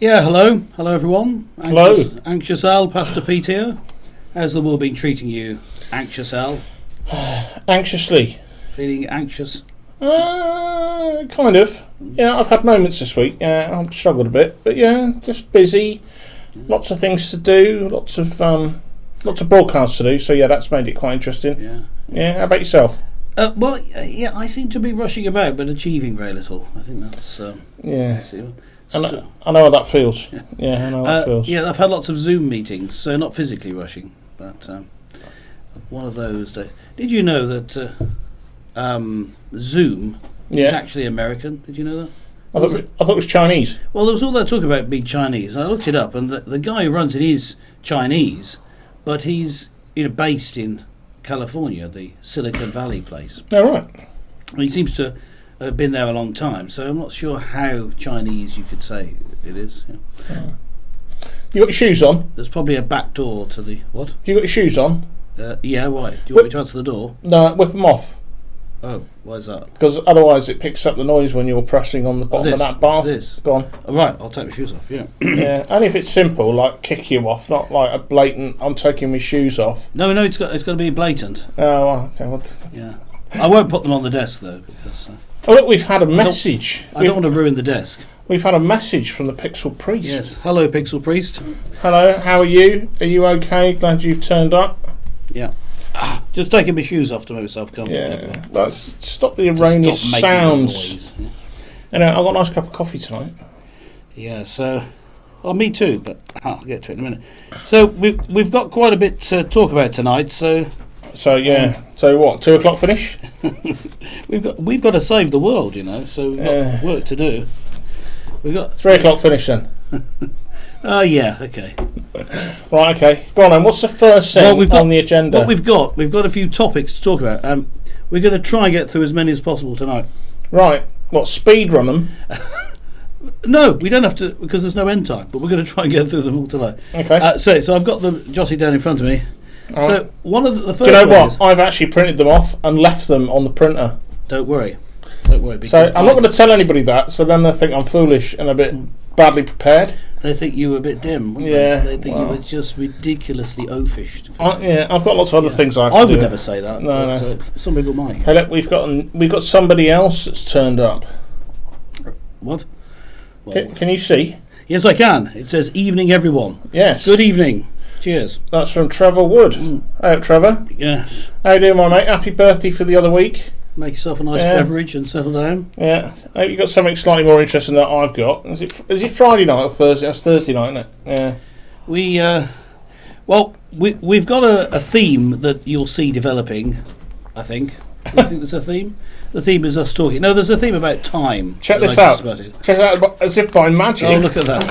Yeah, hello everyone. Anxious Al, Pastor Pete here. How's the world been treating you, Anxious Al? Anxiously. Feeling anxious? Kind of. Yeah, I've had moments this week. Yeah, I've struggled a bit, but yeah, just busy. Lots of things to do. Lots of broadcasts to do. So yeah, that's made it quite interesting. Yeah. Yeah. How about yourself? Yeah, I seem to be rushing about but achieving very little. I think that's yeah. I know how that feels. Yeah, I know how that feels. Yeah, I've had lots of Zoom meetings, so not physically rushing, but one of those days. Did you know that Zoom is actually American? Did you know that? I thought it was Chinese. Well, there was all that talk about being Chinese. I looked it up, and the guy who runs it is Chinese, but he's based in California, the Silicon Valley place. Oh, right. And he seems to have been there a long time, so I'm not sure how Chinese you could say it is. Yeah. Oh. You got your shoes on? There's probably a back door to the... What? You got your shoes on? Yeah, why? Do you want me to answer the door? No, whip them off. Oh, why is that? Because otherwise it picks up the noise when you're pressing on the bottom of that bar. This? Go on. Oh, right, I'll take my shoes off, yeah. Yeah, only if it's simple, like kick you off, not like a blatant, I'm taking my shoes off. No, it's got to be blatant. Oh, well, okay. Yeah. I won't put them on the desk, though, because... Oh, look, we've had a message. I don't want to ruin the desk. We've had a message from the Pixel Priest. Yes. Hello, Pixel Priest. Hello, how are you? Are you okay? Glad you've turned up. Yeah. Just taking my shoes off to make myself comfortable. Yeah. Let's stop the erroneous sounds. Yeah. Anyway, I've got a nice cup of coffee tonight. Yeah, so... Well, me too, but I'll get to it in a minute. So, we've got quite a bit to talk about tonight, so... So yeah. So what? 2 o'clock finish? we've got to save the world, so we've got work to do. We've got 3 o'clock finish then. Yeah, okay. Right, okay. Go on then. What's the first thing on the agenda? What we've got a few topics to talk about. We're going to try and get through as many as possible tonight. Right. What? Speed run them? No, we don't have to because there's no end time. But we're going to try and get through them all tonight. Okay. So I've got them jotted down in front of me. All so right. one of the first. Do you know what? I've actually printed them off and left them on the printer. Don't worry. So I'm not going to tell anybody that. So then they think I'm foolish and a bit badly prepared. They think you were a bit dim. Yeah. They think you were just ridiculously oafish. Yeah, I've got lots of other things I have to do. I would never say that. No. Some people might. Hey, look, we've got somebody else that's turned up. What? Well, Can you see? Yes, I can. It says evening, everyone. Yes. Good evening. Cheers. That's from Trevor Wood. Hey, Trevor. Yes. How you doing, my mate? Happy birthday for the other week. Make yourself a nice beverage and settle down. Yeah. I hope you got something slightly more interesting than I've got. Is it Friday night or Thursday? It's Thursday night, isn't it? Yeah. We've got a theme that you'll see developing, I think. Do you think there's a theme? The theme is us talking. No, there's a theme about time. Check this out. Check this out as if by magic. Oh, look at that.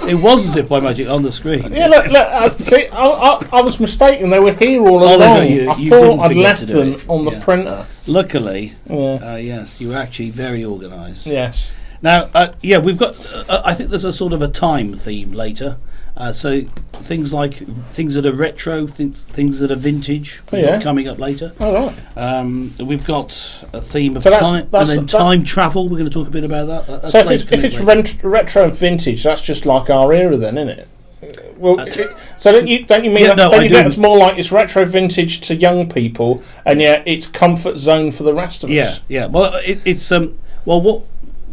It was as if by magic on the screen. Yeah, look. See, I was mistaken. They were here all along. I thought I'd left them on the printer. Luckily, yes, you were actually very organised. Yes. Now, we've got. I think there's a sort of a time theme later. So things that are retro, things that are vintage, coming up later. Oh, right. We've got a theme of time, and then time travel. We're going to talk a bit about that. So if it's retro and vintage, that's just like our era, then, isn't it? Well, so don't you mean that? No, don't you think it's more like it's retro vintage to young people, and yet it's comfort zone for the rest of us? Yeah. Well, it's what.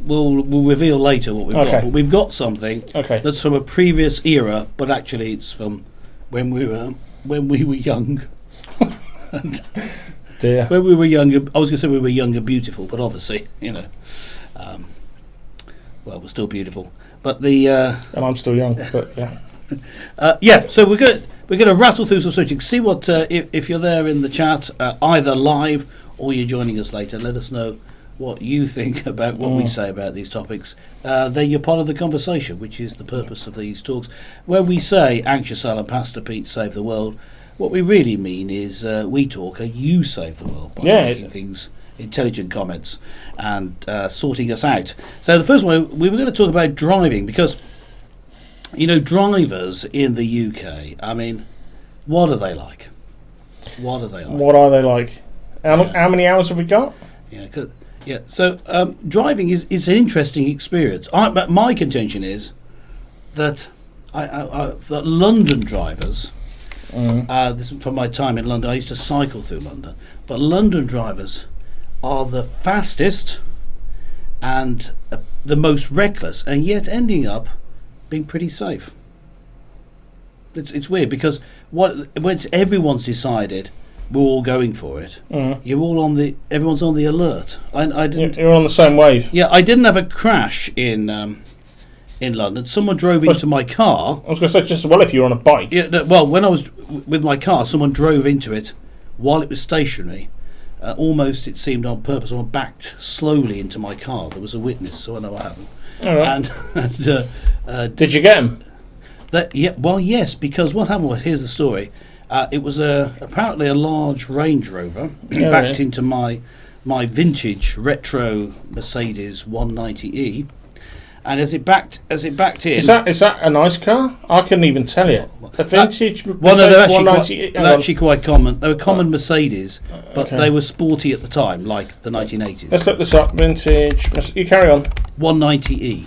We'll reveal later what we've got, but we've got something that's from a previous era, but actually it's from when we were young. Dear. When we were younger, I was going to say we were young and beautiful, but obviously, we're still beautiful. But and I'm still young, but yeah. So we're going to rattle through some subjects. See what if you're there in the chat, either live or you're joining us later. Let us know what you think about what we say about these topics. Then you're part of the conversation, which is the purpose of these talks. When we say Anxious Al and Pastor Pete save the world, what we really mean is we talk and you save the world by making things, intelligent comments and sorting us out. So the first one, we were going to talk about driving because, drivers in the UK, I mean, what are they like? What are they like? How many hours have we got? Yeah, so driving is an interesting experience. My contention is that that London drivers. This is from my time in London. I used to cycle through London, but London drivers are the fastest and the most reckless, and yet ending up being pretty safe. It's weird because once everyone's decided we're all going for it, you're all everyone's on the alert. I didn't. You're on the same wave. Yeah, I didn't have a crash in London. Someone drove into my car. I was going to say just as well if you're on a bike. Yeah, well, when I was with my car, someone drove into it while it was stationary. Almost, it seemed on purpose. Someone backed slowly into my car. There was a witness, so I know what happened. All right. And did you get him? Well, yes, because what happened was, here's the story. It was apparently a large Range Rover backed into my vintage retro Mercedes 190e, and as it backed in. Is that a nice car? I couldn't even tell you. A vintage Mercedes they're 190e. they're actually quite common. They were common Mercedes, but they were sporty at the time, like the 1980s. Let's look this up. Vintage. You carry on. 190e.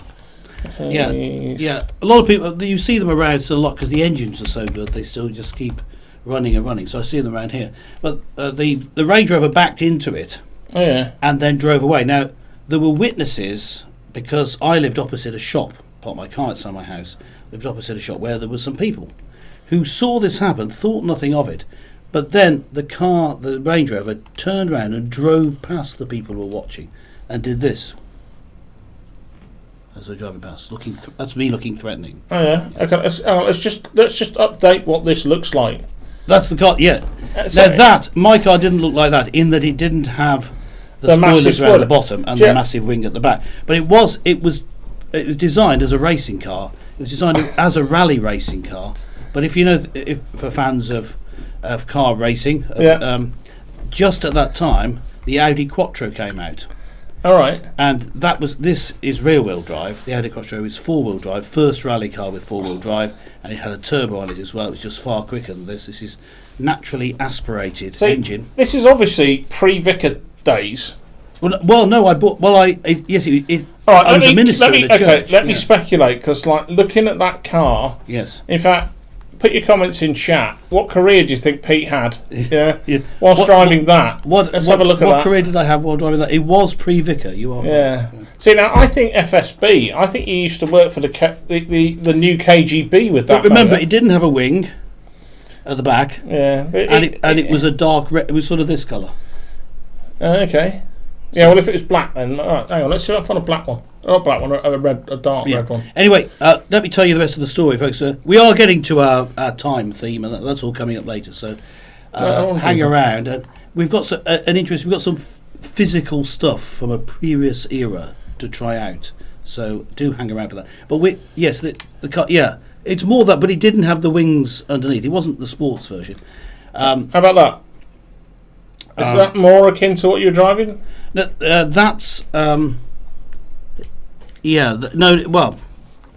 Yeah. A lot of people, you see them around a lot because the engines are so good. They still just keep running and running. So I see them around here. But the Range Rover backed into it, and then drove away. Now there were witnesses because I lived opposite a shop. Parked my car outside my house. Lived opposite a shop where there were some people who saw this happen, thought nothing of it, but then the Range Rover turned around and drove past the people who were watching, and did this. As they're driving past, that's me looking threatening. Oh yeah. Okay. Let's just update what this looks like. That's the car. Yeah. Now my car didn't look like that in that it didn't have the spoilers around the bottom and the massive wing at the back. But it was designed as a racing car. It was designed as a rally racing car. But if for fans of car racing, just at that time the Audi Quattro came out. All right. And this is rear-wheel drive. The Audi Quattro is four-wheel drive, first rally car with four-wheel drive, and it had a turbo on it as well. It was just far quicker than this. This is naturally aspirated engine. This is obviously pre-Vicar days. Well, no, I bought. Well, yes, it. All right, I was a minister in a church. Let me speculate, because looking at that car. Yes. In fact, put your comments in chat. What career do you think Pete had? Yeah. Whilst driving that. Let's have a look at that. What career did I have while driving that? It was pre-Vicar. You are. Yeah. Right. See, now I think FSB. I think you used to work for the new KGB with that. But remember, it didn't have a wing at the back. Yeah. It was a dark red. It was sort of this colour. Okay. Yeah, well, if it was black, then all right. Hang on, let's see if I find a black one. Not a black one, a dark red one. Anyway, let me tell you the rest of the story, folks. We are getting to our time theme, and that's all coming up later. So hang around, and we've got an interest. We've got some physical stuff from a previous era to try out. So do hang around for that. But the car. Yeah, it's more that, but it didn't have the wings underneath. It wasn't the sports version. How about that? Is that more akin to what you're driving? No, that's well,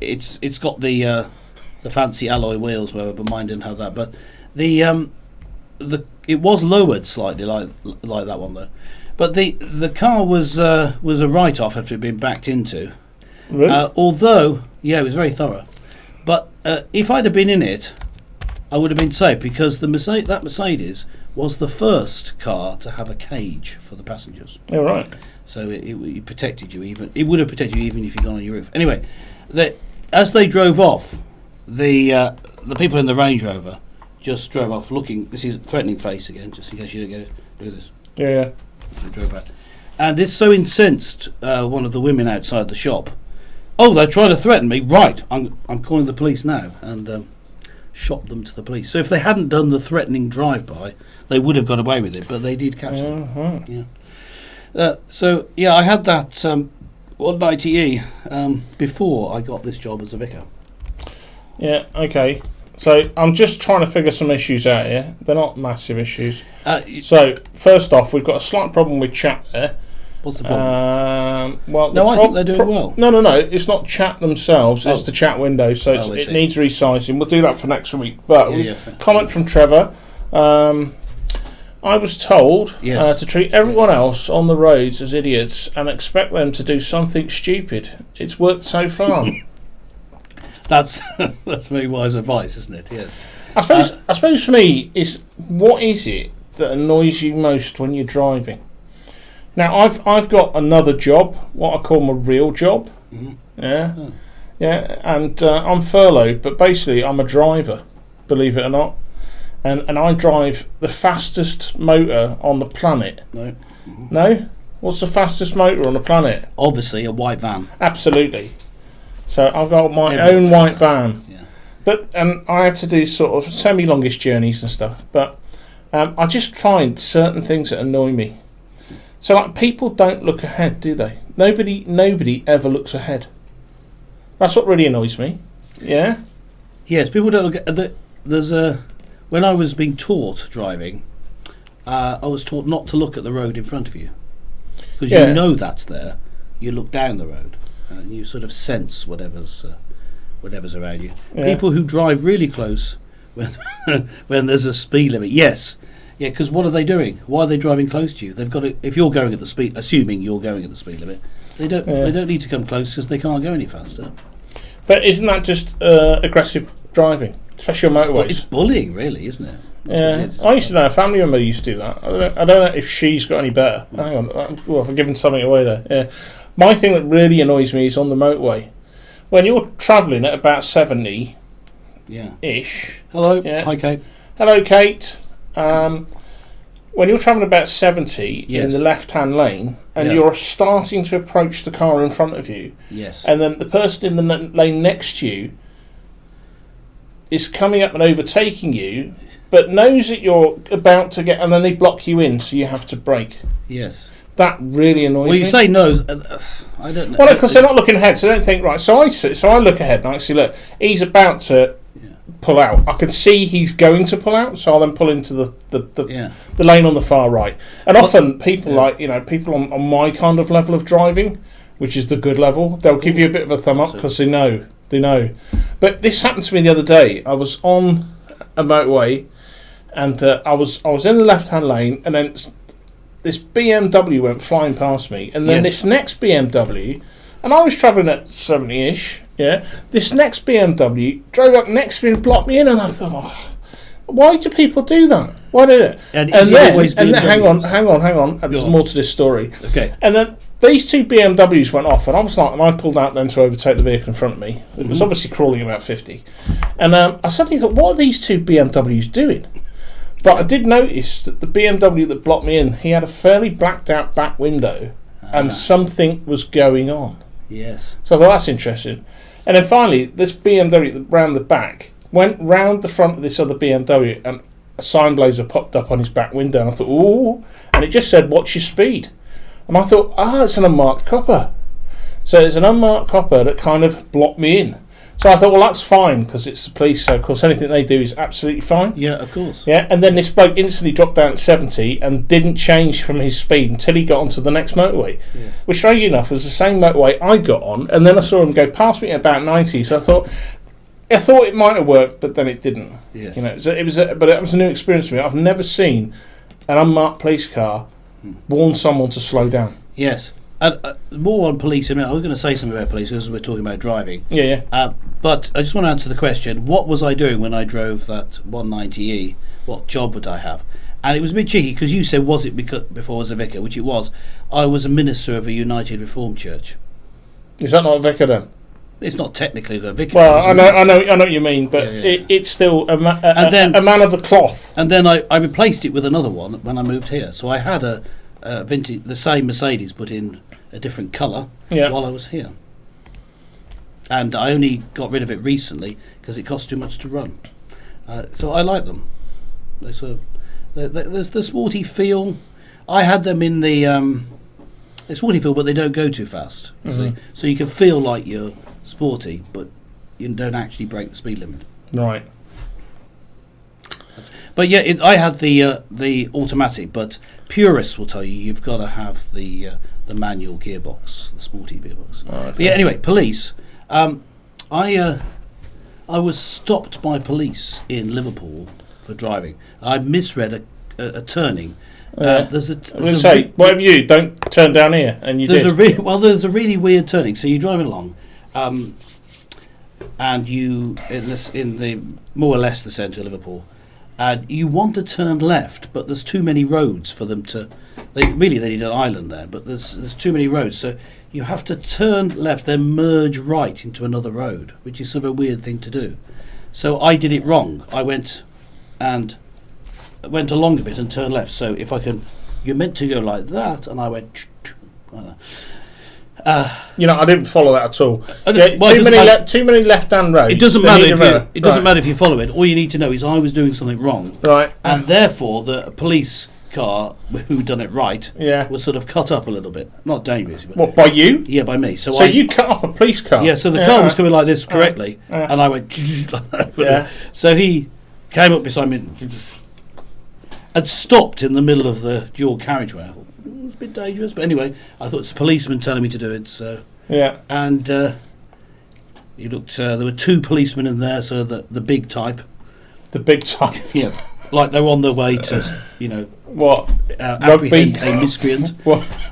it's got the fancy alloy wheels, whatever, but mine didn't have that. But it was lowered slightly like that one though. But the car was a write-off after it had been backed into. Really? Although, it was very thorough. But if I'd have been in it, I would have been safe because that Mercedes was the first car to have a cage for the passengers. Oh, right. So it protected you even. It would have protected you even if you'd gone on your roof. Anyway, as they drove off, the people in the Range Rover just drove off looking. This is threatening face again, just in case you don't get it. Do this. Yeah. So drove back, and this so incensed one of the women outside the shop. Oh, they're trying to threaten me. Right, I'm calling the police now, and shot them to the police. So if they hadn't done the threatening drive-by, they would have got away with it, but they did catch them. Yeah. I had that 190e before I got this job as a vicar. Yeah, okay. So I'm just trying to figure some issues out here. They're not massive issues. So first off, we've got a slight problem with chat there. What's the problem? I think they're doing well. No. It's not chat themselves. It's the chat window, so it needs resizing. We'll do that for next week. But comment from Trevor. I was told to treat everyone else on the roads as idiots and expect them to do something stupid. It's worked so far. That's that's very wise advice, isn't it? Yes. I suppose for me is what is it that annoys you most when you're driving? Now I've got another job, what I call my real job. Mm-hmm. Yeah, yeah, and I'm furloughed, but basically I'm a driver, believe it or not, and I drive the fastest motor on the planet. No. Mm-hmm. No, what's the fastest motor on the planet? Obviously, a white van. Absolutely. So I've got my own white van. Yeah. But I had to do sort of semi-longish journeys and stuff. But I just find certain things that annoy me. So like people don't look ahead, do they? Nobody ever looks ahead. That's what really annoys me. Yeah. Yes, people don't look at there's a when I was being taught driving, I was taught not to look at the road in front of you because you know that's there. You look down the road and you sort of sense whatever's around you. Yeah. People who drive really close when when there's a speed limit. Yes, yeah. Because what are they doing? Why are they driving close to you? They've got to. If you're going at the speed, assuming you're going at the speed limit, they don't. Yeah. They don't need to come close because they can't go any faster. But isn't that just aggressive driving, especially on motorways? Well, it's bullying, really, isn't it? That's what it Yeah, is. I used to know a family member used to do that. I don't know if she's got any better. Hang on, well, I've given something away there. Yeah, my thing that really annoys me is on the motorway when you're travelling at about 70-ish. Yeah. Hello. Yeah. Hi, Kate. Hello, Kate. When you're travelling about 70 Yes. in the left-hand lane, and Yeah. you're starting to approach the car in front of you, Yes. and then the person in the lane next to you is coming up and overtaking you, but knows that you're about to get, and then they block you in, so you have to brake. Yes. That really annoys me. Well, you say no. I don't know. Well, because they're not looking ahead, so they don't think right. So I look ahead and I see, look, he's about to pull out. I can see he's going to pull out, so I'll then pull into the lane on the far right. And often people people on my kind of level of driving, which is the good level, they'll give you a bit of a thumb up because they know. But this happened to me the other day. I was on a motorway, and I was in the left-hand lane, and then this BMW went flying past me, and then this next BMW, and I was travelling at 70-ish, yeah, this next BMW drove up next to me and blocked me in, and I thought, oh, why do people do that? Why do it? And then hang on, there's more to this story. Okay. And then these two BMWs went off, and I was like, and I pulled out then to overtake the vehicle in front of me. It was obviously crawling about 50. And I suddenly thought, what are these two BMWs doing? But I did notice that the BMW that blocked me in, he had a fairly blacked out back window, and something was going on. Yes. So I thought, that's interesting. And then finally, this BMW that round the back went round the front of this other BMW, and a sign blazer popped up on his back window, and I thought, ooh, and it just said, watch your speed. And I thought, it's an unmarked copper. So it's an unmarked copper that kind of blocked me in. So I thought, well, that's fine, because it's the police, so of course anything they do is absolutely fine. Yeah, of course. Yeah, and then this bloke instantly dropped down at 70 and didn't change from his speed until he got onto the next motorway, which, strangely enough, was the same motorway I got on, and then I saw him go past me at about 90, so I thought it might have worked, but then it didn't. Yes. You know, but it was a new experience for me. I've never seen an unmarked police car warn someone to slow down. Yes. More on police. I mean, I was going to say something about police because we're talking about driving. Yeah. But I just want to answer the question: what was I doing when I drove that 190e? What job would I have? And it was a bit cheeky because you said, "Was it because before I was a vicar?" Which it was. I was a minister of a United Reformed Church. Is that not a vicar then? It's not technically a vicar. Well, I know what you mean, but it's still a man of the cloth. And then I replaced it with another one when I moved here. So I had a vintage, the same Mercedes, but in a different colour while I was here. And I only got rid of it recently because it cost too much to run. So I like them. There's the sporty feel. I had them in the sporty feel, but they don't go too fast. You see? So you can feel like you're sporty, but you don't actually break the speed limit. Right. But yeah, I had the automatic, but purists will tell you you've got to have the manual gearbox, the sporty gearbox. Oh, okay. But yeah, anyway, police. I was stopped by police in Liverpool for driving. I misread a turning. There's whatever you don't turn down here, and you did. There's a really weird turning. So you're driving along. and you in the more or less the centre of Liverpool, and you want to turn left, but there's too many roads for them to. They need an island there, but there's too many roads, so you have to turn left, then merge right into another road, which is sort of a weird thing to do. So I did it wrong. I went along a bit and turned left. So if I can, you're meant to go like that, and I went. Like that. I didn't follow that at all. Too many left-hand roads. It doesn't matter. It doesn't matter if you follow it. All you need to know is I was doing something wrong, right? And therefore the police car who done it right was sort of cut up a little bit. Not dangerous. But what, by you? Yeah, by me. So you cut off a police car? Yeah. So the car was coming like this correctly, and I went. Like that. Yeah. So he came up beside me and stopped in the middle of the dual carriageway. I thought, it's a bit dangerous, but anyway, I thought it's a policeman telling me to do it. So and he looked. There were two policemen in there, so the big type. The big type. Yeah, like they were on their way to what apprehend a miscreant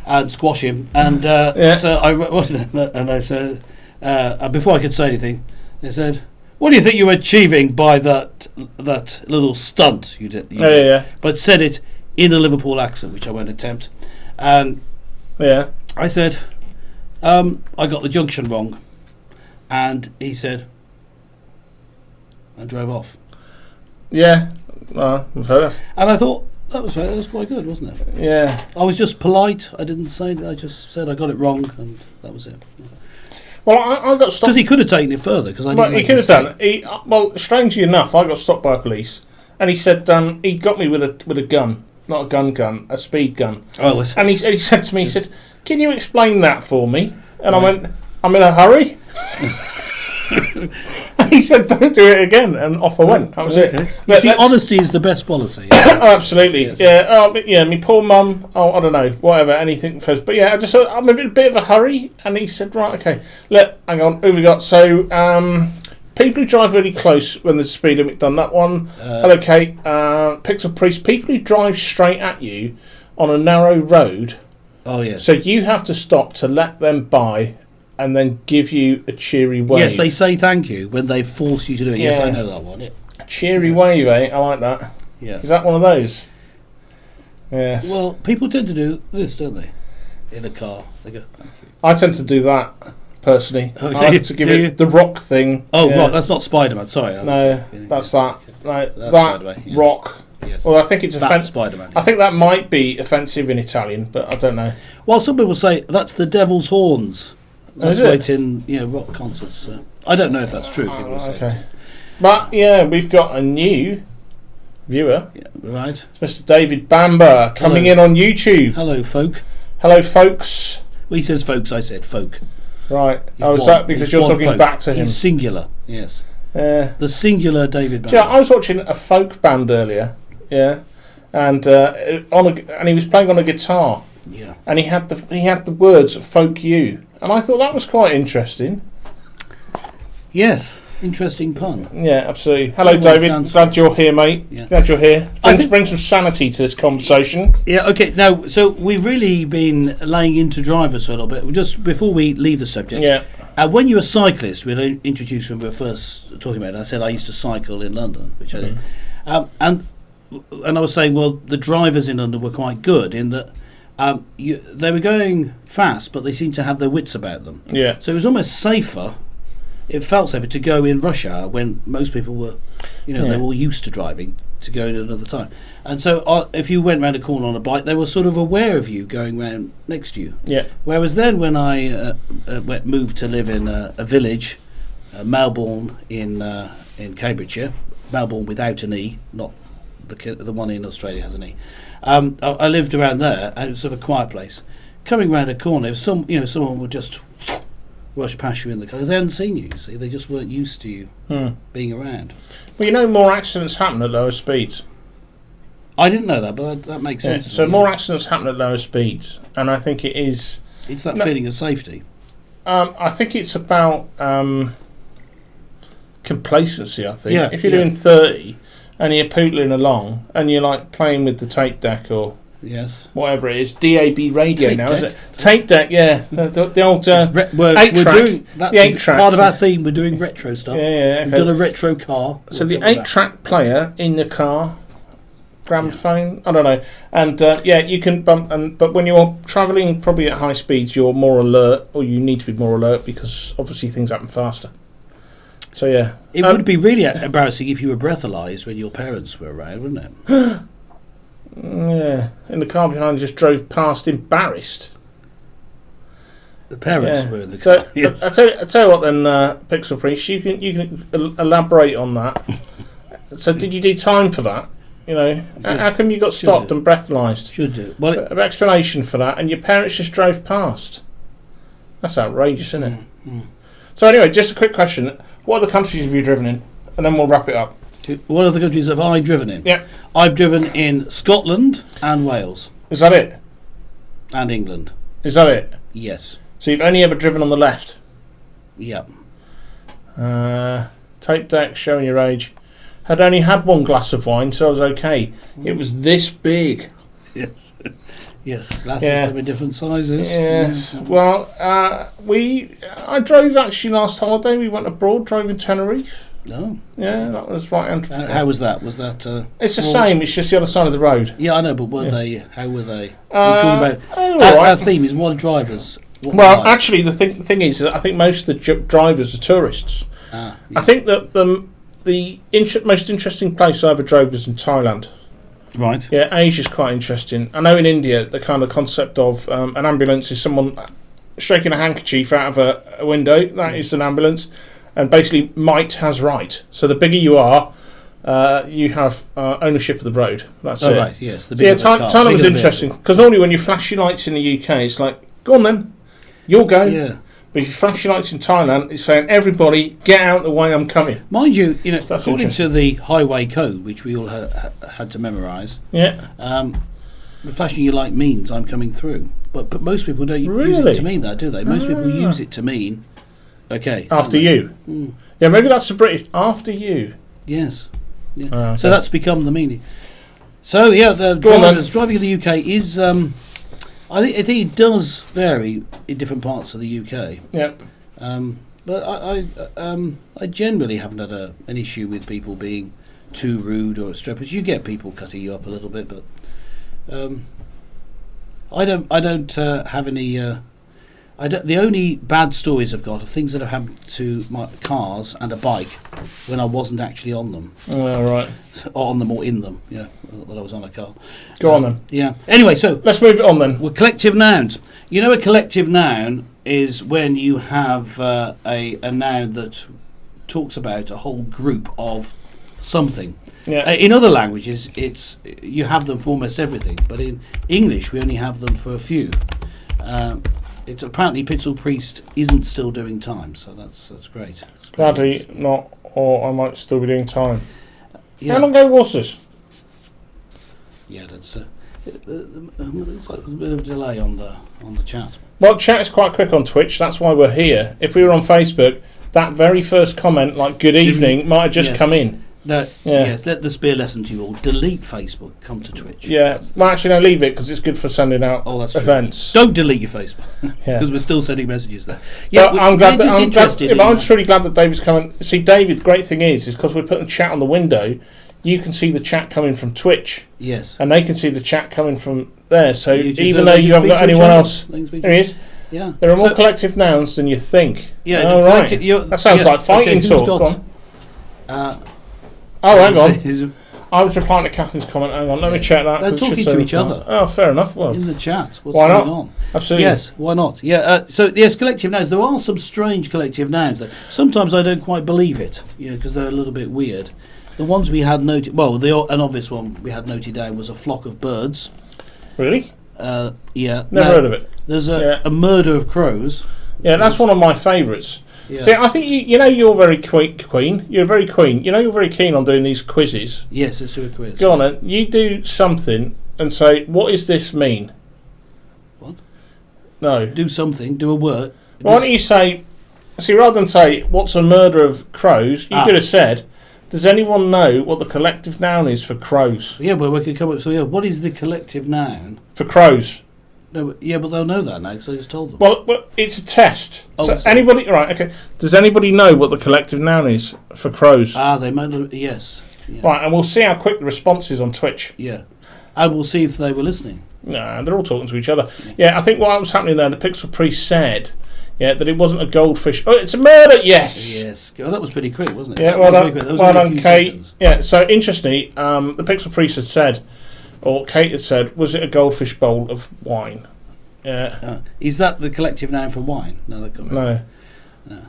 and squash him. And so I said, before I could say anything, they said, "What do you think you were achieving by that little stunt you did?" But said it in a Liverpool accent, which I won't attempt. And I said, I got the junction wrong. And he said, and drove off. Yeah, fair enough. And I thought, that was quite good, wasn't it? Yeah. I was just polite. I didn't say, I just said I got it wrong, and that was it. Well, I got stopped. Because he could have taken it further. Because I didn't. He could have done. Well, strangely enough, I got stopped by police, and he said he got me with a gun, not a gun, a speed gun. Oh, and he said to me, he said, "Can you explain that for me?" And I went, "I'm in a hurry." And he said, "Don't do it again," and off I went. That was it. You see, honesty is the best policy. Oh, absolutely. Yes. Yeah. My poor mum. Oh, I don't know. Whatever. Anything first. But yeah, I'm in a bit of a hurry. And he said, "Right, okay. Look, hang on. Who we got? So, people who drive really close when there's a speed limit done. That one. Hello, Kate. Pixel Priest. People who drive straight at you on a narrow road. Oh yes. So you have to stop to let them by." And then give you a cheery wave. Yes, they say thank you when they force you to do it. Yes, I know that one. A cheery wave, eh? I like that. Yeah. Is that one of those? Yes. Well, people tend to do this, don't they? In a car, they go, thank you. I tend to do that personally. Oh, I like to give it the rock thing. Oh, right, that's not Spider-Man. Sorry. That's that. Like, that's that rock. Yes. Well, I think it's offensive. Spider-Man. I think that might be offensive in Italian, but I don't know. Well, some people say that's the devil's horns. That's why it's in rock concerts. So. I don't know if that's true. People say it. But yeah, we've got a new viewer. Yeah, right. It's Mr. David Bamber coming in on YouTube. Hello, folk. Hello, folks. Well, he says folks. I said folk. Right. Is that because you're talking folk. Back to him? He's singular. Yes. The singular David Bamber. Yeah, I was watching a folk band earlier. Yeah, and and he was playing on a guitar. Yeah. And he had the words "folk you." And I thought that was quite interesting. Yes, interesting pun. Yeah, absolutely. Hello, David. Glad you're here, mate. Yeah. Glad you're here. Bring some sanity to this conversation. Yeah, okay. Now, so we've really been laying into drivers for a little bit. Just before we leave the subject. Yeah. When you're a cyclist, we introduced when we were first talking about it. I said I used to cycle in London, which I did. And I was saying, well, the drivers in London were quite good in that they were going fast, but they seemed to have their wits about them. Yeah. So it was almost safer. It felt safer to go in rush hour when most people were, they were all used to driving, to go in another time. And so if you went round a corner on a bike, they were sort of aware of you going round next to you. Yeah. Whereas then when I moved to live in a village, Melbourne in Cambridgeshire, Melbourne without an E, not the one in Australia has an E. I lived around there, and it was sort of a quiet place. Coming round a corner, if someone would just rush past you in the car because they hadn't seen you. You see, they just weren't used to you being around. Well, more accidents happen at lower speeds. I didn't know that, but that makes sense. So more accidents happen at lower speeds, and I think it is. It's that feeling of safety. I think it's about complacency. I think if you're doing 30 and you're pootling along and you're like playing with the tape deck or Yes. whatever it is, DAB radio Tape now, deck. is it? Tape deck, yeah. The old We're 8-track. doing that's The 8-track. part of our theme. We're doing retro stuff. Yeah, We've okay. done a retro car. So the We'll cover that. 8-track player in the car, gramophone, I don't know, and you can bump. But when you're travelling, probably at high speeds, you're more alert, or you need to be more alert because obviously things happen faster. So yeah, It would be really embarrassing if you were breathalyzed when your parents were around, wouldn't it? yeah. In the car behind, just drove past, embarrassed. The parents Yeah. were in the So car. Yes. I tell you what, then, Pixel Priest, you can elaborate on that. So did you do time for that? You know, how come you got stopped do. and breathalyzed? Should do. Well, An explanation for that, and your parents just drove past. That's outrageous, isn't it? So anyway, just a quick question: what other countries have you driven in? And then we'll wrap it up. what other countries have I driven in? Yeah, I've driven in Scotland and Wales is that it? and England. Is that it? Yes. So you've only ever driven on the left. Yeah. Tape deck, showing your age. Had only had one glass of wine, so I was okay. It was this big. Yes. Yes. Glasses Yeah. come in different sizes. Yes. Well, I drove actually last holiday. We went abroad, drove in Tenerife. No. Yeah, that was right. How was that? Was that? It's the broad? same. It's just the other side of the road. Yeah, I know, but were they? How were they? All Our right. theme is what are drivers. What Well, were like? actually, the thing is that I think most of the drivers are tourists. Yeah. I think that the most interesting place I ever drove was in Thailand. Right. Yeah, Asia's quite interesting. I know in India the kind of concept of an ambulance is someone shaking a handkerchief out of a window. That is an ambulance, and basically might has right. So the bigger you are, you have ownership of the road. That's it. Right. Yes. The So yeah, bigger the car, Thailand was bigger the interesting because normally when you flash your lights in the UK, it's like, go on then, you'll go. vehicle. Yeah. But if you flash your lights in Thailand, it's saying, everybody, get out of the way, I'm coming. Mind you, That's according interesting. to the highway code, which we all had to memorise, Yeah. the flashing your light means I'm coming through. But most people don't use Really? it to mean that, do they? Most people use it to mean, okay. After you. Yeah, maybe that's the British. After you. Yes. Yeah. Okay. So that's become the meaning. So yeah, the Go on then. driving in the UK is. I think it does vary in different parts of the UK. Yeah. But I generally haven't had an issue with people being too rude or strenuous. You get people cutting you up a little bit, but I don't have any. The only bad stories I've got are things that have happened to my cars and a bike when I wasn't actually on them, All right. or on them or in them. Yeah, that I was on a car. Go on then. Yeah. Anyway, so Let's move it on then. well, collective nouns. You know, a collective noun is when you have a noun that talks about a whole group of something. Yeah. In other languages, you have them for almost everything, but in English, we only have them for a few. It's apparently Pitzel Priest isn't still doing time, so that's great. It's great Gladly news. not, or I might still be doing time. Yeah. How long ago was this? Yeah, that's. It looks like there's a bit of a delay on the chat. Well, chat is quite quick on Twitch. That's why we're here. If we were on Facebook, that very first comment, like "Good evening," might have just Yes. come in. No, Yeah. yes, let this be a lesson to you all. Delete Facebook, come to Twitch. Yeah. That's Well, actually, no, leave it because it's good for sending out that's true. events. Don't delete your Facebook Yeah. because we're still sending messages there. Yeah, But I'm glad we're that just interested in I'm that. just really glad that David's coming. See, David, the great thing is because we're putting chat on the window, you can see the chat coming from Twitch, Yes. and they can see the chat coming from there. So YouTube, even so though they you can haven't speak got to each anyone other. else, They can speak to there he each is. Yeah. There are more So- collective nouns than you think. Yeah. Oh, the right. collective- That sounds like fighting who's talk. got- Go on. Uh, Oh, hang on. is- I was replying to Catherine's comment. Hang on, let me check that. They're 'cause it talking should to say each reply. other. Oh, fair enough. Well, in the chat. What's Why going not? on? absolutely. Yes, why not? Yeah, so yes, collective nouns. There are some strange collective nouns. Though. Sometimes I don't quite believe it, because they're a little bit weird. The ones we had noted, an obvious one we had noted down was a flock of birds. Really? Yeah. Never Now, heard of it. There's Yeah. a murder of crows. Yeah, that's one of my favourites. Yeah. See, I think you're very queen. You're very queen. You're very keen on doing these quizzes. Yes, let's do a quiz. Go on then. You do something and say, what does this mean? What? No. Do something. Do a word. Why don't you say, see, rather than say, what's a murder of crows, you Ah. could have said, Does anyone know what the collective noun is for crows? Yeah, but we could come up. So yeah, what is the collective noun For crows. No, but they'll know that now because I just told them. Well, it's a test. Oh, so sorry. anybody, right? Okay. Does anybody know what the collective noun is for crows? They might not. Yes. Yeah. Right, and we'll see how quick the response is on Twitch. Yeah, and we'll see if they were listening. Nah, they're all talking to each other. Yeah, I think what was happening there, the Pixel Priest said, that it wasn't a goldfish. Oh, it's a murder. Yes. Yes. Oh, that was pretty quick, wasn't it? Yeah. That Well was done. very quick. That was Well only a done, few Kate. seconds. Yeah. So interestingly, the Pixel Priest had said, or Kate had said, was it a goldfish bowl of wine? Yeah. Is that the collective noun for wine? No, that can't be. No.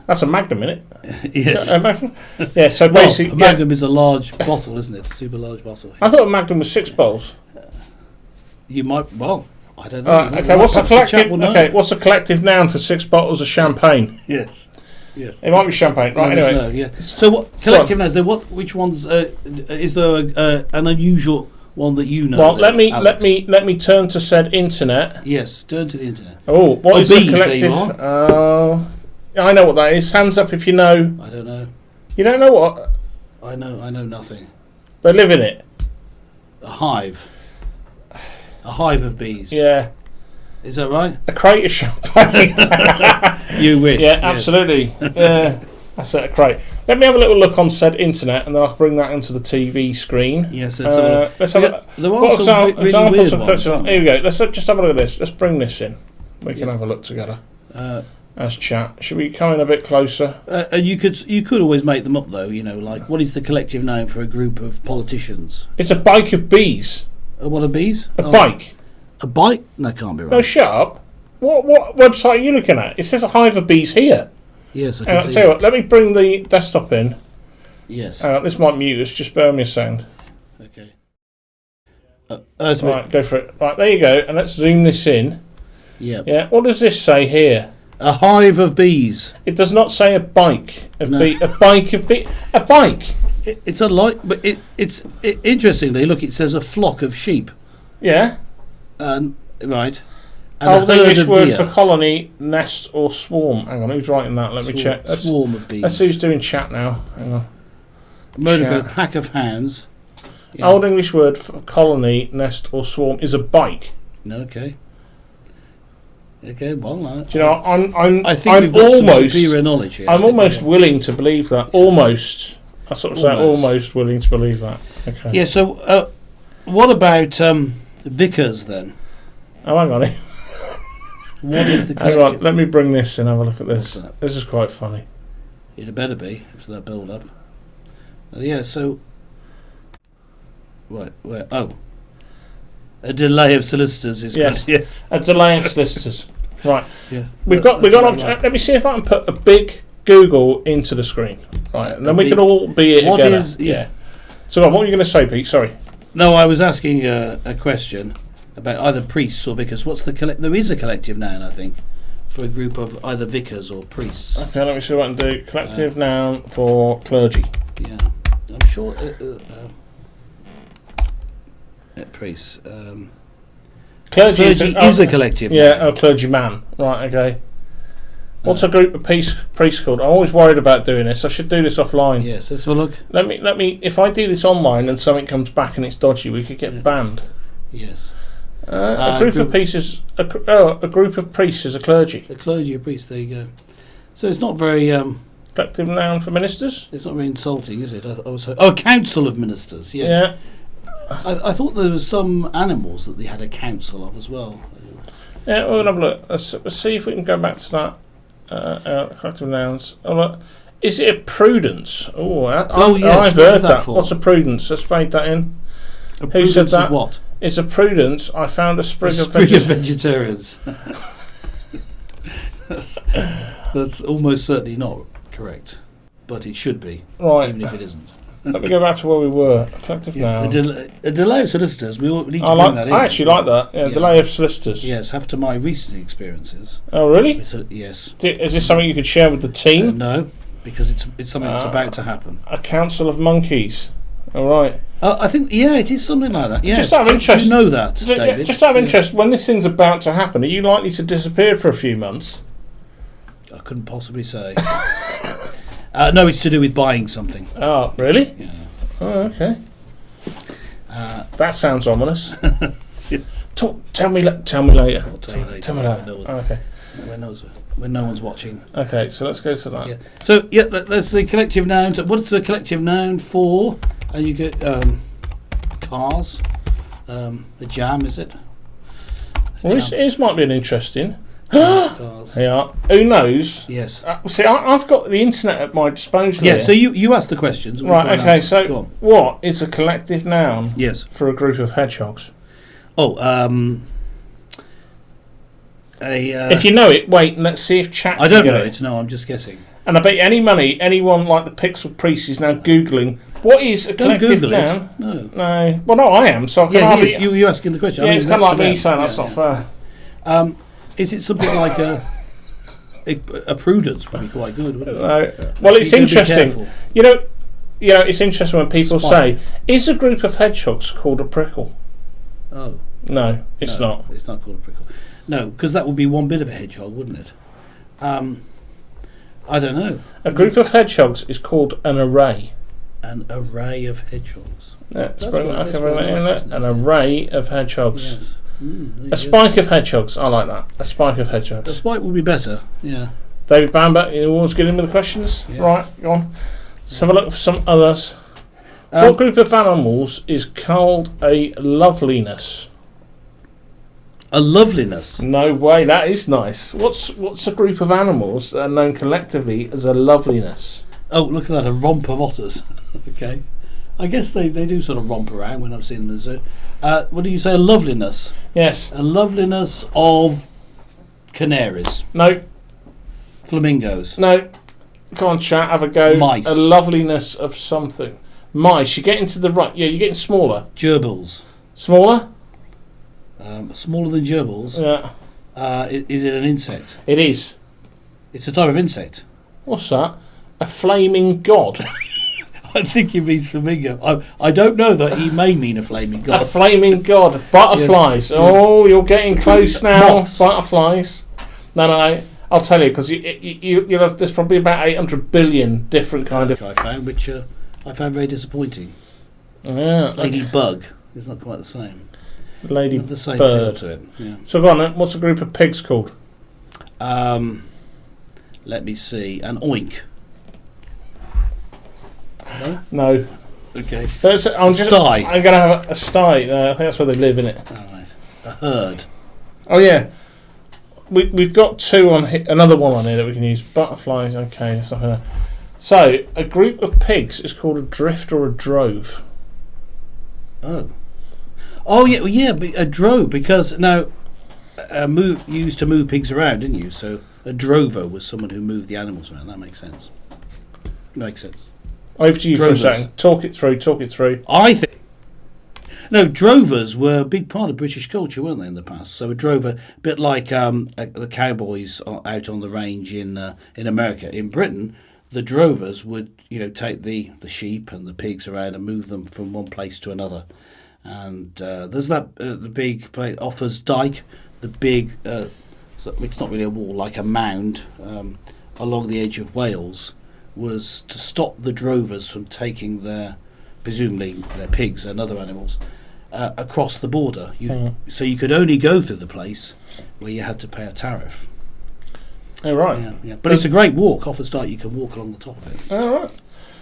That's a Magnum, isn't it? Yes. Yeah, so Well, basically... a Magnum is a large bottle, isn't it? A super large bottle. I thought a Magnum was 6 bowls. You might. Well, I don't know. Okay, what's the Perhaps chap collective? will know. Okay, what's the collective noun for 6 bottles of champagne? Yes. Yes. It might be champagne, right? Let us Anyway, know, yeah. So, what collective nouns? Then, which ones? Is there an unusual one that you know? well, then, Alex? let me turn to said internet. Yes, turn to the internet. Oh, what is the bees, there you collective? I know what that is. Hands up if you know. I don't know. You don't know what? I know nothing. They live in it. A hive. A hive of bees. Yeah, Is that right? a crate of champagne. You wish. Yeah, yes. absolutely. Yeah, that's it, a crate. Let me have a little look on said internet, and then I'll bring that into the TV screen. Yes, let's have a look. Let's have Yeah, a there are what some really examples weird of ones, collective- aren't Here we go. Let's just have a look at this. Let's bring this in. We can have a look together as chat. Should we come in a bit closer? And you could always make them up though. You know, like what is the collective name for a group of politicians? It's a bike of bees. What are bees? A bike. A bike? No, can't be right. No, shut up. What website are you looking at? It says a hive of bees here. Yes, I Hang can on, see. tell you what, let me bring the desktop in. Yes. This might mute us. Just bear with me a second. Okay. It's a bit- Right, go for it. Right, there you go. And let's zoom this in. yeah. Yeah, what does this say here? A hive of bees. It does not say a bike of No. bee. A bike of bee. A bike. It's a light, but interestingly, look, it says a flock of sheep. Yeah. Right. And Old a herd English of word deer. for colony, nest, or swarm. Hang on, who's writing that? Let me check. Swarm of bees. Let's see who's doing chat now. Hang on. Motor chat. goat, pack of hounds. Yeah. Old English word for colony, nest, or swarm is a bike. No, okay. Okay, well, Do you know? I think I'm we've got some almost. superior knowledge here. I'm almost willing to believe that. Almost. I sort of say Almost. almost willing to believe that. Okay. Yeah. So, what about vicars then? Oh, hang on. What is the Hang on. collective? Let me bring this in. Have a look at this. What's that? This is quite funny. It better be after that build up. Yeah. So. Right. Where? Oh. A delay of solicitors is Yes. good. Yes. A delay of solicitors. Right. Yeah. We've got. Let me see if I can put a big Google into the screen. Right, and then we can all be it What together. is- yeah. So, what were you going to say, Pete? Sorry. No, I was asking a question about either priests or vicars. What's the there is a collective noun, I think, for a group of either vicars or priests. Okay, let me see what I can do. Collective noun for clergy. Yeah, I'm sure. Priests. Clergy Is a collective. Yeah, noun. a clergyman. Right. Okay. What's a group of priests called? I'm always worried about doing this. I should do this offline. Yes, let's have a look. Let me. If I do this online and something comes back and it's dodgy, we could get banned. Yes. A group of priests. A group of priests is a clergy. A clergy, a priest. There you go. So it's not very. Collective noun for ministers. It's not very insulting, is it? I was. Oh, council of ministers. Yes. Yeah. I thought there was some animals that they had a council of as well. Yeah, we'll have a look. Let's see if we can go back to that. Collective nouns. Oh, look. Is it a prudence? Oh, yes. I've What heard is that that. for? What's a prudence? Let's fade that in. A Who said prudence that? of what? It's a prudence. I found a sprig A of sprig of vegetables. vegetarians. That's almost certainly not correct, but it should be, Right. even if it isn't. Let me go back to where we were. Collective A, noun. a delay of solicitors. We all need to I bring that in. I actually like that. Yeah, Yeah. delay of solicitors. Yes, after my recent experiences. Oh, really? Yes. Is this something you could share with the team? No, because it's something that's about to happen. A council of monkeys. All right. I think it is something like that. Yes. Just out of interest. You know that, David. Just out of interest, when this thing's about to happen, are you likely to disappear for a few months? I couldn't possibly say. No, it's to do with buying something. Oh, really? Yeah. Oh, okay. That sounds ominous. Yes. Tell me later. I'll tell you later. Tell me later. Okay. When no one's watching. Okay, so let's go to that. Yeah. So that's the collective nouns. What's the collective noun for? And you get cars. A jam, is it? Well, this might be an interesting. Cars. Yeah. Who knows? Yes. See, I've got the internet at my disposal. Yeah. Here. So you ask the questions. And we'll try Right. and Okay. answer. So Go on. what is a collective noun? Yes. For a group of hedgehogs. Oh. If you know it, wait. Let's see if chat. I don't can know get it. No, I'm just guessing. And I bet you anyone like the Pixel Priest is now googling what is a Don't collective Google noun. it. No. No. Well, no, I am. So I can Yeah, hardly. you asking the question. Yeah, I mean, it's kind of like to me them. saying that's Yeah, not yeah. fair. Is it something like a prudence would be quite good, wouldn't it? No. Well, it's You've got to be interesting. careful. You know, it's interesting when people Spike. say, "Is a group of hedgehogs called a prickle?" Oh, No, it's no, not. It's not called a prickle. No, because that would be one bit of a hedgehog, wouldn't it? I don't know. A group of hedgehogs is called an array. An array of hedgehogs. Let's That's bring what- that that's in what there. nice, isn't it? An Yeah. array of hedgehogs. Yes. There you A go. spike of hedgehogs. I like that. A spike of The hedgehogs. spike would be better. Yeah. David Bamber, you want to get in with the questions? Yeah. Right, go on. Let's have a look for some others. Um, What group of animals is called a loveliness? A loveliness. No way, that is nice. What's a group of animals that are known collectively as a loveliness? Oh, look at that, a romp of otters. Okay. I guess they do sort of romp around when I've seen them in the zoo. What do you say, a loveliness? Yes. A loveliness of canaries. No. Flamingos. No. Come on, chat, have a go. Mice. A loveliness of something. Mice, you're getting to the right. Yeah, you're getting smaller. Gerbils. Smaller? Smaller than gerbils. Yeah. Is it an insect? It is. It's a type of insect. What's that? A flaming god. I think he means flamingo. I don't know that he may mean a flaming A god. flaming god. Butterflies. Yes. Oh, you're getting close now. Moths. Butterflies. No. I'll tell you, because you'll have, there's probably about 800 billion different kind of... I found, which I found very disappointing. Yeah. Ladybug is not quite the same. Lady Have the same feel bird. to it. Yeah. So go on then. What's a group of pigs called? Let me see. An oink. No? No. Okay. I'm Sty. I'm going to have a sty. I think that's where they live, innit? All right. A herd. Oh, yeah. We've got two on here, another one on here that we can use. Butterflies, okay. So, a group of pigs is called a drift or a drove. Oh. Oh yeah, well, yeah, a drove, because now you used to move pigs around, didn't you? So a drover was someone who moved the animals around. That makes sense. Makes sense. Over to you Drovers. for a second. Talk it through. I think. No, drovers were a big part of British culture, weren't they, in the past? So a drover, a bit like the cowboys out on the range in America. In Britain, the drovers would, take the sheep and the pigs around and move them from one place to another. And there's that the big place, Offa's Dyke, the big. So it's not really a wall, like a mound along the edge of Wales, was to stop the drovers from taking presumably their pigs and other animals, across the border. So you could only go to the place where you had to pay a tariff. Oh, right. Yeah. But it's a great walk. Offa's Dyke, you can walk along the top of it. Oh, right.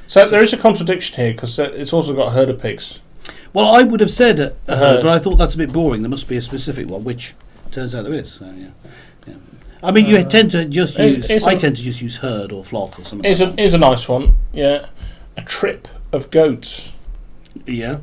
So there is a contradiction here, because it's also got a herd of pigs. Well, I would have said a herd, but I thought that's a bit boring. There must be a specific one, which turns out there is. So, yeah. I mean, you tend to just use. I tend to just use herd or flock or something. Here's a nice one. Yeah, a trip of goats. Yeah.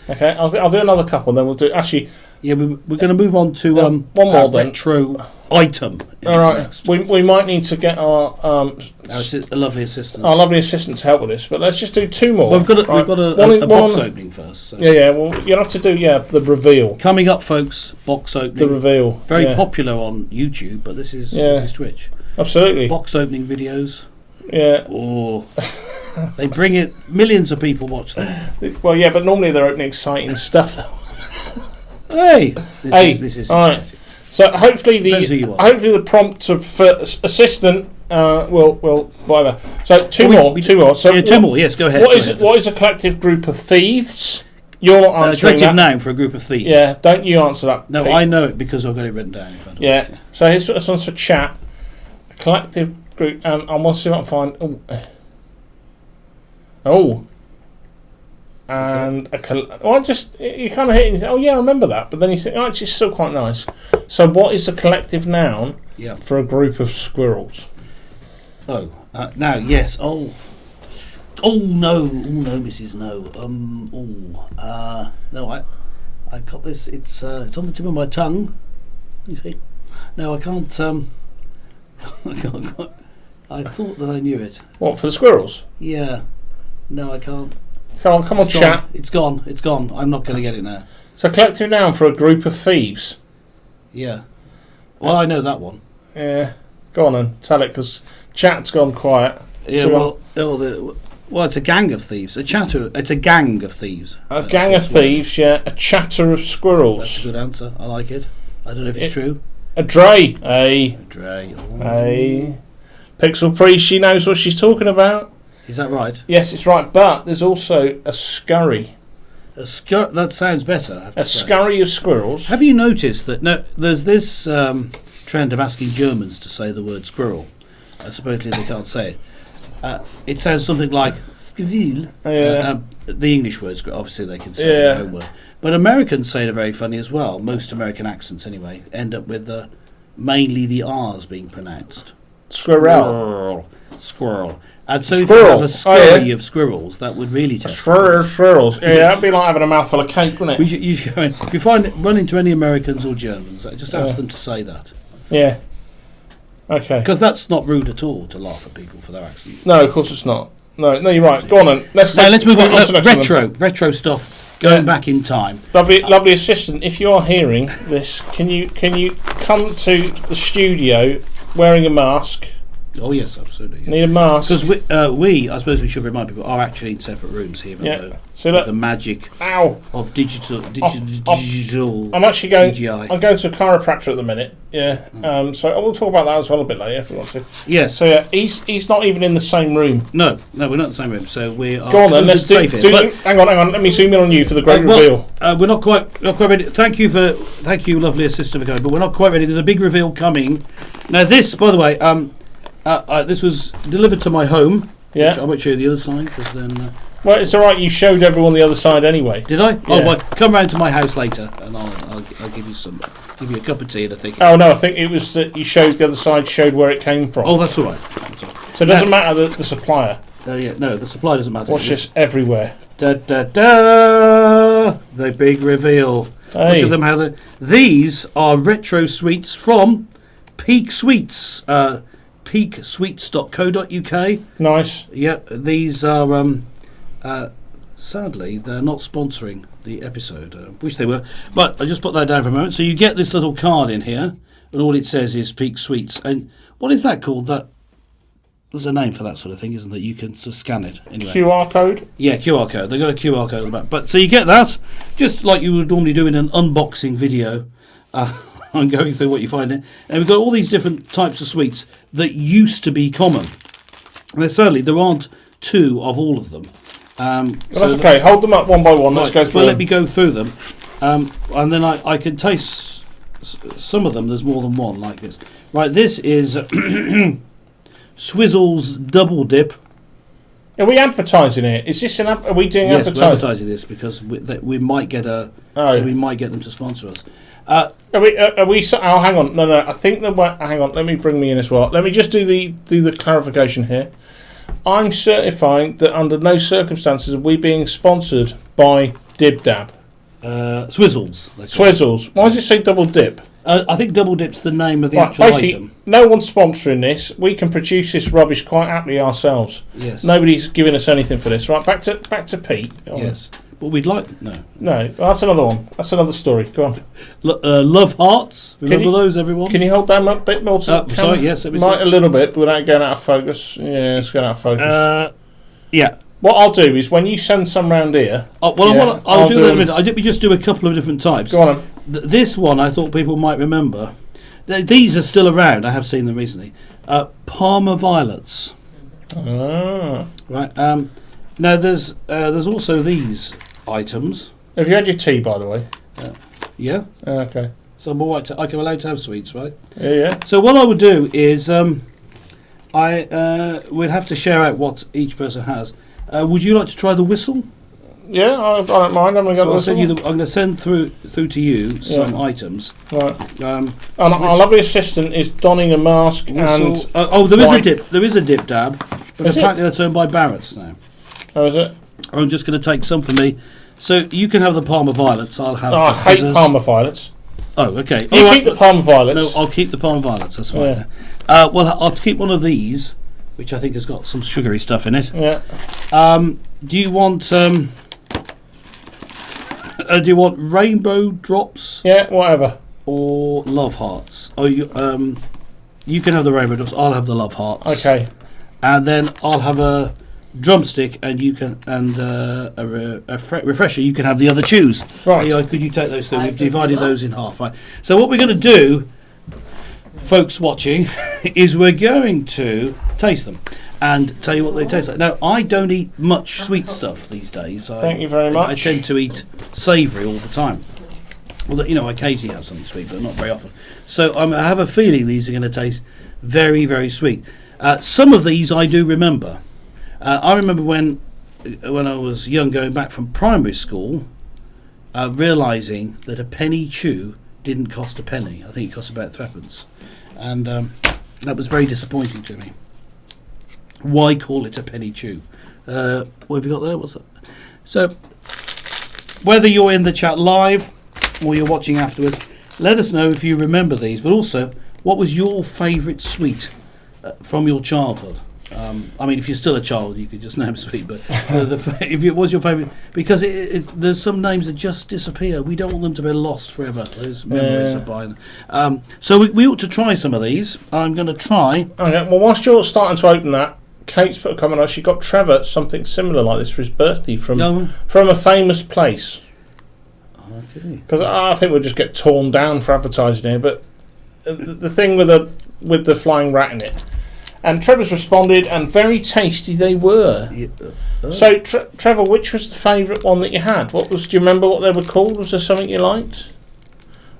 Okay, I'll do another couple, then we'll do. Actually, Yeah, we're going to move on to one more then. retro item. All right, we might need to get our A lovely assistant. our lovely assistant to help with this, but let's just do two more. Well, we've got right? a box opening first. So. Yeah. Well, you'll have to do the reveal. Coming up, folks, box opening. The reveal. Very popular on YouTube, but this is Twitch. Absolutely. Box opening videos. Yeah. Oh, they bring it. Millions of people watch them. Well, yeah, but normally they're opening exciting stuff, though. Hey, this is all right. exciting. So hopefully Depends who you are. the prompt of assistant We'll whatever. So two more. So two more. Yes, go ahead. What is a collective group of thieves? You're not answering collective that. noun for a group of thieves. Yeah, don't you answer that. No, Pete. I know it because I've got it written down in front of me. Yeah. So here's this one's for chat. A collective group, and I want to see what I can find. Oh. And you kind of hit and you think, oh yeah, I remember that, but then you think, oh, actually, it's still quite nice. So, what is a collective noun for a group of squirrels? Oh, now yes. Oh no, Mrs. No. No, I got this. It's on the tip of my tongue. You see? No, I can't. I thought that I knew it. What, for the squirrels? Yeah. No, I can't. Come on, chat. It's gone. I'm not going to get it now. So, collective noun for a group of thieves. Yeah. Well, I know that one. Yeah. Go on then, tell it, because chat's gone quiet. Yeah. Well, it's a gang of thieves. It's a gang of thieves. A gang of thieves. Yeah. A chatter of squirrels. That's a good answer. I like it. I don't know if it's true. A dray. A dray. A Pixel Priest. She knows what she's talking about. Is that right? Yes, it's right. But there's also a scurry. That sounds better. I have to say. Scurry of squirrels. Have you noticed that? No, there's this trend of asking Germans to say the word squirrel. Supposedly they can't say it. It sounds something like skvil. The English word, obviously they can say their own word. But Americans say it very funny as well. Most American accents, anyway, end up with mainly the R's being pronounced. Squirrel. Squirrel. And so if you have a scurry of squirrels, that would really test. Squirrels. Yeah, that'd be like having a mouthful of cake, wouldn't it? You should go in. If you run into any Americans or Germans, just ask them to say that. Yeah. Okay. Because that's not rude at all to laugh at people for their accent. No, of course it's not. No, you're right. Go on then. Let's move on. Retro stuff. Going back in time. Lovely assistant. If you are hearing this, can you come to the studio wearing a mask? Oh yes, absolutely. Yeah. Need a mask because I suppose we should remind people, are actually in separate rooms here. So the magic of digital. I'm actually going. CGI. I'm going to a chiropractor at the minute. Yeah. So I will talk about that as well a bit later if we want to. Yes. So he's not even in the same room. No, we're not in the same room. So we are. Go on then. Let's hang on. Let me zoom in on you for the great reveal. We're not quite ready. Thank you, lovely assistant, for going. But we're not quite ready. There's a big reveal coming. Now this, by the way, this was delivered to my home. Yeah. Which I won't show you the other side because then. Well, it's all right. You showed everyone the other side anyway. Did I? Yeah. Oh, well, come round to my house later, and I'll give you a cup of tea and a thing. Oh no, I think it was that you showed the other side, showed where it came from. Oh, that's all right. So it doesn't matter the supplier. No, the supply doesn't matter. Watch this everywhere. Da da da! The big reveal. Hey. Look at them. These are retro sweets from Peak Sweets. Peaksweets.co.uk. Nice. Yeah, these are. Sadly, they're not sponsoring the episode. Wish they were, but I just put that down for a moment. So you get this little card in here, and all it says is Peak Sweets. And what is that called? There's a name for that sort of thing, isn't there? You can sort of scan it anyway. QR code. Yeah, QR code. They've got a QR code on the back. But so you get that, just like you would normally do in an unboxing video. I'm going through what you find in, and we've got all these different types of sweets that used to be common. And there aren't two of all of them. That's okay. Hold them up one by one. Let's go through. Well, let me go through them, and then I can taste some of them. There's more than one like this. Right, this is Swizzle's Double Dip. Are we advertising it? Is this are we doing advertising? Yes, we're advertising this because we might get we might get them to sponsor us. Are we? Oh, hang on. No. I think hang on. Let me bring me in as well. Let me just do the clarification here. I'm certifying that under no circumstances are we being sponsored by Dib Dab. Swizzles. Swizzles. Why does it say Double Dip? I think Double Dip's the name of the actual item. No one's sponsoring this. We can produce this rubbish quite happily ourselves. Yes. Nobody's giving us anything for this. Right, back to Pete. Yes. But we'd like... No. No, that's another one. That's another story. Go on. Love Hearts. Remember those, everyone? Can you hold them up a bit more? Sorry, yes. A little bit, but without going out of focus. Yeah, it's going out of focus. Yeah. What I'll do is when you send some round here... I'll do that in a minute. I did just do a couple of different types. Go on. This one I thought people might remember. These are still around. I have seen them recently. Parma violets. Ah. Right. Now there's also these items. Have you had your tea, by the way? Yeah. Okay. So I'm all right. I'm allowed to have sweets, right? Yeah. So what I would do is I would have to share out what each person has. Would you like to try the whistle? Yeah, I don't mind. I'm going to send through to you some items. Right. And our lovely assistant is donning a mask whistle, and. There is a dip. There is a dip dab, but Is apparently that's owned by Barrett's now. Oh, is it? I'm just going to take some for me. So you can have the Parma violets. I'll have. I hate Parma violets. Oh, okay. You keep the Parma violets. No, I'll keep the Parma violets. That's fine. Yeah. Well, I'll keep one of these, which I think has got some sugary stuff in it. Yeah. Do you want rainbow drops? Yeah, whatever. Or love hearts? Oh, you can have the rainbow drops. I'll have the love hearts. Okay. And then I'll have a drumstick, and you can, and a refresher. You can have the other chews. Right. Could you take those two? We've divided those in half. Right. So what we're going to do, folks watching, is we're going to taste them and tell you what they taste like. Now, I don't eat much sweet stuff these days. Thank you very much. I tend to eat savoury all the time. Well, I occasionally have something sweet, but not very often. So I have a feeling these are going to taste very, very sweet. Some of these I do remember. I remember when I was young, going back from primary school, realising that a penny chew didn't cost a penny. I think it cost about threepence. And that was very disappointing to me. Why call it a penny chew? What have you got there? What's that? So, whether you're in the chat live or you're watching afterwards, let us know if you remember these. But also, what was your favourite sweet from your childhood? I mean, if you're still a child, you could just name sweet. But if it was your favourite, because there's some names that just disappear. We don't want them to be lost forever. Those memories of buying them. So we ought to try some of these. I'm going to try. Okay. Well, whilst you're starting to open that, Kate's put a comment on. She got Trevor something similar like this for his birthday from a famous place. Okay. Because I think we'll just get torn down for advertising here. But the thing with the flying rat in it. And Trevor's responded, and very tasty they were. Yeah. So, Trevor, which was the favourite one that you had? Do you remember what they were called? Was there something you liked?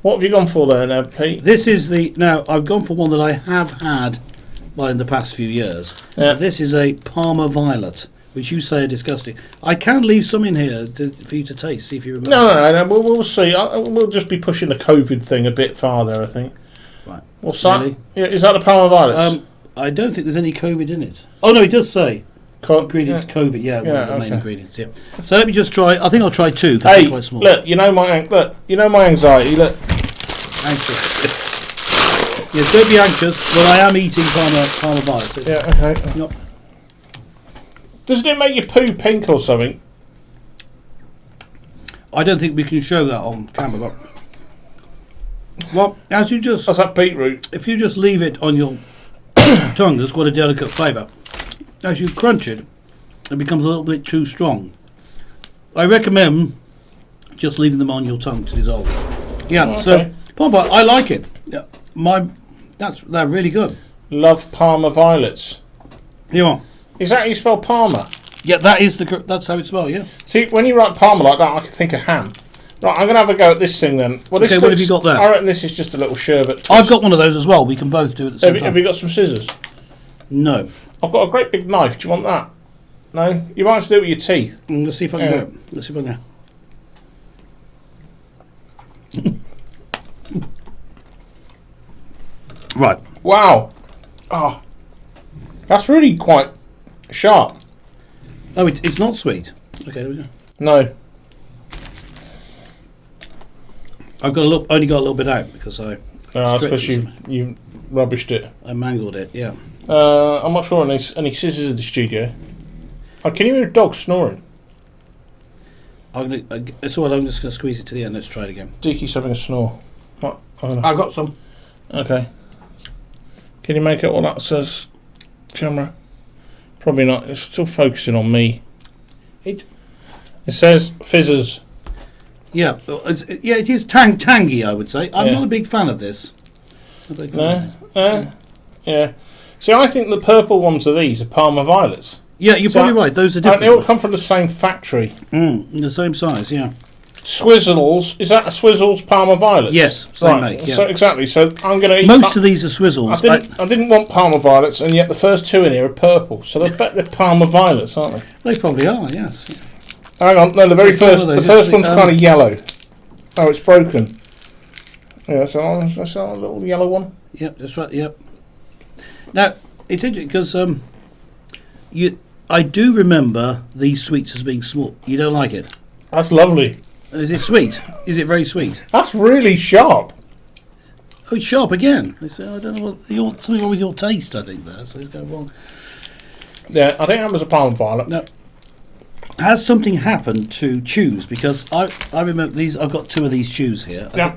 What have you gone for there now, Pete? This is now I've gone for one that I have had in the past few years. Yeah. This is a Parma violet, which you say are disgusting. I can leave some in here for you to taste, see if you remember. No. We'll see. We'll just be pushing the COVID thing a bit farther, I think. Right. What's that? Really? Yeah, is that the Parma violets? I don't think there's any COVID in it. Oh no, it does say ingredients COVID. Yeah, one of the main ingredients. Yeah. So let me just try. I think I'll try two because they're quite small. Look, you know my anxiety. Look, anxious. Yeah, don't be anxious. Well, I am eating Parma violets. Yeah. Okay. Doesn't it make your poo pink or something? I don't think we can show that on camera. But, well, that's that beetroot. If you just leave it on your tongue, there's quite a delicate flavour. As you crunch it, it becomes a little bit too strong. I recommend just leaving them on your tongue to dissolve. Yeah, so Parma, I like it. Yeah, they're really good. Love Parma violets. Yeah. Is that how you spell Parma? Yeah, that's how it's spelled. Yeah. See, when you write Parma like that, I can think of ham. Right, I'm going to have a go at this thing then. Well, okay, what have you got there? I reckon this is just a little sherbet twist. I've got one of those as well. We can both do it at the same time. Have you got some scissors? No. I've got a great big knife. Do you want that? No? You might have to do it with your teeth. Let's see if I can do it. Let's see if I can. Right. Wow. Oh, that's really quite sharp. Oh, it's not sweet. Okay, there we go. No. I've only got a little bit out because I. That's because you rubbished it. I mangled it. Yeah. I'm not sure any scissors in the studio. Can you hear a dog snoring? It's all right. I'm just going to squeeze it to the end. Let's try it again. Deaky's having a snore. I've got some. Okay. Can you make it what that says? Camera. Probably not. It's still focusing on me. It says fizzers. Yeah, it is tangy, I would say. I'm not a big fan of this. Have they No? found Yeah. See, I think the purple ones of these are Parma violets. Yeah, you're probably right. Those are different. They all come from the same factory. The same size, yeah. Swizzles, is that a Swizzles Parma Violets? Yes, same make, yeah. So exactly. So I'm going to eat. Most of these are Swizzles. I didn't want Parma Violets, and yet the first two in here are purple. So I bet they're Parma Violets, aren't they? They probably are, yes. Hang on, no, the first one's kind of yellow. Oh, it's broken. Yeah, so that's a little yellow one. Yep, that's right. Yep. Now it's interesting because I do remember these sweets as being small. You don't like it? That's lovely. Is it sweet? Is it very sweet? That's really sharp. Oh, it's sharp again. I say, I don't know what something wrong with your taste. I think there, so it's going wrong. Yeah, I think that was a Parma Violet. No. Has something happened to chews? Because I remember these. I've got two of these chews here. Yeah.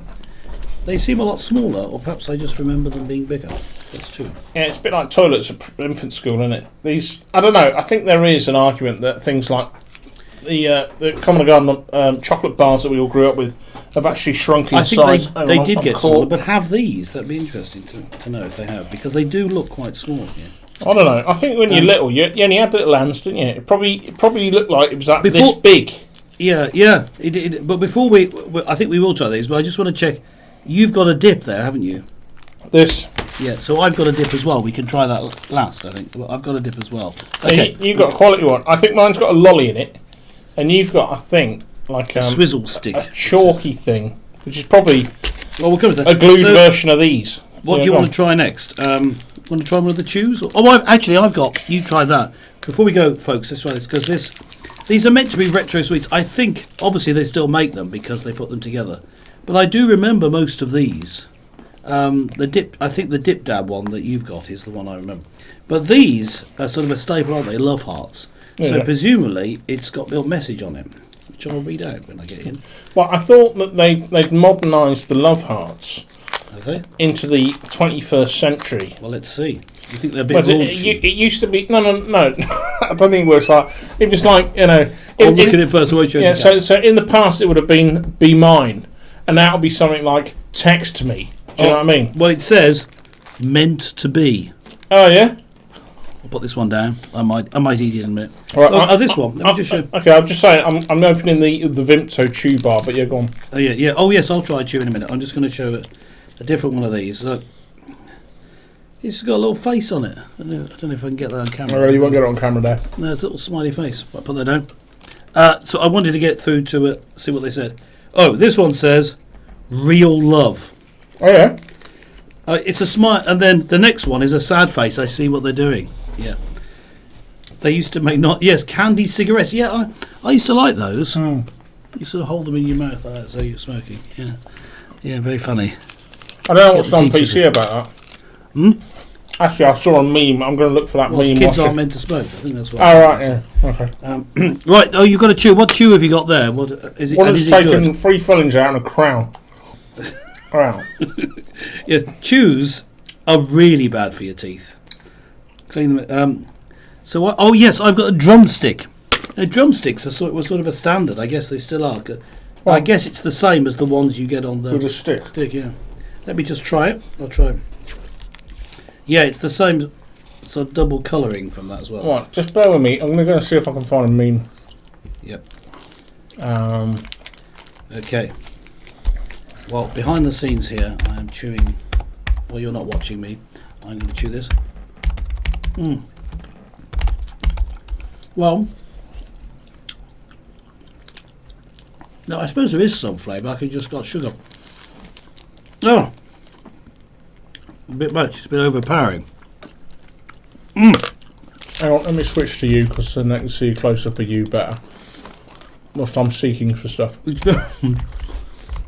They seem a lot smaller, or perhaps I just remember them being bigger. That's two. Yeah, it's a bit like toilets at infant school, isn't it? These, I don't know. I think there is an argument that things like the Common Garden chocolate bars that we all grew up with have actually shrunk in size. I think they did get smaller, but have these? That'd be interesting to know if they have, because they do look quite small here. I don't know. I think when you're little, you only had little hands, didn't you? It probably looked like it was like this big. Yeah. It, but before I think we will try these, but I just want to check. You've got a dip there, haven't you? This. Yeah, so I've got a dip as well. We can try that last, I think. I've got a dip as well. Okay. You've got a quality one. I think mine's got a lolly in it. And you've got, I think, like a swizzle stick. A chalky thing, which is probably we'll come to that. A glued version of these. What do you want to try next? Want to try one of the chews? I've got... You try that. Before we go, folks, let's try this, because these are meant to be retro sweets. I think, obviously, they still make them because they put them together. But I do remember most of these. I think the Dip Dab one that you've got is the one I remember. But these are sort of a staple, aren't they? Love hearts. Yeah. So presumably it's got a little message on it, which I'll read out when I get in. Well, I thought that they'd modernised the love hearts. Have they? Into the 21st century. Well, let's see. You think they're a bit raunchy? It used to be... No. I don't think it was like... It was like, you know... I'll look at it first. So in the past it would have been Be Mine. And now it'll be something like Text Me. Do you know what I mean? Well, it says meant to be. Oh, yeah? I'll put this one down. I might eat it in a minute. Right, this one. Let me just show. Okay, I'm just saying. I'm opening the Vimto chew bar, but you're gone. Oh yeah. Oh yes, I'll try chew in a minute. I'm just going to show it a different one of these. Look, it's got a little face on it. I don't know if I can get that on camera. Oh, really? You won't get it on camera there. No, it's a little smiley face. I'll put that down. So I wanted to get through to see what they said. Oh, this one says real love. Oh yeah. It's a smile, and then the next one is a sad face. I see what they're doing. Yeah, they used to make candy cigarettes. Yeah, I used to like those. You sort of hold them in your mouth like that, so you're smoking. Yeah, very funny. I don't know what's on PC about that. Actually, I saw a meme. I'm going to look for that meme. Kids aren't meant to smoke. I think that's what. Oh right, yeah. Okay. Right. Oh, you've got a chew. What chew have you got there? What is it? One has taken 3 fillings out and a crown. Yeah, chews are really bad for your teeth. Clean them. Yes, I've got a drumstick. Now, drumsticks were sort of a standard. I guess they still are. I guess it's the same as the ones you get on the with a stick. Yeah. Let me just try it. I'll try it. Yeah, it's the same sort of double colouring from that as well. Right, just bear with me. I'm going to go and see if I can find a meme. Yep. Okay. Well, behind the scenes here, I am chewing. Well, you're not watching me. I'm going to chew this. Well, no, I suppose there is some flavour. I could just got sugar. Oh, a bit much. It's a bit overpowering. Hang on, let me switch to you because then I can see a close up of you better. Whilst I'm seeking for stuff.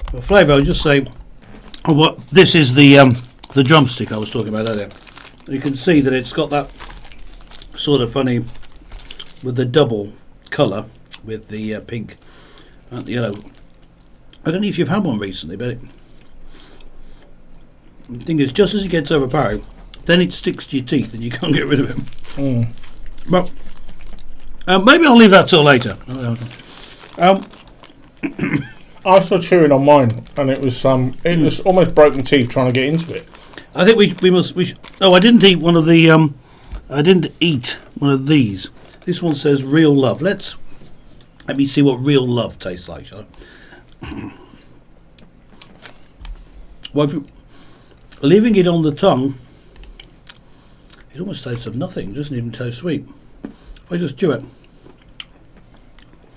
For flavour, I'll just say, this is the drumstick I was talking about earlier. You can see that it's got that sort of funny with the double colour with the pink and the yellow. I don't know if you've had one recently, but the thing is, just as it gets overpowering, then it sticks to your teeth and you can't get rid of it. But maybe I'll leave that till later. I was still chewing on mine, and it was almost broken teeth trying to get into it. I think we must. Oh, I didn't eat one of the. I didn't eat one of these. This one says real love. Let me see what real love tastes like, shall I? Well, leaving it on the tongue, it almost tastes of nothing. It doesn't even taste sweet. If I just chew it.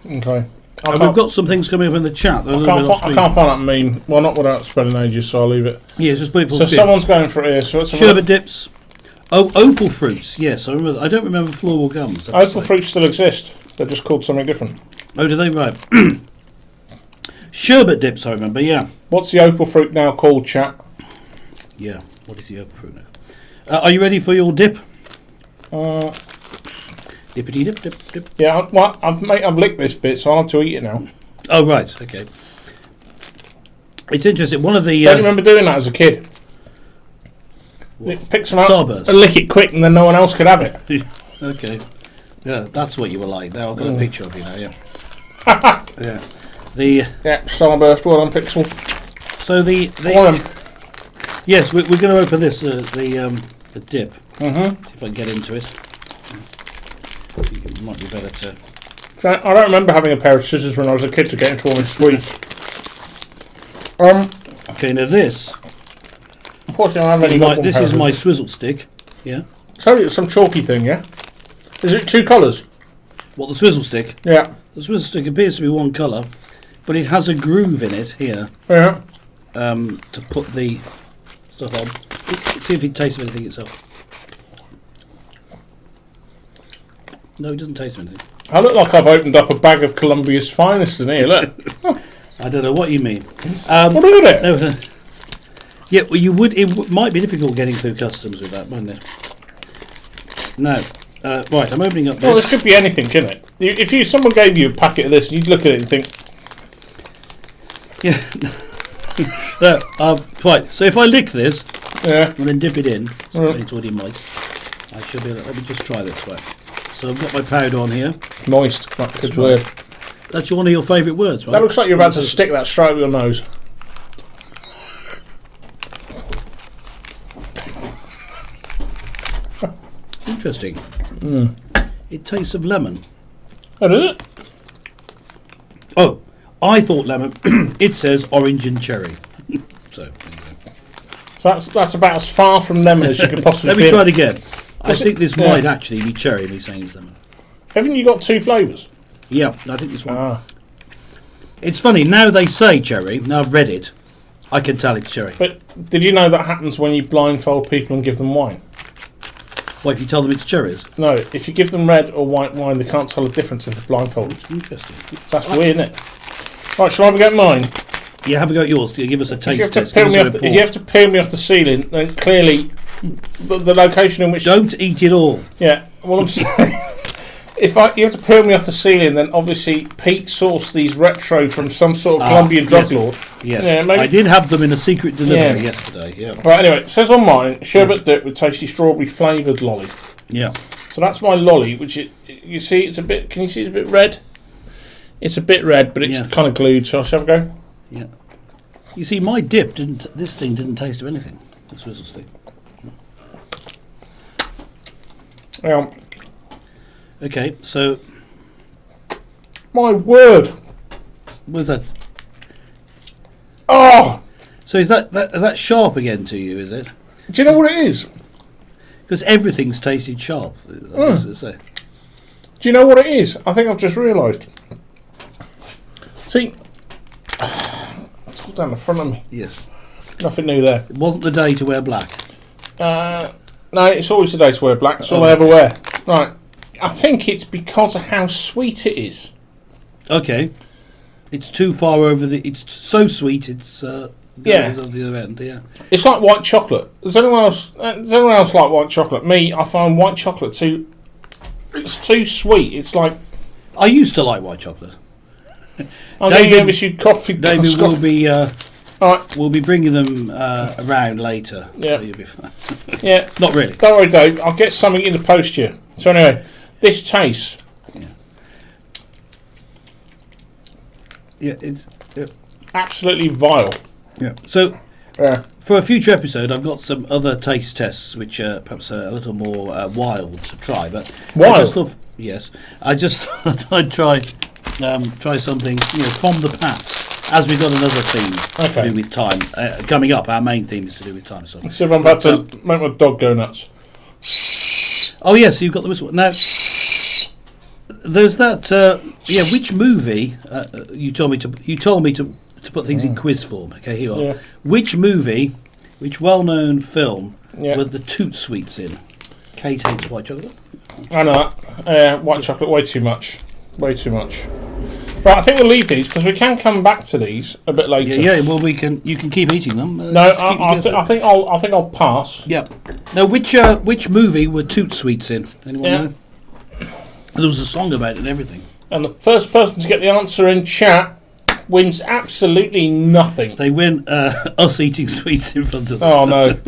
Okay. And we've got some things coming up in the chat. I can't find that meme. Well, not without spelling ages, so I'll leave it. Yeah, just put it full So screen. someone's going for it here. So Sherbet dips. Oh, opal fruits. Yes, I remember. I don't remember floral gums. Opal fruits still exist. They're just called something different. Oh, do they? Right. Sherbet dips, I remember, yeah. What's the opal fruit now called, chat? Yeah, what is the opal fruit now? Are you ready for your dip? Dippity dip, dip, dip. Yeah, I've licked this bit, so I'll have to eat it now. Oh, right, okay. It's interesting. One of the... Don't you remember doing that as a kid? Pick some up and lick it quick, and then no one else could have it. Okay. Yeah, that's what you were like. Now I've got a picture of you now, yeah. Yeah. Starburst, well done, Pixel. So yes, we're going to open this, the dip. Mm-hmm. See if I can get into it. I think it might be better to... I don't remember having a pair of scissors when I was a kid to get into all my sweets. Okay, now this... Unfortunately, I haven't got this is my swizzle stick. Yeah. So it's some chalky thing, yeah? Is it two colours? What, the swizzle stick? Yeah. The swizzle stick appears to be one colour, but it has a groove in it here. Yeah. To put the stuff on. Let's see if it tastes of anything itself. No, it doesn't taste of anything. I look like I've opened up a bag of Colombia's finest in here, look. I don't know what you mean. What is it? No, yeah, well, you would. It might be difficult getting through customs with that, mightn't it? No. Right, I'm opening up this. Well, this could be anything, couldn't it? If someone gave you a packet of this, you'd look at it and think... Yeah. Right, so if I lick this, yeah, and then dip it in, it's already moist, I should be able to... Let me just try this way. So I've got my powder on here. Moist, that's a good word. That's one of your favourite words, right? That looks like you're about to stick that straight up your nose. Interesting. It tastes of lemon. Oh, does it? Oh, I thought lemon. It says orange and cherry. So that's about as far from lemon as you could possibly Let me try it again. I think this yeah. might actually be cherry, me saying it's lemon. Haven't you got two flavours? Yeah, I think this one. It's funny, now they say cherry, now I've read it, I can tell it's cherry. But did you know that happens when you blindfold people and give them wine? What, if you tell them it's cherries? No, if you give them red or white wine, they can't tell the difference if they're blindfolded. Interesting. That's weird, isn't it? Right, shall I have a go at mine? Yeah, have a go at yours. Give us a taste test. If you have to peel me off the ceiling, then clearly the location in which... Don't eat it all. Yeah, well I'm saying... If you have to peel me off the ceiling, then obviously Pete sourced these retro from some sort of Colombian drug lord. Yes, yeah, maybe... I did have them in a secret delivery yesterday. Yeah. Right, anyway, it says on mine, sherbet dip with tasty strawberry flavoured lolly. Yeah. So that's my lolly, which you see, it's a bit. Can you see it's a bit red? It's a bit red, but it's kind of glued. So shall I have a go? Yeah. You see, my dip didn't. This thing didn't taste of anything. The swizzle stick. Yeah. Okay, so my word. What's that? Oh. So is that sharp again to you? Is it? Do you know what it is? Because everything's tasted sharp. Do you know what it is? I think I've just realised. See, it's all down the front of me. Yes. Nothing new there. It wasn't the day to wear black. No, it's always the day to wear black. That's all I ever wear. Right. I think it's because of how sweet it is. Okay. It's too far over the... It's so sweet, it's... goes on the other end, yeah. It's like white chocolate. Does anyone else like white chocolate? Me, I find white chocolate too... It's too sweet. It's like... I used to like white chocolate. David coffee. David will be... Right. We'll be bringing them around later. Yeah. So you'll be fine. Yeah. Not really. Don't worry, Dave. I'll get something in the post here. So anyway, this tastes... Yeah, it's... absolutely vile. Yeah. So, For a future episode, I've got some other taste tests which are perhaps a little more wild to try. But Wild? I just thought I'd try something from the past, as we've got another theme to do with time coming up. Our main theme is to do with time. So I'm about to make my dog go nuts. Oh yes, you've got the whistle now. There's that. Which movie? You told me to put things in quiz form. Okay, here you are. Yeah. Which movie? Which well-known film were the Toot Sweets in? Kate hates white chocolate. I know that. White chocolate, way too much. Way too much. Right, I think we'll leave these because we can come back to these a bit later. Yeah. Well, we can. You can keep eating them. No, I think I'll pass. Yeah. Now, which movie were Toot Sweets in? Anyone know? There was a song about it and everything. And the first person to get the answer in chat wins absolutely nothing. They win us eating sweets in front of them. Oh no!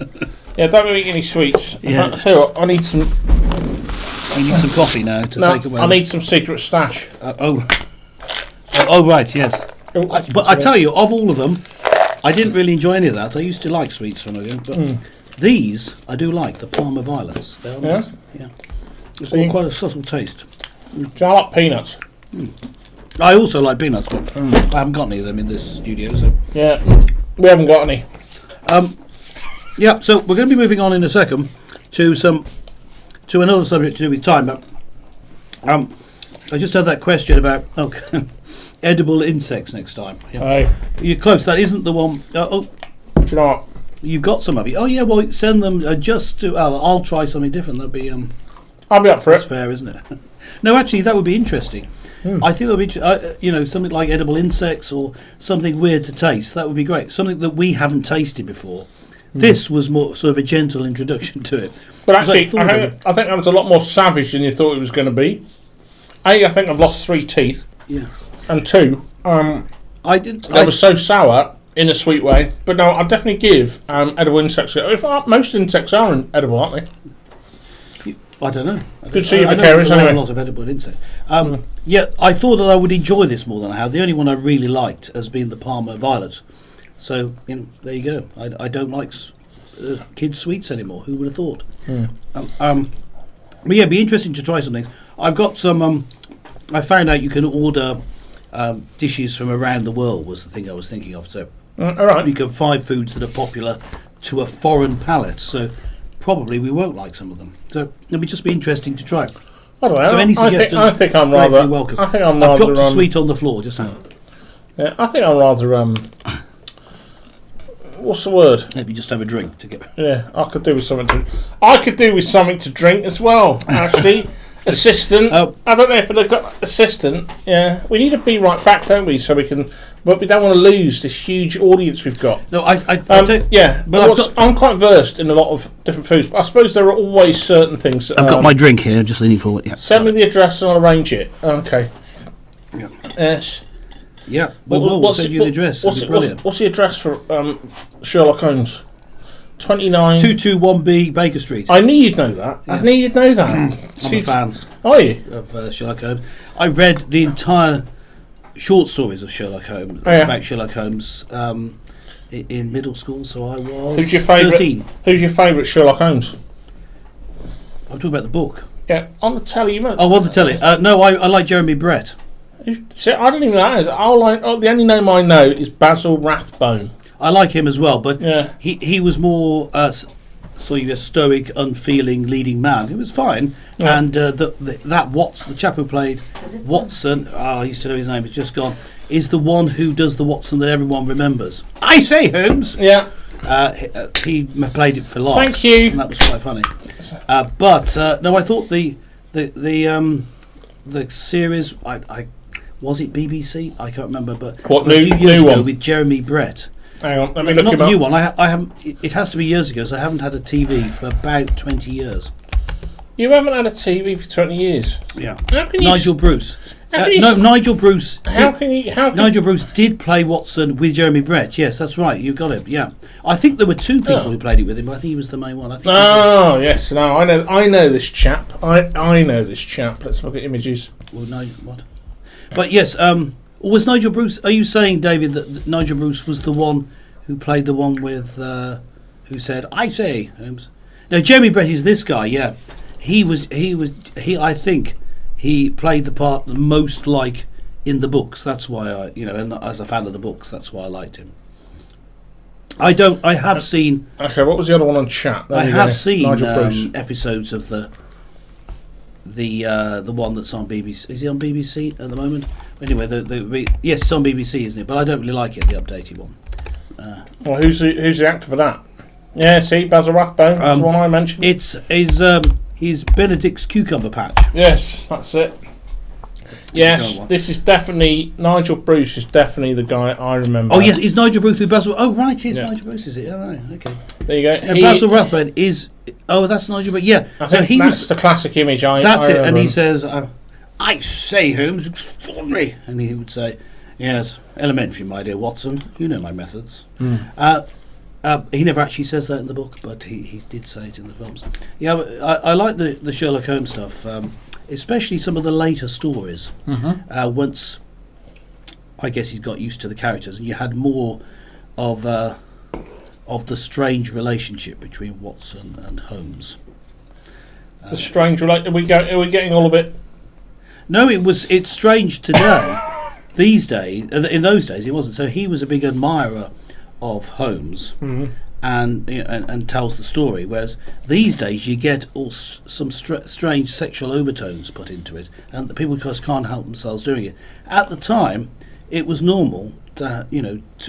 Yeah, don't eat any sweets. Yeah. I tell you what, I need some. You need some coffee now to take away. I need some secret stash. Oh right, yes. But I tell you, of all of them, I didn't really enjoy any of that. I used to like sweets when I was young, but these I do like. The Parma Violets. They're nice. Yeah. It's all quite a subtle taste. Do I like peanuts? I also like peanuts, but I haven't got any of them in this studio. So yeah, we haven't got any. Yeah, so we're going to be moving on in a second to another subject to do with time. But I just had that question about edible insects next time. Yeah. Hey. You're close. That isn't the one. Do you know what? You've got some of it. Oh yeah, well send them just to. I'll try something different. That'd be I'll be up for that's it. fair, isn't it? No, actually, that would be interesting. I think that would be, something like edible insects or something weird to taste. That would be great. Something that we haven't tasted before. This was more sort of a gentle introduction to it. But actually, I think that was a lot more savage than you thought it was going to be. I think I've lost 3 teeth. Yeah. And 2, I did. They were so sour in a sweet way. But no, I'll definitely give edible insects. Most insects are edible, aren't they? I don't know. Good to see you for there anyway. a lot of edible insects. Yeah, I thought that I would enjoy this more than I have. The only one I really liked has been the Parma Violets. So, there you go. I don't like kids' sweets anymore. Who would have thought? But yeah, it'd be interesting to try some things. I've got some. I found out you can order dishes from around the world. Was the thing I was thinking of. So, all right. you can find foods that are popular to a foreign palate. So, probably we won't like some of them. So, it'll just be interesting to try. I don't know. So, any suggestions? I think I'm rather welcome. I think I'm I've rather. dropped a sweet on the floor just now. Yeah, I think I'm rather. What's the word? Maybe just have a drink to get. Yeah, I could do with something to. I could do with something to drink as well. Actually, assistant. Oh. I don't know if they've got assistant. Yeah, we need to be right back, don't we? So we can, but we don't want to lose this huge audience we've got. No, yeah, but I'm quite versed in a lot of different foods. I suppose there are always certain things. I've got my drink here. Just leaning forward. Yeah. Send me the address and I'll arrange it. Okay. Yeah. Yes. Yeah, we'll send you the address. What's the address for Sherlock Holmes? 29... 221B Baker Street. I knew you'd know that. Yeah. I knew you'd know that. I'm a fan. Are you? Of Sherlock Holmes. I read the entire short stories of Sherlock Holmes, about Sherlock Holmes, in middle school, so I was Who's your favourite? 13. Who's your favourite Sherlock Holmes? I'm talking about the book. Yeah, on the telly. Oh, on the telly. No, I like Jeremy Brett. See, I don't even know. The only name I know is Basil Rathbone. I like him as well, but yeah. he was more sort of a stoic, unfeeling leading man. He was fine, and the chap who played Watson, I used to know his name, it's just gone, is the one who does the Watson that everyone remembers. I say, Holmes. Yeah. He played it for laughs. Thank you. And that was quite funny. But no, I thought the series, I was it BBC? I can't remember, but what, a few years ago one? With Jeremy Brett. Hang on, let me look Not him the up. new one. I haven't. It has to be years ago, so I haven't had a TV for about 20 years. You haven't had a TV for 20 years? Yeah. How can you Nigel Bruce. Nigel Bruce. Nigel Bruce did play Watson with Jeremy Brett. Yes, that's right. You got him. Yeah. I think there were 2 people who played it with him, but I think he was the main one. I think. Oh yes, no, I know this chap. I know this chap. Let's look at images. Well, no, what? But yes, was Nigel Bruce? Are you saying, David, that Nigel Bruce was the one who played the one with who said, "I say, Holmes." No, Jeremy Brett is this guy. Yeah, he. I think he played the part the most like in the books. That's why and as a fan of the books, that's why I liked him. I have seen. Okay, what was the other one on chat? I have seen episodes of the one that's on BBC. Is he on BBC at the moment? Anyway, yes, it's on BBC, isn't it? But I don't really like it, the updated one. Well, who's the actor for that? Yeah, see, Basil Rathbone. That's the one I mentioned. He's Benedict's Cucumber Patch. Yes, that's it. Yes, this is definitely Nigel Bruce. Is definitely the guy I remember. Oh yes, is Nigel Bruce with Basil? Oh right, it's Nigel Bruce, is it? Oh, right, okay. There you go. Basil Rathbone is. Oh, that's Nigel Bruce. Yeah, that's the classic image. That's it, and he says, "I say, Holmes, extraordinary," and he would say, "Yes, elementary, my dear Watson. You know my methods." He never actually says that in the book, but he did say it in the films. Yeah, I like the Sherlock Holmes stuff. Especially some of the later stories. Once, I guess he's got used to the characters, and you had more of the strange relationship between Watson and Holmes. The strange relationship. Are we getting all a bit? No, it's strange today. These days, in those days, it wasn't. So he was a big admirer of Holmes. And tells the story, whereas these days you get some strange sexual overtones put into it, and the people just can't help themselves doing it. At the time, it was normal to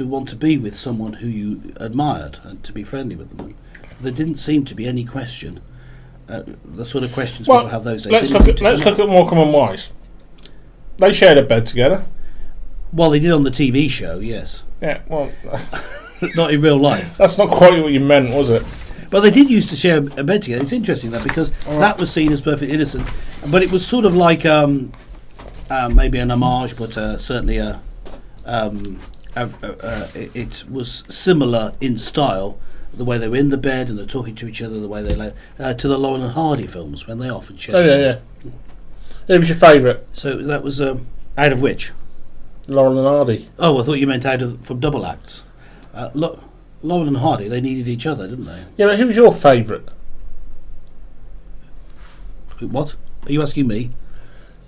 want to be with someone who you admired and to be friendly with them. There didn't seem to be any question. The sort of questions people have those days. Let's look at Morecambe and Wise. They shared a bed together. Well, they did on the TV show, yes. Yeah, well. Not in real life. That's not quite what you meant, was it? But they did used to share a bed together. It's interesting that because that was seen as perfectly innocent, but it was sort of like maybe an homage, but certainly it was similar in style. The way they were in the bed and they're talking to each other, the way they to the Laurel and Hardy films when they often shared. Oh yeah. Who was your favourite? So that was out of which? Laurel and Hardy. Oh, I thought you meant from double acts. Laurel and Hardy, they needed each other, didn't they? Yeah, but who was your favourite? What? Are you asking me?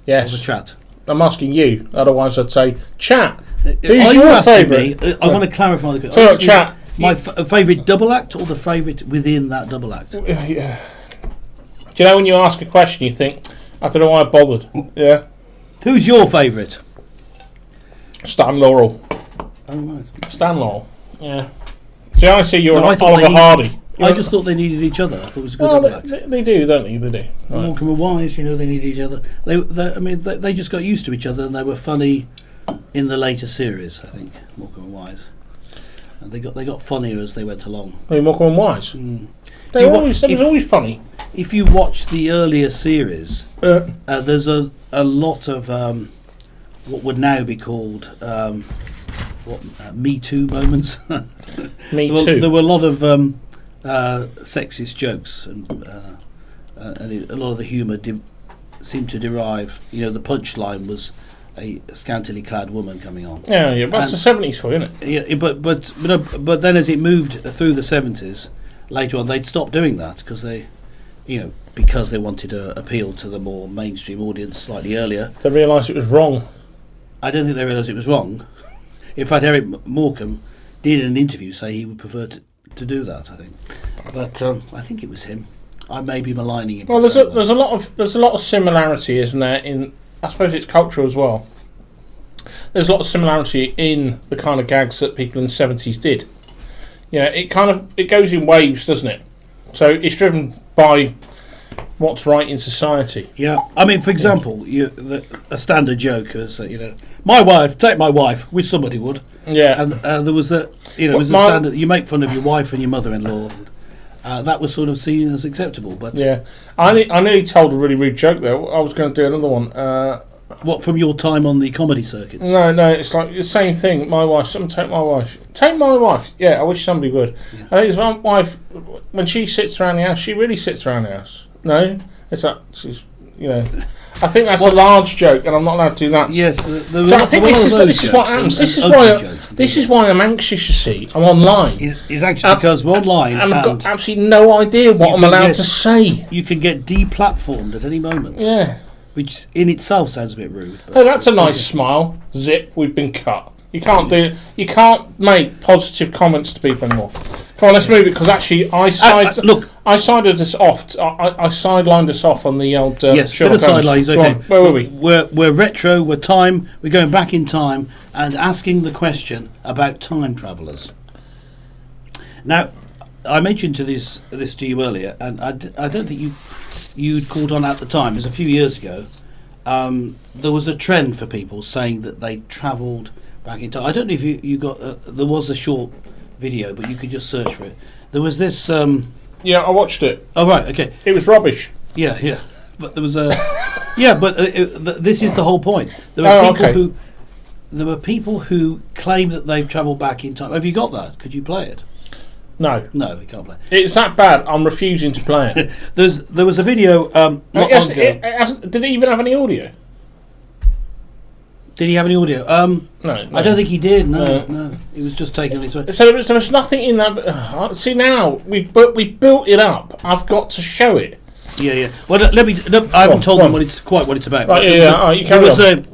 Yes. Or the chat? I'm asking you. Otherwise, I'd say chat. Who's your favourite? I want to clarify the question. So, chat. My favourite double act or the favourite within that double act? Yeah. Do you know when you ask a question, you think, I don't know why I bothered. Yeah. Who's your favourite? Stan Laurel. Oh right. Stan Laurel. Yeah. See, I see you're an Oliver Hardy. I just thought they needed each other. I thought it was a good double act. They do, don't they? They do. Right. Morecambe and Wise, they need each other. They just got used to each other, and they were funny in the later series. I think Morecambe and Wise, and they got funnier as they went along. Morecambe and Wise. They was always funny. If you watch the earlier series, there's a lot of what would now be called Me Too moments. Me Too. There were a lot of sexist jokes, and a lot of the humour seemed to derive. The punchline was a scantily clad woman coming on. Yeah, but that's the 70s for you, isn't it? Yeah, but then as it moved through the 70s, later on they'd stopped doing that because they wanted to appeal to the more mainstream audience slightly earlier. They realised it was wrong. I don't think they realised it was wrong. In fact, Eric Morecambe did in an interview say he would prefer to do that. I think, but I think it was him. I may be maligning him. Well, there's a lot of similarity, isn't there? In I suppose it's cultural as well. There's a lot of similarity in the kind of gags that people in the 70s did. It goes in waves, doesn't it? So it's driven by what's right in society. Yeah, I mean, for example, a standard joke is my wife, take my wife, wish somebody would. Yeah, and there was a a standard. You make fun of your wife and your mother-in-law. That was sort of seen as acceptable, but yeah, I nearly told a really rude joke there. I was going to do another one. What, from your time on the comedy circuits? No, it's like the same thing. My wife, someone take my wife. Take my wife. Yeah, I wish somebody would. Yeah. I think it's my wife, when she sits around the house, she really sits around the house. No? It's like, she's, I think that's a large joke, and I'm not allowed to do that. Yes, So I think this is what happens. This is why I'm anxious. You see, I'm online. Is actually because we're online, and I've got absolutely no idea what I'm allowed to say. You can get deplatformed at any moment. Yeah, which in itself sounds a bit rude. Oh, that's a nice smile. Zip, we've been cut. You can't make positive comments to people anymore. Come on, let's move it, because actually I sided us off. I sidelined us off on the old Sherlock Holmes. Sidelines. Okay, where were we? We're retro. We're time. We're going back in time and asking the question about time travellers. Now, I mentioned this to you earlier, and I don't think you'd caught on at the time. It was a few years ago. There was a trend for people saying that they travelled back in time. I don't know if you got. There was a short video, but you could just search for it. There was this. Yeah, I watched it. Oh right, okay. It was rubbish. Yeah, but there was a. Yeah, but this is the whole point. There were people who claim that they've travelled back in time. Have you got that? Could you play it? No, we can't play. It's that bad. I'm refusing to play it. There was a video. Did it even have any audio? Did he have any audio? No. I don't think he did. No. He was just taking it. So there was nothing in that. See, now we built it up. I've got to show it. Yeah. Well, I haven't told them what it's about. Right, you carry on.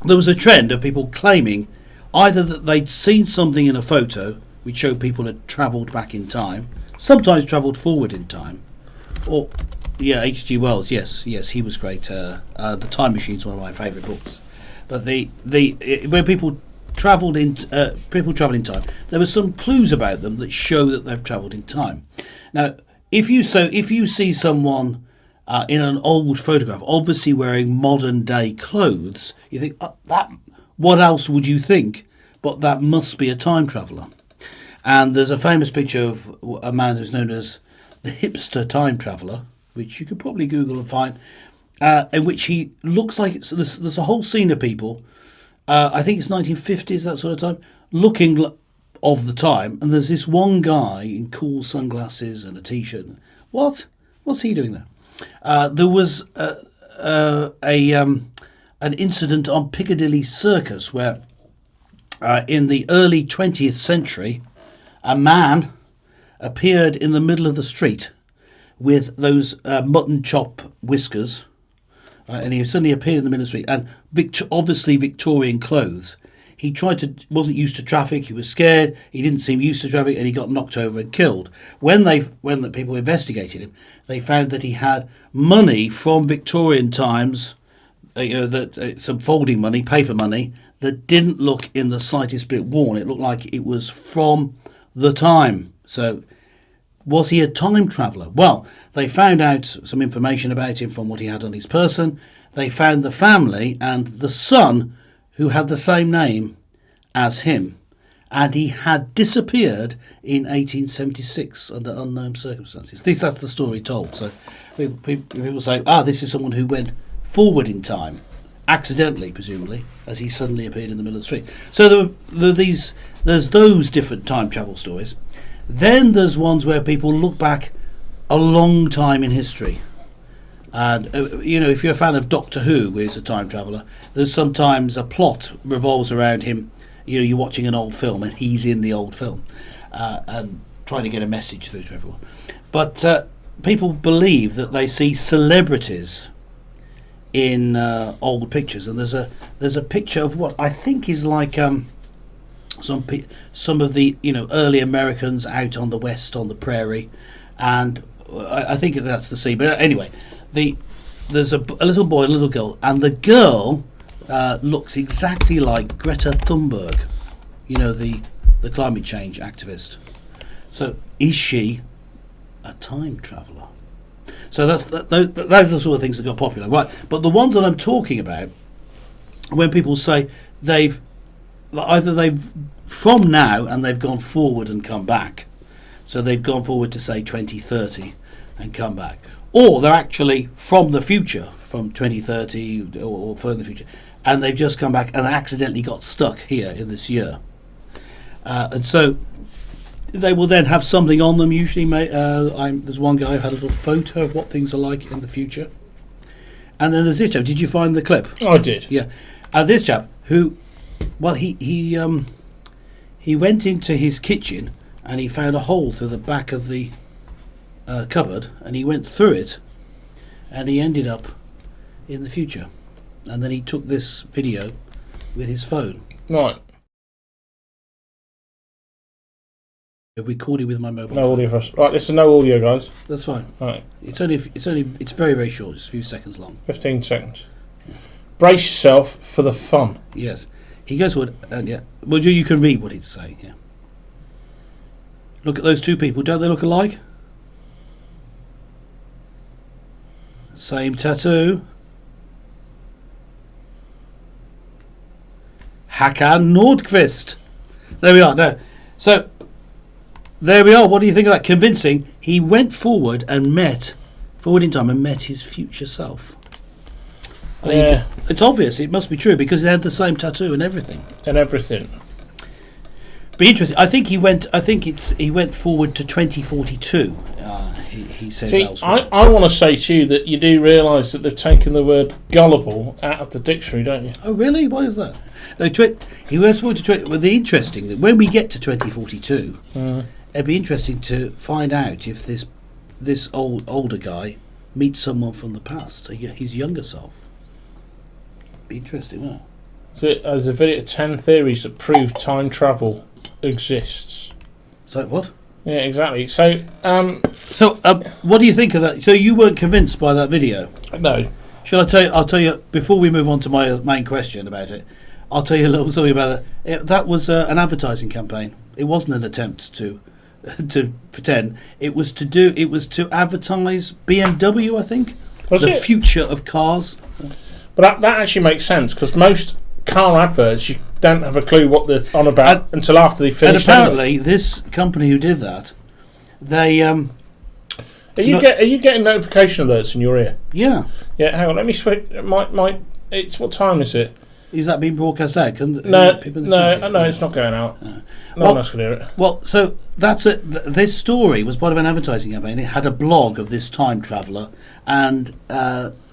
There was a trend of people claiming either that they'd seen something in a photo which showed people had travelled back in time, sometimes travelled forward in time, or H.G. Wells. Yes, he was great. The Time Machine's one of my favourite books. But when people travel in time, there were some clues about them that show that they've travelled in time. Now, if you see someone in an old photograph, obviously wearing modern day clothes, you think that. What else would you think? But that must be a time traveller. And there's a famous picture of a man who's known as the hipster time traveller, which you could probably Google and find. In which he looks like there's a whole scene of people. I think it's 1950s, that sort of time, looking of the time, and there's this one guy in cool sunglasses and a t-shirt. What's he doing there? There was an incident on Piccadilly Circus where, in the early 20th century, a man appeared in the middle of the street with those mutton chop whiskers. And he suddenly appeared in the middle of the street, and obviously Victorian clothes. He wasn't used to traffic. He was scared. He didn't seem used to traffic, and he got knocked over and killed. When the people investigated him, they found that he had money from Victorian times, some folding money, paper money, that didn't look in the slightest bit worn. It looked like it was from the time. So, was he a time traveller? Well, they found out some information about him from what he had on his person. They found the family and the son who had the same name as him. And he had disappeared in 1876 under unknown circumstances. That's the story told. So people say, this is someone who went forward in time, accidentally, presumably, as he suddenly appeared in the middle of the street. So there's those different time travel stories. Then there's ones where people look back a long time in history. And, if you're a fan of Doctor Who, who is a time traveller, there's sometimes a plot revolves around him. You're watching an old film and he's in the old film and trying to get a message through to everyone. But people believe that they see celebrities in old pictures. And there's a picture of what I think is like... some of the early Americans out on the west on the prairie, and I think that's the scene. But anyway, there's a little boy and a little girl, and the girl looks exactly like Greta Thunberg, the climate change activist. So is she a time traveller? So those are the sort of things that got popular, right? But the ones that I'm talking about, when people say they've from now and they've gone forward and come back. So they've gone forward to say 2030 and come back. Or they're actually from the future, from 2030 or further in the future, and they've just come back and accidentally got stuck here in this year. And so they will then have something on them. Usually, there's one guy who had a little photo of what things are like in the future. And then there's this chap. Did you find the clip? I did. Yeah. And this chap who, well, he went into his kitchen and he found a hole through the back of the cupboard, and he went through it, and he ended up in the future. And then he took this video with his phone. Right. Recorded with my mobile No phone. audio for us. Right, this is no audio, guys. That's fine. Right. It's very, very short. It's a few seconds long. 15 seconds. Brace yourself for the fun. Yes. He goes forward, and yeah. Well, you can read what he's saying, yeah. Look at those two people. Don't they look alike? Same tattoo. Hakan Nordqvist. There we are. No. So, there we are. What do you think of that? Convincing. He went forward in time and met his future self. Yeah. It's obvious. It must be true because he had the same tattoo and everything. Be interesting. I think he went. He went forward to 2042. He says. See, elsewhere. I want to say to you that you do realise that they've taken the word gullible out of the dictionary, don't you? Oh, really? Why is that? No, he was forward to 20. Well, the interesting that when we get to 2042, it'd be interesting to find out if this older guy meets someone from the past, his younger self. Be interesting, wouldn't it? So there's a video of 10 theories that prove time travel exists. So what? Yeah, exactly. So, what do you think of that? So you weren't convinced by that video? No. Shall I tell you? I'll tell you before we move on to my main question about it. I'll tell you a little something about it. That was an advertising campaign. It wasn't an attempt to pretend. It was to advertise BMW. I think the future of cars. But that actually makes sense because most car adverts you don't have a clue what they're on about until after they finish. And apparently, this company who did that, they Are you getting notification alerts in your ear? Yeah. Yeah. Hang on. Let me switch. It's what time is it? Is that being broadcast out? No, it's not going out. No one else can hear it. Well, so that's it. This story was part of an advertising campaign. It had a blog of this time traveller, and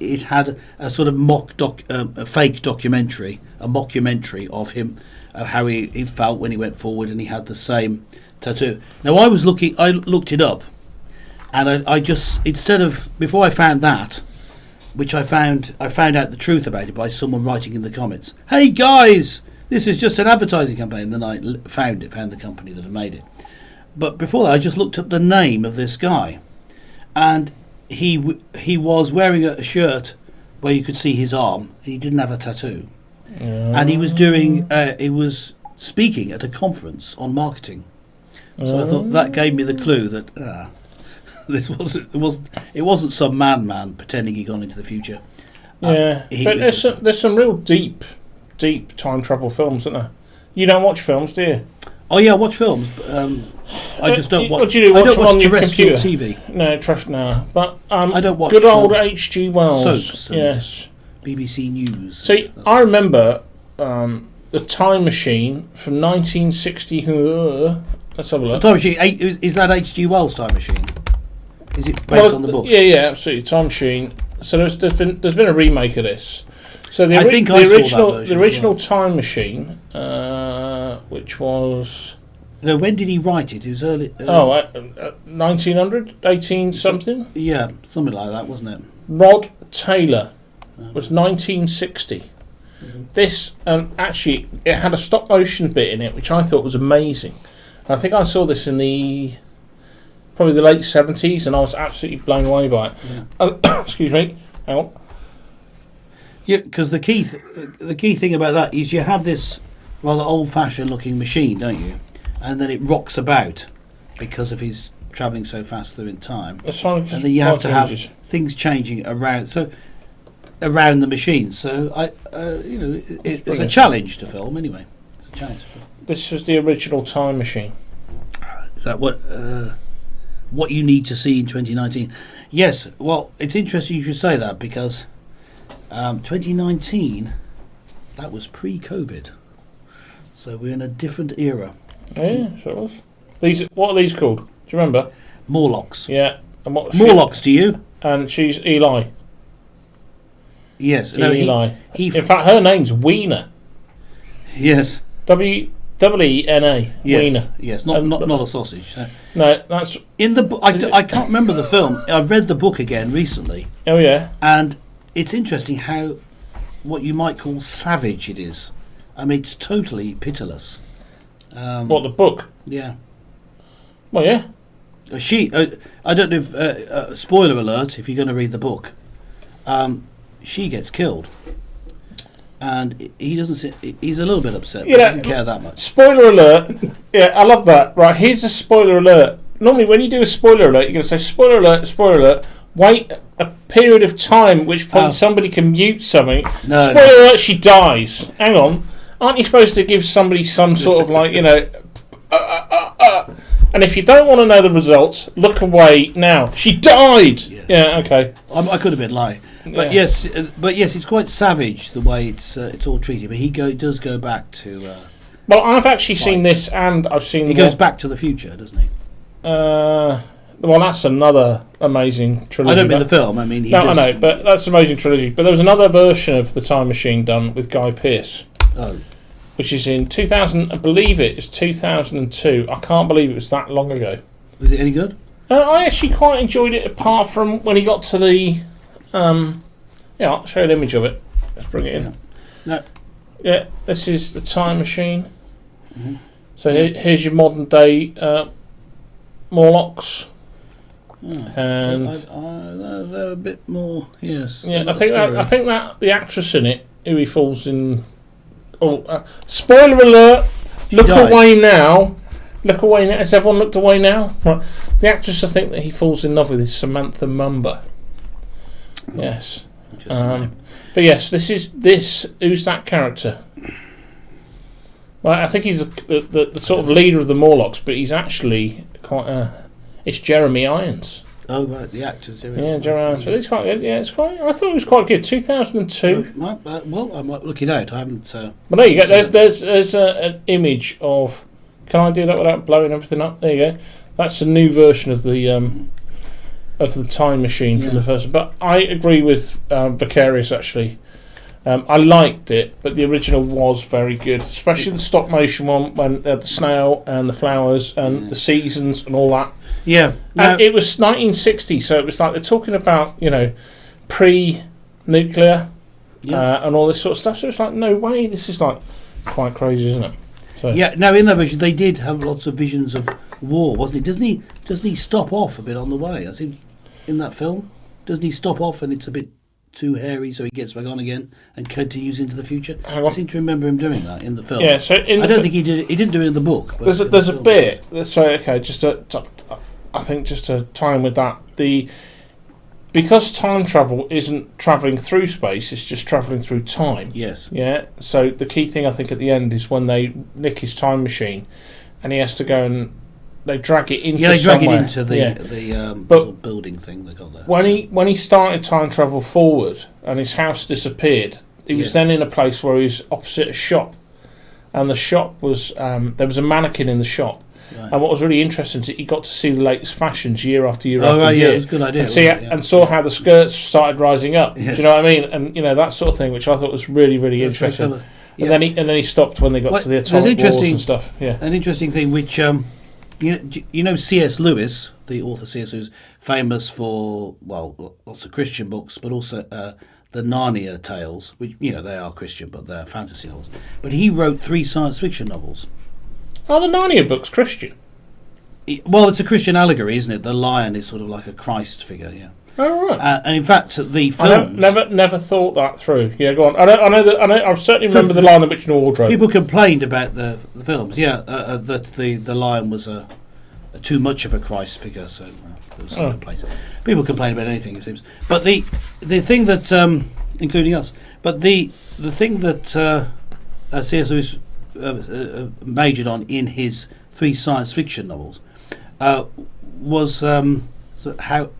it had a sort of a fake documentary, a mockumentary of him, how he felt when he went forward, and he had the same tattoo. Now, I looked it up, and I just before I found that. Which I found out the truth about it by someone writing in the comments. Hey guys, this is just an advertising campaign. And then I found the company that had made it. But before that, I just looked up the name of this guy, and he was wearing a shirt where you could see his arm, and he didn't have a tattoo, and he was speaking at a conference on marketing. So I thought that gave me the clue that. It wasn't some man pretending he'd gone into the future. Yeah, but there's some real deep time travel films, isn't there? You don't watch films, do you? Oh yeah, I watch films. But, I just don't watch. What do you do? I don't watch on your terrestrial computer? TV. No, trust no. But I don't watch good old H.G. Wells. Soaps. Yes. BBC News. See, I remember the Time Machine from 1960. Let's have a look. The Time Machine. Is that H.G. Wells' Time Machine? Is it based on the book? Yeah, absolutely. Time Machine. So there's been a remake of this. So I think I saw that version. The original Time Machine, which was. No, when did he write it? It was early. 1900, 18 something. Yeah, something like that, wasn't it? Rod Taylor was 1960. Mm-hmm. This actually it had a stop motion bit in it, which I thought was amazing. I think I saw this in probably the late 70s, and I was absolutely blown away by it. Yeah. Excuse me. Hang on. Yeah, because the key thing about that is you have this rather old-fashioned looking machine, don't you? And then it rocks about because of his travelling so fast through in time. And then you have to have things changing around the machine. So it's a challenge to film anyway. It's a challenge to film. This was the original Time Machine. Is that what you need to see in 2019? Yes. Well, it's interesting you should say that because 2019, that was pre-COVID, so we're in a different era. Yeah, sure was. What are these called? Do you remember? Morlocks. Yeah. And Morlocks to you? And she's Eli. Yes. No, Eli. he In fact, her name's Weena. yes. W-E-N-A. Yes. Weena. Yes. Not a sausage. No, that's... In the book, I can't remember the film. I read the book again recently. Oh, yeah. And it's interesting how what you might call savage it is. I mean, it's totally pitiless. What, the book? Yeah. Well, yeah. I don't know if, spoiler alert, if you're going to read the book, she gets killed. And he doesn't. He's a little bit upset. But he doesn't care that much. Spoiler alert. Yeah, I love that. Right, here's a spoiler alert. Normally, when you do a spoiler alert, you're going to say spoiler alert, spoiler alert. Wait a period of time, at which point somebody can mute something. Spoiler alert, she dies. Hang on. Aren't you supposed to give somebody some sort of like, you know... And if you don't want to know the results, look away now. She died! Yeah, okay. I could have been lying. But yes, it's quite savage the way it's all treated. But he does go back to. Well, I've actually seen this, and I've seen. He goes back to the future, doesn't he? Well, that's another amazing trilogy. I don't mean the film. I mean, I know, but that's an amazing trilogy. But there was another version of the Time Machine done with Guy Pearce. Oh. Which is in 2000. I believe it is 2002. I can't believe it was that long ago. Was it any good? I actually quite enjoyed it, apart from when he got to the. I'll show you an image of it. Let's bring it in. Yeah. No. Yeah, this is the Time Machine. Mm-hmm. So here's your modern day Morlocks. And they're a bit more. Yes. Yeah, I think that the actress in it, who he falls in. Oh, spoiler alert! Look away now. Look away now. Has everyone looked away now? Right. The actress I think that he falls in love with is Samantha Mumba. Yes. But yes, who's that character? Well, I think he's the sort of leader of the Morlocks, but he's actually quite. It's Jeremy Irons. Oh right, the actor. Jeremy Irons. But it's quite good. Yeah, it's quite. I thought it was quite good. 2002. Well, I might look it out. I haven't. But there you go. There's an image of. Can I do that without blowing everything up? There you go. That's a new version of the Time Machine from the first. But I agree with Vicarious actually. I liked it, but the original was very good, especially the stop motion one when the snail and the flowers and the seasons and all that. Yeah, and it was 1960, so it was like they're talking about pre-nuclear and all this sort of stuff. So it's like no way, this is like quite crazy, isn't it? So. Yeah. Now in that version, they did have lots of visions of war, wasn't it? Doesn't he stop off a bit on the way? I think in that film, doesn't he stop off and it's a bit too hairy, so he gets back on again and continues into the future? I seem to remember him doing that in the film. Yeah, so I don't think he did. He didn't do it in the book. But there's a bit. So okay, I think just to tie in with that, because time travel isn't travelling through space, it's just travelling through time. Yes. Yeah. So the key thing I think at the end is when they nick his time machine, and he has to go and they drag it into the little building thing they got there. When he started time travel forward and his house disappeared, he was then in a place where he was opposite a shop, and the shop was there was a mannequin in the shop. Right. And what was really interesting is that he got to see the latest fashions year after year after year. Yeah, it was a good idea. And saw how the skirts started rising up. Yes. Do you know what I mean? And that sort of thing, which I thought was really, really interesting. Yeah. And then he stopped when they got to the atomic wars and stuff. Yeah. An interesting thing, which C.S. Lewis, the author C.S. Lewis, famous for lots of Christian books, but also the Narnia tales, which they are Christian, but they're fantasy novels. But he wrote 3 science fiction novels. Are the Narnia books Christian? Well, it's a Christian allegory, isn't it? The lion is sort of like a Christ figure, yeah. Oh, right. And in fact, the films... Never thought that through. Yeah, go on. I certainly remember the Lion, the Witch and the Wardrobe. People complained about the films, that the lion was too much of a Christ figure, so there was some complaints. People complain about anything, it seems. But the thing that, including us, but the thing that C.S. Lewis majored on in his 3 science fiction novels was how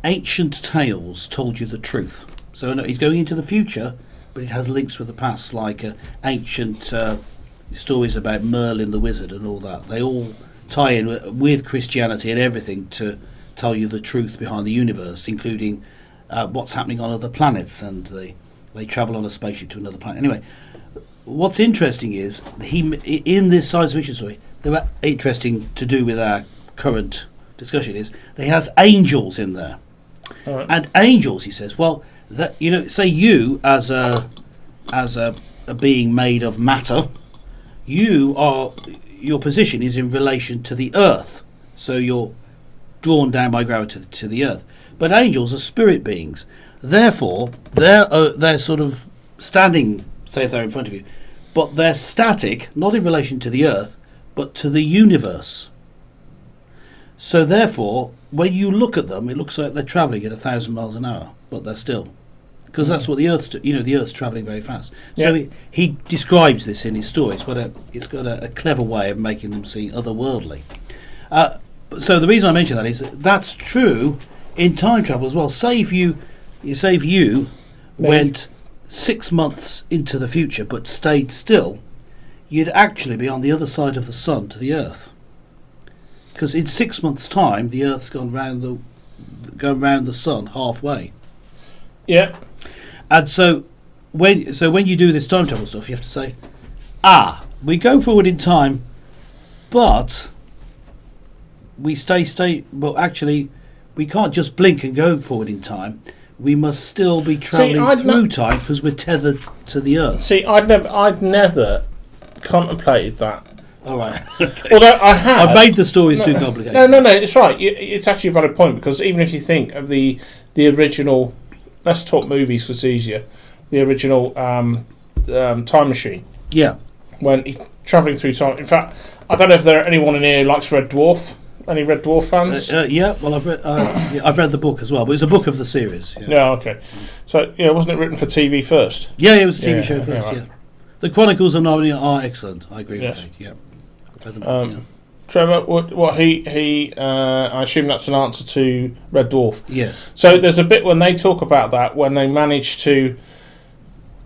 ancient tales told you the truth. So he's going into the future, but it has links with the past, like ancient stories about Merlin the wizard and all that. They all tie in with Christianity and everything to tell you the truth behind the universe, including what's happening on other planets, and they travel on a spaceship to another planet. Anyway, what's interesting is in this science fiction story, they were interesting to do with our current discussion is they has angels in there, Right. and angels. He says, well, that say you as a being made of matter, your position is in relation to the earth, so you're drawn down by gravity to the earth. But angels are spirit beings, therefore they're sort of standing, say if they're in front of you, but they're static, not in relation to the earth, but to the universe. So therefore, when you look at them, it looks like they're travelling at 1,000 miles an hour, but they're still, because that's what the Earth's the Earth's travelling very fast. So he describes this in his story. It's got a clever way of making them seem otherworldly. So the reason I mention that is that's true in time travel as well. Say if you went 6 months into the future but stayed still, you'd actually be on the other side of the sun to the Earth. Because in 6 months' time, the Earth's gone round the sun halfway. Yeah. And so when you do this time travel stuff, you have to say, we go forward in time, but we but actually we can't just blink and go forward in time. We must still be travelling through time because we're tethered to the Earth. See, I'd never contemplated that. All right. Although I have. I made the stories too complicated. No, it's right. It's actually a valid point, because even if you think of the original, let's talk movies because it's easier. The original Time Machine. Yeah. When he's travelling through time. In fact, I don't know if there are anyone in here who likes Red Dwarf. Any Red Dwarf fans? Yeah. Well, I've read the book as well, but it's a book of the series. Yeah. Okay. So wasn't it written for TV first? Yeah, it was a TV show first. Right. Yeah. The Chronicles of Narnia are excellent. I agree with that. Yeah. Trevor, what he I assume that's an answer to Red Dwarf. Yes. So there's a bit when they talk about that, when they manage to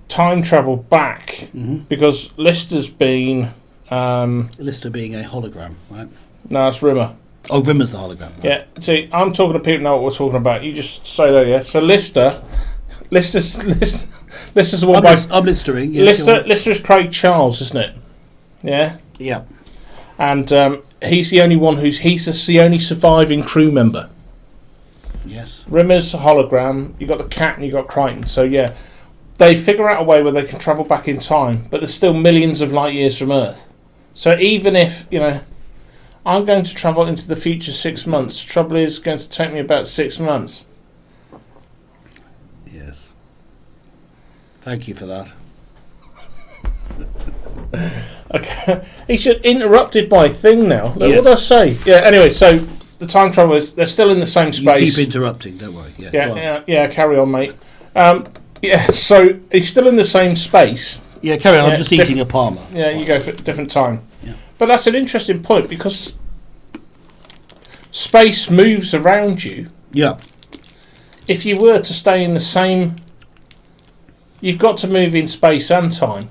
time travel back, because Lister's been Lister being a hologram, right? No, it's Rimmer. Oh, Rimmer's the hologram. Right? Yeah. See, I'm talking to people who know what we're talking about. You just say that, yeah. So Lister's the one I'm listering. Yeah, Lister is Craig Charles, isn't it? Yeah. Yeah. And he's the only one he's the only surviving crew member. Yes. Rimmer's a hologram. You got the cat and you got Crichton. So yeah, they figure out a way where they can travel back in time, but there's still millions of light years from Earth. So even if I'm going to travel into the future 6 months, trouble is going to take me about 6 months. Yes. Thank you for that. Okay, he should interrupted my thing now. Yes. What did I say? Yeah. Anyway, so the time travelers, they're still in the same space. You keep interrupting. Don't worry. Yeah. Carry on, mate. So he's still in the same space. Yeah. Carry on. I'm just eating a Parma. Yeah. You go for a different time. Yeah. But that's an interesting point, because space moves around you. Yeah. If you were to stay in the same, you've got to move in space and time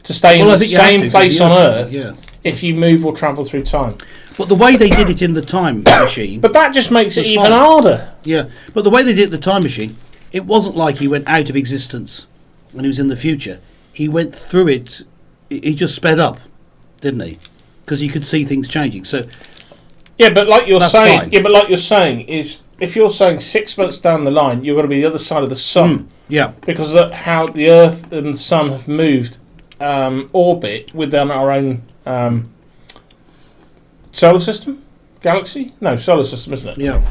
to stay in the same place on Earth. Yeah. If you move or travel through time. But the way they did it in the time machine. But that just makes it even harder. Yeah. But the way they did it in the time machine, it wasn't like he went out of existence when he was in the future. He went through it. He just sped up, didn't he? Because he could see things changing. So. Yeah, but like you're saying. Fine. Yeah, but like you're saying is, if you're saying 6 months down the line, you're going to be the other side of the sun. Yeah. Because of how the Earth and the sun have moved orbit within our own solar system, galaxy. No, solar system, isn't it? Yeah.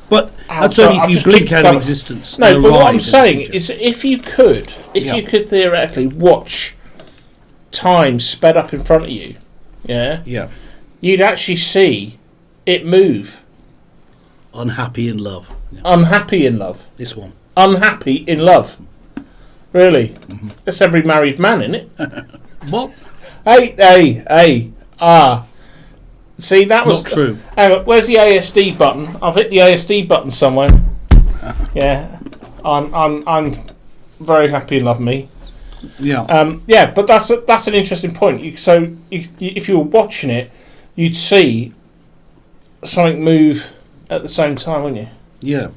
But that's only if you blink out of existence. No, but what I'm saying is, if you could theoretically watch time sped up in front of you, yeah, you'd actually see it move. Unhappy in love. Yeah. Unhappy in love. This one. Unhappy in love. Really? Mm-hmm. That's every married man, isn't it? What? Hey. See, that was not true. Hang on, where's the ASD button? I've hit the ASD button somewhere. Yeah, I'm very happy in love, me. Yeah. But that's an interesting point. If you were watching it, you'd see something move at the same time, wouldn't you? Yeah.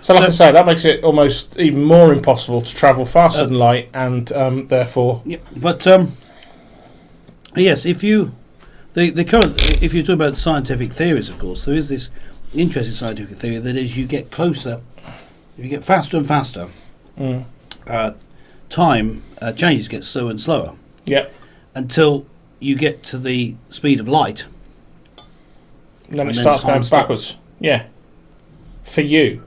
So, like I say, that makes it almost even more impossible to travel faster than light, and therefore. Yeah, but yes, if you the current, if you talk about scientific theories, of course, there is this interesting scientific theory that as you get closer, if you get faster and faster, time changes, get slower and slower. Yeah. Until you get to the speed of light. And then it starts going backwards. Yeah. For you.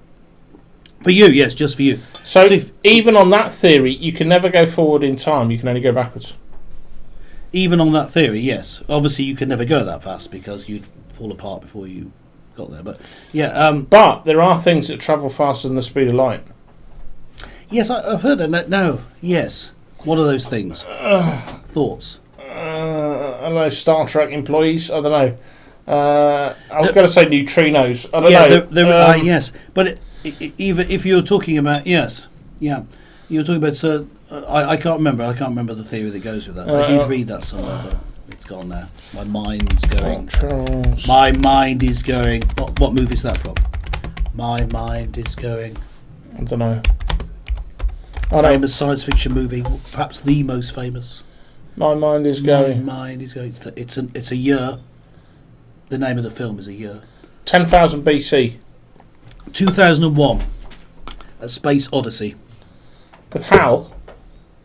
For you, yes, just for you. So even on that theory, you can never go forward in time, you can only go backwards. Even on that theory, yes. Obviously, you could never go that fast because you'd fall apart before you got there. But yeah, but there are things that travel faster than the speed of light. Yes, I've heard that. No, yes. What are those things? Thoughts? I don't know. Star Trek employees. I don't know. I was going to say neutrinos. I don't know. Yes, but even if you're talking about you're talking about. I can't remember. I can't remember the theory that goes with that. I did read that somewhere, but it's gone now. My mind's going. My mind is going. What movie is that from? My mind is going. I don't know. Famous science fiction movie, perhaps the most famous. My mind is going. My mind is going. It's a year. The name of the film is a year. 10,000 BC. 2001. A Space Odyssey. With Hal.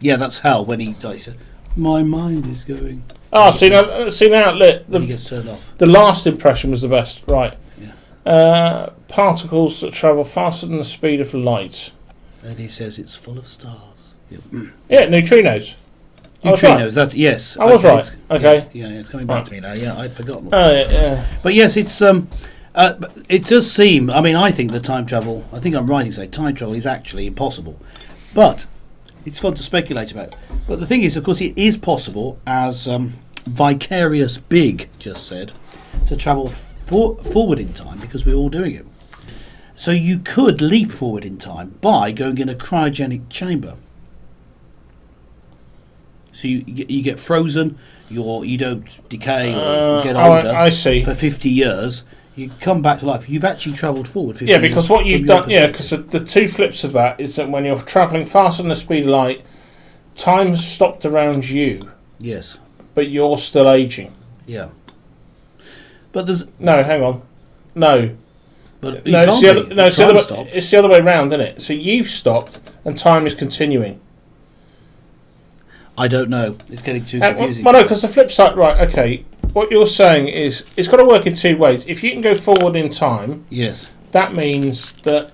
Yeah, that's Hal when he dies. My mind is going. Oh, see now, when he gets turned off. The last impression was the best. Right. Yeah. Particles that travel faster than the speed of light. And he says it's full of stars. Yeah, neutrinos. Neutrinos, that's yes. I was right. Okay. Yeah, it's coming back to me now. Yeah, I'd forgotten. Yeah. But yes, it's it does seem. I mean, I think the time travel. I think I'm right in saying time travel is actually impossible, but it's fun to speculate about. But the thing is, of course, it is possible, as Vicarious Big just said, to travel forward in time because we're all doing it. So you could leap forward in time by going in a cryogenic chamber. So you get frozen, you don't decay or get older I see. for 50 years. You come back to life. You've actually travelled forward 50 years. Yeah, because what you've done... Yeah, because the two flips of that is that when you're travelling faster than the speed of light, time's stopped around you. Yes. But you're still ageing. Yeah. But there's... No, hang on. No. But it's the other way round, isn't it? So you've stopped and time is continuing. I don't know. It's getting too confusing. Well, no, because the flip side... Right, okay. What you're saying is it's got to work in two ways. If you can go forward in time... Yes. That means that...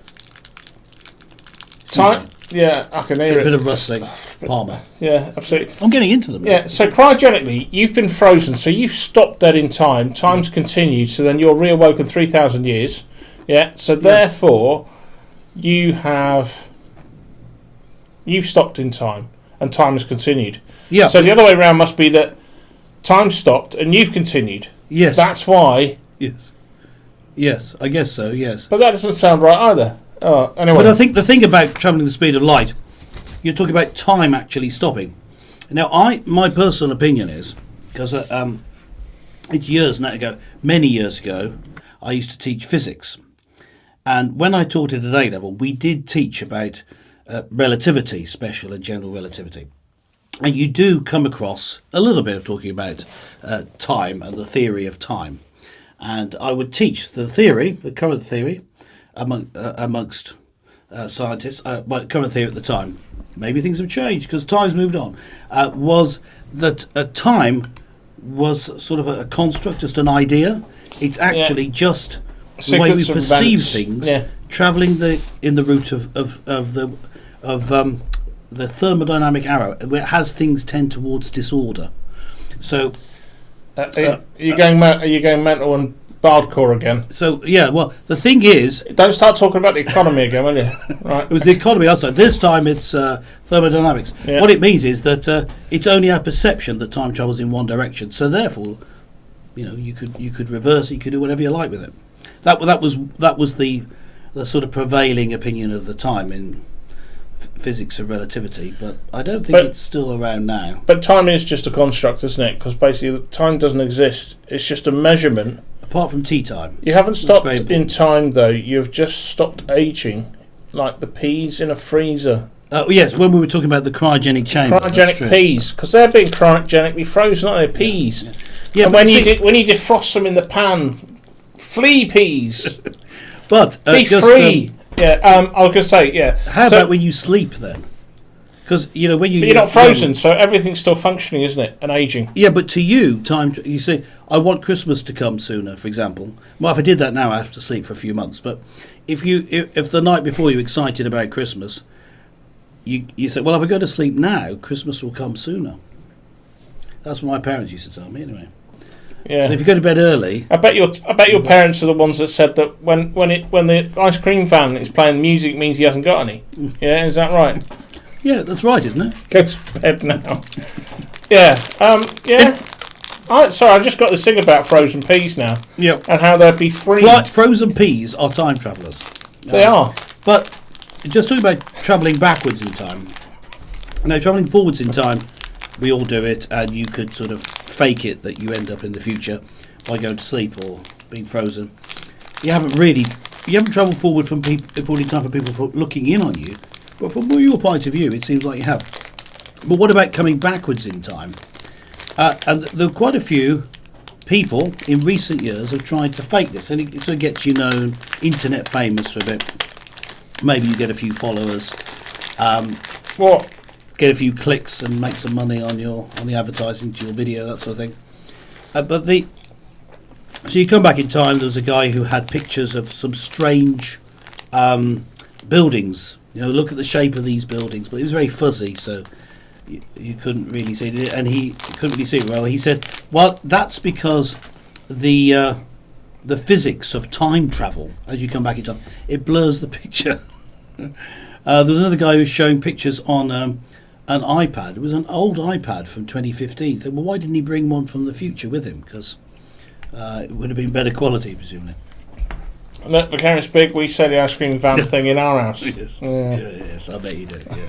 Time... Yeah, I can hear it. A bit of rustling. Palmer. Yeah, absolutely. I'm getting into them. Yeah, so cryogenically, you've been frozen, so you've stopped dead in time. Time's continued, so then you're reawoken 3,000 years. Yeah, so therefore, you've stopped in time, and time has continued. Yeah. So the other way around must be that time stopped and you've continued. Yes. That's why. Yes. Yes, I guess so. Yes. But that doesn't sound right either. Oh, anyway. But I think the thing about travelling the speed of light, you're talking about time actually stopping. Now, my personal opinion is because it's years ago, many years ago, I used to teach physics. And when I taught it at A level, we did teach about relativity, special and general relativity. And you do come across a little bit of talking about time and the theory of time. And I would teach the current theory, amongst scientists, current theory at the time. Maybe things have changed because time's moved on. Was that time was sort of a construct, just an idea. It's actually just the way we perceive things, travelling in the route of the thermodynamic arrow, where it has things tend towards disorder. So, are you going mental and bardcore again? So yeah, well, the thing is, don't start talking about the economy again, will you? Right. It was the economy last time. This time it's thermodynamics. Yeah. What it means is that it's only our perception that time travels in one direction. So therefore, you could reverse it. You could do whatever you like with it. That was the sort of prevailing opinion of the time in physics of relativity, but I don't think it's still around now. But time is just a construct, isn't it? Because basically time doesn't exist. It's just a measurement. Apart from tea time. You haven't stopped in time, though. You've just stopped aging like the peas in a freezer. Yes, when we were talking about the cryogenic chamber. Cryogenic peas, because they're being cryogenically frozen, aren't they? Peas. Yeah, and when you defrost them in the pan, flee peas. But be free. I was going to say, yeah. How about when you sleep then? Because when you're not frozen, so everything's still functioning, isn't it? And aging. Yeah, but to you, you say, I want Christmas to come sooner, for example. Well, if I did that now, I have to sleep for a few months. But if the night before you're excited about Christmas, you say, well, if I go to sleep now, Christmas will come sooner. That's what my parents used to tell me, anyway. Yeah. So if you go to bed early, I bet your parents are the ones that said that when the ice cream van is playing music means he hasn't got any. Yeah, is that right? Yeah, that's right, isn't it? Go to bed now. Yeah. Sorry, I've just got this thing about frozen peas now. Yeah. And how they'd be free. Frozen peas are time travellers. They are. But just talking about travelling backwards in time. Now, travelling forwards in time, we all do it, and you could sort of fake it that you end up in the future by going to sleep or being frozen. You haven't travelled forward in time for people looking in on you. But from your point of view, it seems like you have. But what about coming backwards in time? And there are quite a few people in recent years have tried to fake this, and it sort of gets you known, internet famous for a bit. Maybe you get a few followers, get a few clicks, and make some money on the advertising to your video, that sort of thing. So you come back in time. There was a guy who had pictures of some strange buildings. Look at the shape of these buildings, but it was very fuzzy, so you couldn't really see it, and he couldn't really see it well. He said, well, that's because the physics of time travel, as you come back in time, it blurs the picture. There was another guy who was showing pictures on an iPad. It was an old iPad from 2015. Well, why didn't he bring one from the future with him? Because it would have been better quality, presumably. Look, Vicarious Big, we say the ice cream van thing in our house. Yes. Yes, I bet you do. Yeah.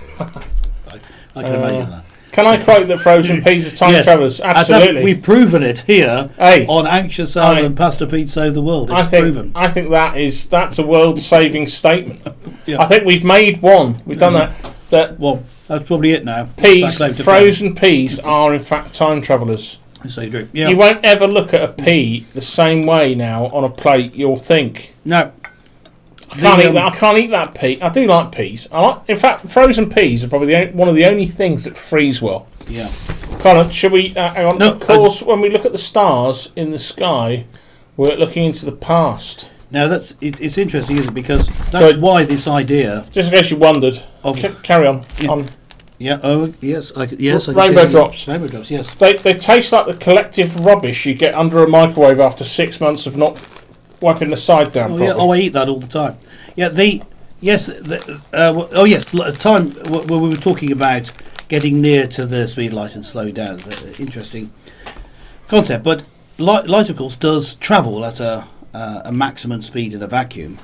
I can imagine that. Can I quote that frozen peas are time travellers? Absolutely. We've proven it here on Anxious Island and Pastor Pete Save the World. It's proven. I think that's a world-saving statement. Yeah. I think we've made one. We've done that. Well, that's probably it now. Frozen peas are in fact time travellers. So you do. Yeah. You won't ever look at a pea the same way now on a plate. You'll think, no, I can't eat that pea. I do like peas. In fact, frozen peas are probably one of the only things that freeze well. Yeah. Should we? Hang on. No, of course, when we look at the stars in the sky, we're looking into the past. Now it's interesting, isn't it? Because that's why this idea. Just in case you wondered. Carry on. Yeah. Yeah. Oh, yes. Rainbow drops. Rainbow drops. Yes. They taste like the collective rubbish you get under a microwave after 6 months of not wiping the side down. Yeah. I eat that all the time. Yeah. Time when we were talking about getting near to the speed light and slowing down. Interesting concept. But light, of course, does travel at a maximum speed in a vacuum.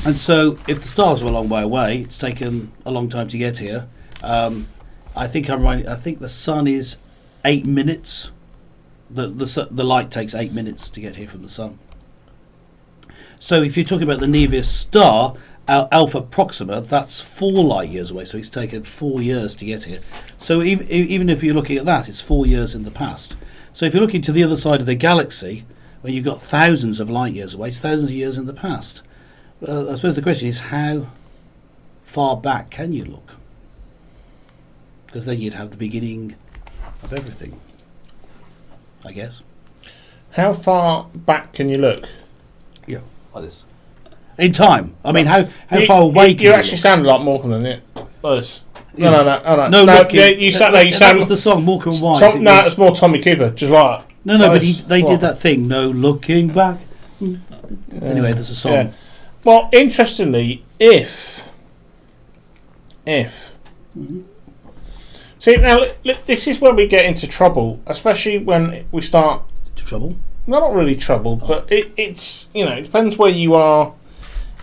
And so, if the stars are a long way away, it's taken a long time to get here. I think I'm right. I think the sun is 8 minutes. The light takes 8 minutes to get here from the sun. So if you're talking about the nearest star, Alpha Proxima, that's 4 light years away. So it's taken 4 years to get here. So even if you're looking at that, it's 4 years in the past. So if you're looking to the other side of the galaxy, when you've got thousands of light years away, it's thousands of years in the past. I suppose the question is, how far back can you look? Because then you'd have the beginning of everything, I guess. How far back can you look? Yeah, like this. In time. I mean, how far away can you actually look? Sound a lot more than it. Like this. No. You sound. That was the song, Morecambe and Wise. It's more Tommy Cooper, just like that. No, but they did that thing, no looking back. Anyway, there's a song. Yeah. Well, interestingly, if see, now this is where we get into trouble, especially when we start trouble. No, not really trouble, but it's it depends where you are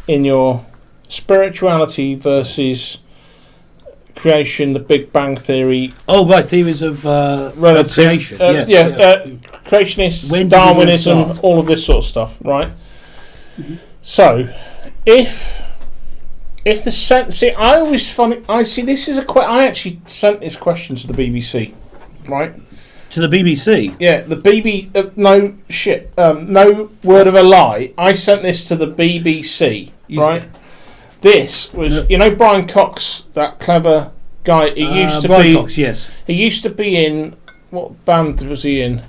in your spirituality versus creation, the Big Bang Theory. Oh, right, theories of creation. Creationists, Darwinism, all of this sort of stuff, right? Mm-hmm. So, if if the see, I always find I see this is I actually sent this question to the BBC, right? To the BBC? Yeah, the no shit, no word of a lie. I sent this to the BBC, right? This was, Brian Cox, that clever guy. He used to Brian be. Cox, yes. He used to be in what band was he in?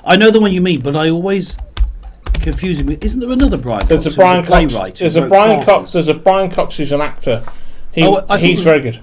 I know the one you mean, but I always confuse him with. Isn't there another Brian Cox? There's a Brian Cox. Playwright. There's a Brian Cox. There's a Brian Cox who's an actor. He's very good.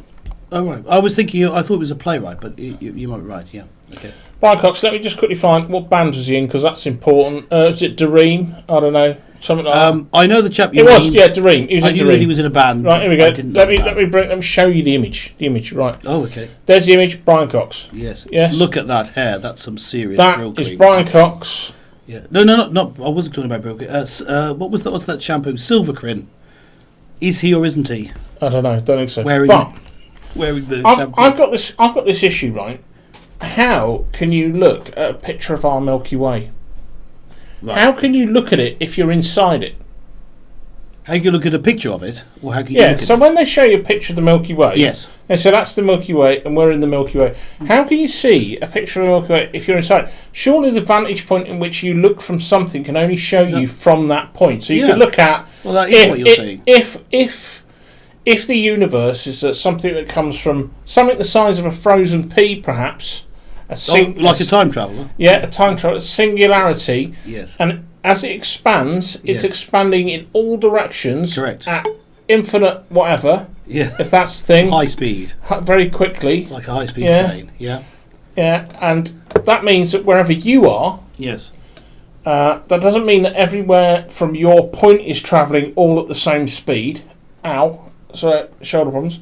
Oh right, I was thinking. I thought it was a playwright, but you might be right. Yeah. Okay. Brian Cox. Let me just quickly find what band was he in because that's important. Is it Dareem? I don't know. Something like that. I know the chap. Dareem. He was I in knew Dareem. that he was in a band. Right, here we go. Let me show you the image. The image, right? Oh, okay. There's the image. Brian Cox. Yes. Yes. Look at that hair. That's some serious. That is Brian Cox. Yeah. No. I wasn't talking about Brill Cream. What's that shampoo? Silvercrin. Is he or isn't he? I don't know. Don't think so. Wearing the shampoo. I've got this issue, right? How can you look at a picture of our Milky Way? Right. How can you look at it if you're inside it? How can you look at a picture of it? Or how can you look at so it? when they show you a picture of the Milky Way, yes, and so that's the Milky Way, and we're in the Milky Way. How can you see a picture of the Milky Way if you're inside? Surely the vantage point in which you look from something can only show you from that point. So you could look at. Well, that is what you're saying. If the universe is something that comes from something the size of a frozen pea, perhaps. Like a time traveller? Yeah, a time traveller. Singularity. Yes. And as it expands, it's expanding in all directions. Correct. At infinite whatever. Yeah. If that's the thing. High speed. Very quickly. Like a high speed train. Yeah. Yeah, and that means that wherever you are. Yes. That doesn't mean that everywhere from your point is travelling all at the same speed. Ow. So, shoulder problems.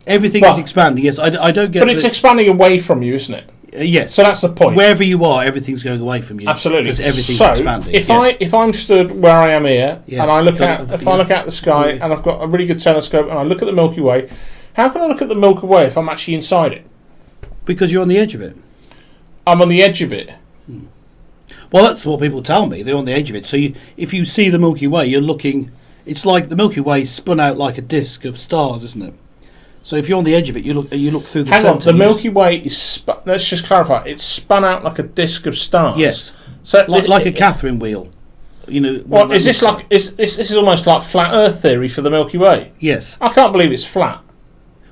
Everything is expanding, yes. I don't get. But it's expanding away from you, isn't it? Yes. So that's the point. Wherever you are, everything's going away from you. Absolutely. Because everything's expanding. If I'm stood where I am here, and I look I look out the sky, and I've got a really good telescope, and I look at the Milky Way, how can I look at the Milky Way if I'm actually inside it? Because you're on the edge of it. I'm on the edge of it. Well, that's what people tell me. They're on the edge of it. So if you see the Milky Way, you're looking. It's like the Milky Way spun out like a disc of stars, isn't it? So if you're on the edge of it, you look through the centre. Hang on, the Milky Way is let's just clarify. It's spun out like a disc of stars. Yes. So like a Catherine wheel. What is this like? This is almost like flat Earth theory for the Milky Way. Yes. I can't believe it's flat.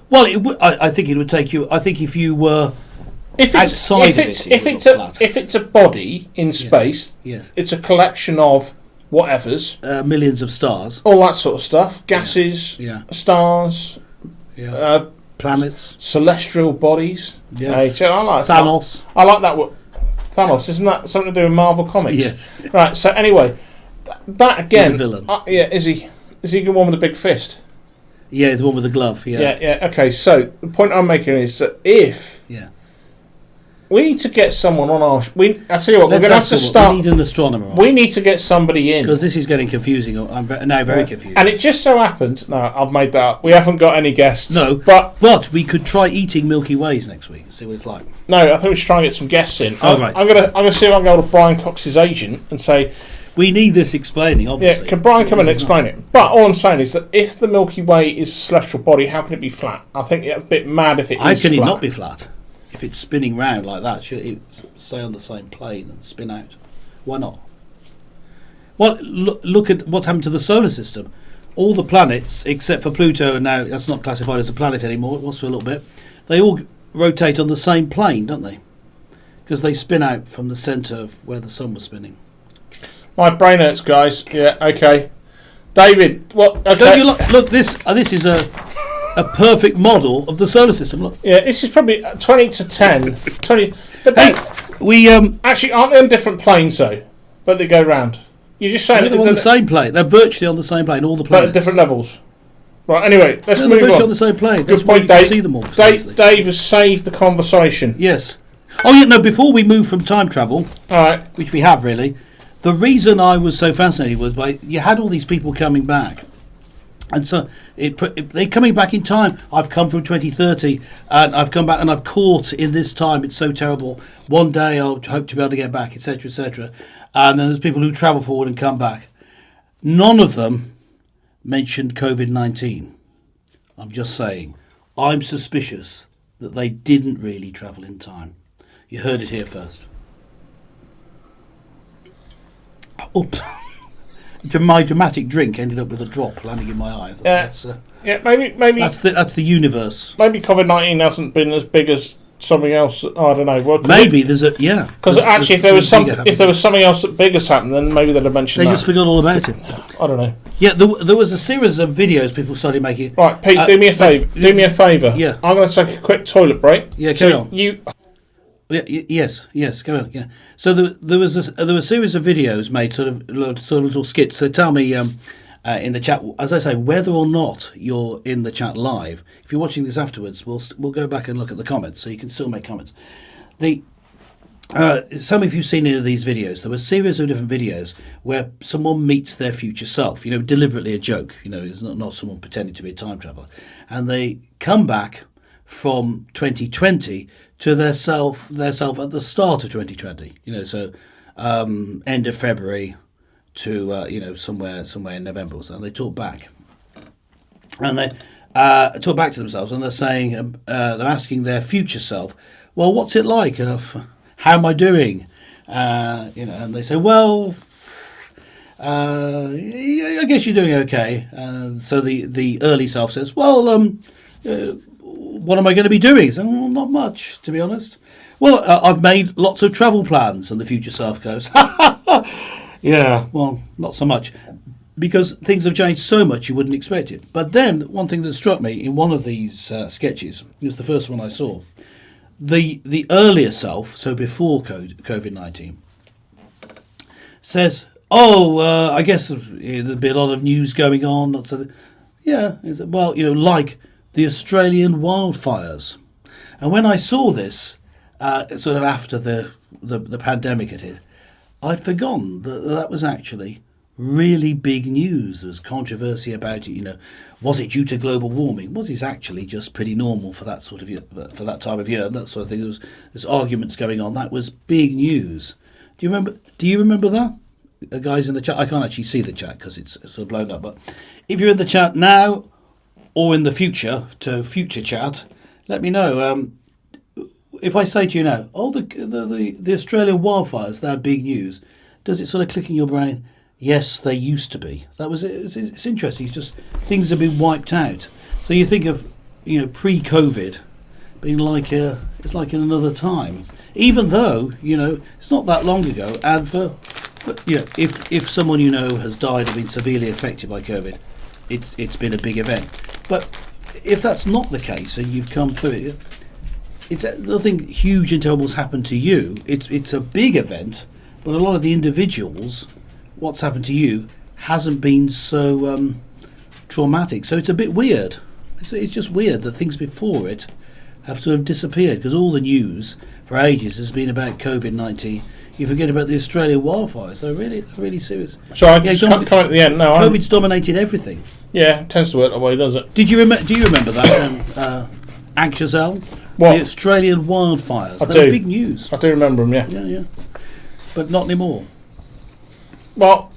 Well, I think it would take you. I think if you were outside of it, if it's a body in space, it's a collection of whatevers, millions of stars, all that sort of stuff, gases, stars. Yeah. Planets, celestial bodies. Yes. Hey, I like Thanos. I like that word. Thanos, isn't that something to do with Marvel Comics? Yes. Right. So anyway, that again. He's a villain. Is he? Is he the one with the big fist? Yeah, the one with the glove. Yeah. Yeah. Okay. So the point I'm making is that if we need to get someone on our. I tell you what, we're going to have to start. We need an astronomer. We need to get somebody in because this is getting confusing. I'm now very confused. And it just so happens. No, I've made that up. We haven't got any guests. No, but we could try eating Milky Ways next week and see what it's like. No, I think we should try and get some guests in. Right. I'm gonna see if I can go to Brian Cox's agent and say. We need this explaining, obviously. Yeah, can Brian come in and explain it? But all I'm saying is that if the Milky Way is a celestial body, how can it be flat? I think it's a bit mad if it is flat. How can it not be flat? If it's spinning round like that, should it stay on the same plane and spin out? Why not? Well, look at what's happened to the solar system. All the planets, except for Pluto, and now that's not classified as a planet anymore, it was for a little bit, they all rotate on the same plane, don't they? Because they spin out from the centre of where the sun was spinning. My brain hurts, guys. Yeah, okay. David, what? Okay. Don't you look, this is a perfect model of the solar system. Look. Yeah, this is probably 20 to 10. 20. But we actually aren't they on different planes though? But they go round. You're just saying they're on the same plane. They're virtually on the same plane. All the planets. But at different levels. Right. Anyway, let's move on. On the same plane. Good point, Dave. See them all. Dave has saved the conversation. Yes. Oh yeah. No. Before we move from time travel, all right, which we have really. The reason I was so fascinated was you had all these people coming back. And so they're coming back in time. I've come from 2030 and I've come back and I've caught in this time. It's so terrible. One day I'll hope to be able to get back, etc., etc. And then there's people who travel forward and come back. None of them mentioned COVID-19. I'm just saying, I'm suspicious that they didn't really travel in time. You heard it here first. Oops. My dramatic drink ended up with a drop landing in my eye. Maybe that's the universe. Maybe COVID-19 hasn't been as big as something else. I don't know. Well, there's because actually, if there was something else that big has happened, then maybe they'd have mentioned. They just forgot all about it. I don't know. Yeah, there was a series of videos people started making. Right, Pete, do me a favour. Do me a favour. Yeah, I'm going to take a quick toilet break. Yeah, carry on. You. Yeah, yes, go on. Yeah. So there was a series of videos made, sort of little skits. So tell me in the chat, as I say, whether or not you're in the chat live. If you're watching this afterwards, we'll go back and look at the comments, so you can still make comments. Some of you've seen any of these videos. There were a series of different videos where someone meets their future self. Deliberately a joke. It's not someone pretending to be a time traveller, and they come back from 2020 to their self at the start of 2020. So end of February to somewhere in November or so. And they talk back, and they talk back to themselves, and they're saying they're asking their future self, well, what's it like? How am I doing? And they say, well, I guess you're doing okay. So the early self says, well, what am I going to be doing? So, well, not much, to be honest. Well, I've made lots of travel plans, and the future self goes, yeah, well, not so much, because things have changed so much you wouldn't expect it. But then one thing that struck me in one of these sketches, it was the first one I saw, the earlier self, so before COVID-19, says, I guess there'll be a lot of news going on. Well, like the Australian wildfires. And when I saw this, sort of after the pandemic had hit, I'd forgotten that was actually really big news. There was controversy about it. Was it due to global warming? Was it actually just pretty normal for that sort of year, for that time of year, and that sort of thing? There's arguments going on. That was big news. Do you remember that? Guys in the chat, I can't actually see the chat because it's sort of blown up. But if you're in the chat now or in the future to future chat, let me know. If I say to you now, the Australian wildfires, they're big news, does it sort of click in your brain? Yes, they used to be. That was it. It's interesting. It's just things have been wiped out. So you think of pre-COVID being like it's like in another time. Even though it's not that long ago, and if someone has died or been severely affected by COVID, it's been a big event. But if that's not the case and you've come through it, it's nothing huge and terrible's happened to you. It's a big event, but a lot of the individuals, what's happened to you hasn't been so traumatic. So it's a bit weird. It's just weird that things before it have sort of disappeared, because all the news for ages has been about COVID-19. You forget about the Australian wildfires. They're really serious. So I just can't at the end. No, COVID's dominated everything. Yeah, it tends to work that way, does it? Do you remember that? Anxious L? What? The Australian wildfires. They were big news. I do remember them, yeah. Yeah. But not anymore. Well,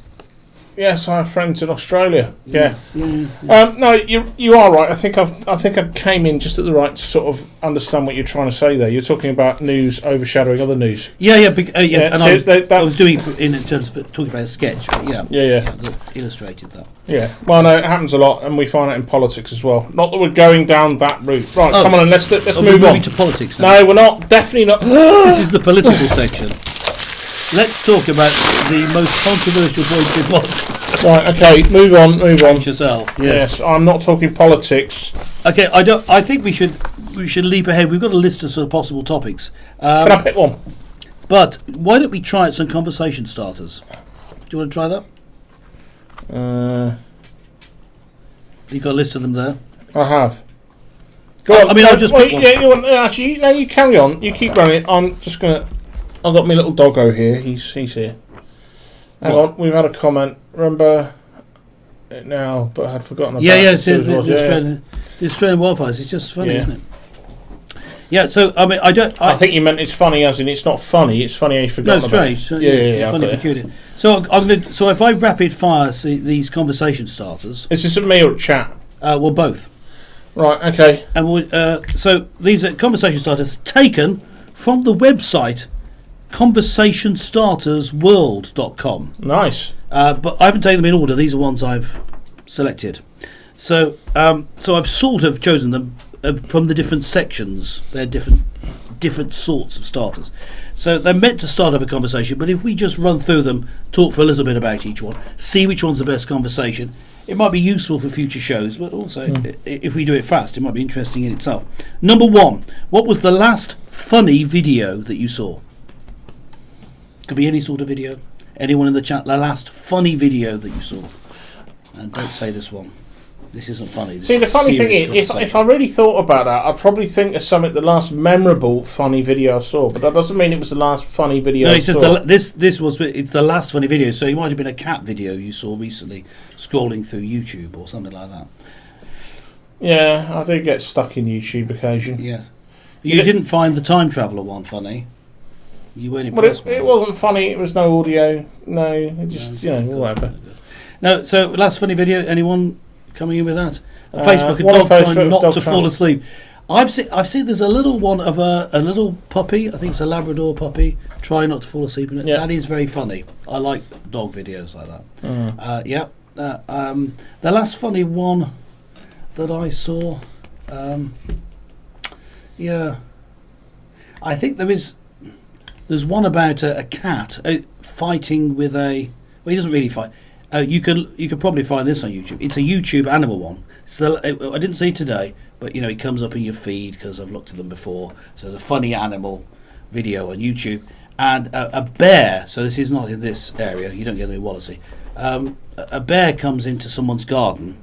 yes, I have friends in Australia. Yeah. Yeah. No, you are right. I think I came in just at the right to sort of understand what you're trying to say there. You're talking about news overshadowing other news. Yeah. Yes. And so I was doing it in terms of talking about a sketch. But yeah. That illustrated that. Yeah. Well, no, it happens a lot, and we find it in politics as well. Not that we're going down that route. Right. Come on, and let's move on. We're moving to politics now. No, we're not. Definitely not. This is the political section. Let's talk about the most controversial points in politics. Right, okay, move on. Yourself. Yes, I'm not talking politics. Okay, I think we should leap ahead. We've got a list of sort of possible topics. Can I pick one? But why don't we try some conversation starters? Do you want to try that? You got a list of them there? I have. Go on. I mean, I'll just pick one. Yeah, actually, no, you carry on. You keep running. I'm just gonna. I've got my little doggo here. He's here. Hang on, we've had a comment. Remember it now, but I had forgotten about it. The Australian wildfires. It's just funny, isn't it? Yeah, so I mean, I think you meant it's funny as in it's not funny. It's funny how you forgot. No, strange. So, Yeah. Funny, peculiar. So I'm going to. So if I rapid fire these conversation starters, Is this a me or chat? well, both. Right. Okay. And so these are conversation starters taken from the website conversationstartersworld.com. Nice. But I haven't taken them in order. These are ones I've selected. So I've sort of chosen them from the different sections. They're different sorts of starters. So they're meant to start off a conversation, but if we just run through them, talk for a little bit about each one, see which one's the best conversation, it might be useful for future shows, but also if we do it fast, it might be interesting in itself. Number 1, what was the last funny video that you saw? Could be any sort of video. Anyone in the chat, the last funny video that you saw. And don't say this one. This isn't funny. See, the funny thing is, if I really thought about that, I'd probably think of something, the last memorable funny video I saw, but that doesn't mean it was the last funny video I saw. No, it says it's the last funny video, so it might have been a cat video you saw recently scrolling through YouTube or something like that. Yeah, I do get stuck in YouTube occasion. Yeah. You didn't find the time traveller one funny? You weren't impressed But it wasn't funny, it was no audio, no, it just, whatever. No, so last funny video, anyone coming in with that? Facebook, a one dog on trying Facebook, not dog to trying- fall asleep. I've seen there's a little one of a little puppy, I think it's a Labrador puppy, trying not to fall asleep in it. Yeah. That is very funny. I like dog videos like that. The last funny one that I saw, I think there's one about a cat fighting with a. Well, he doesn't really fight. You could probably find this on YouTube. It's a YouTube animal one. So I didn't see it today, but it comes up in your feed because I've looked at them before. So there's a funny animal video on YouTube and a bear. So this is not in this area. You don't get them in Wallasey. A bear comes into someone's garden,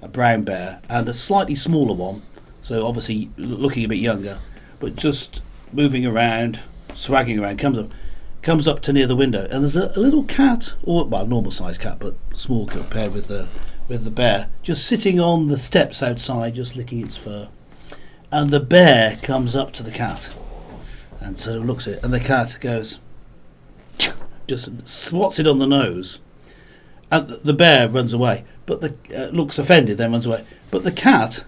a brown bear, and a slightly smaller one. So obviously looking a bit younger, but just moving around, swagging around. Comes up to near the window, and there's a little cat, or normal sized cat, but small compared with the bear, just sitting on the steps outside, just licking its fur. And the bear comes up to the cat and sort of looks at it, and the cat goes, just swats it on the nose, and the bear runs away, but looks offended, then runs away. But the cat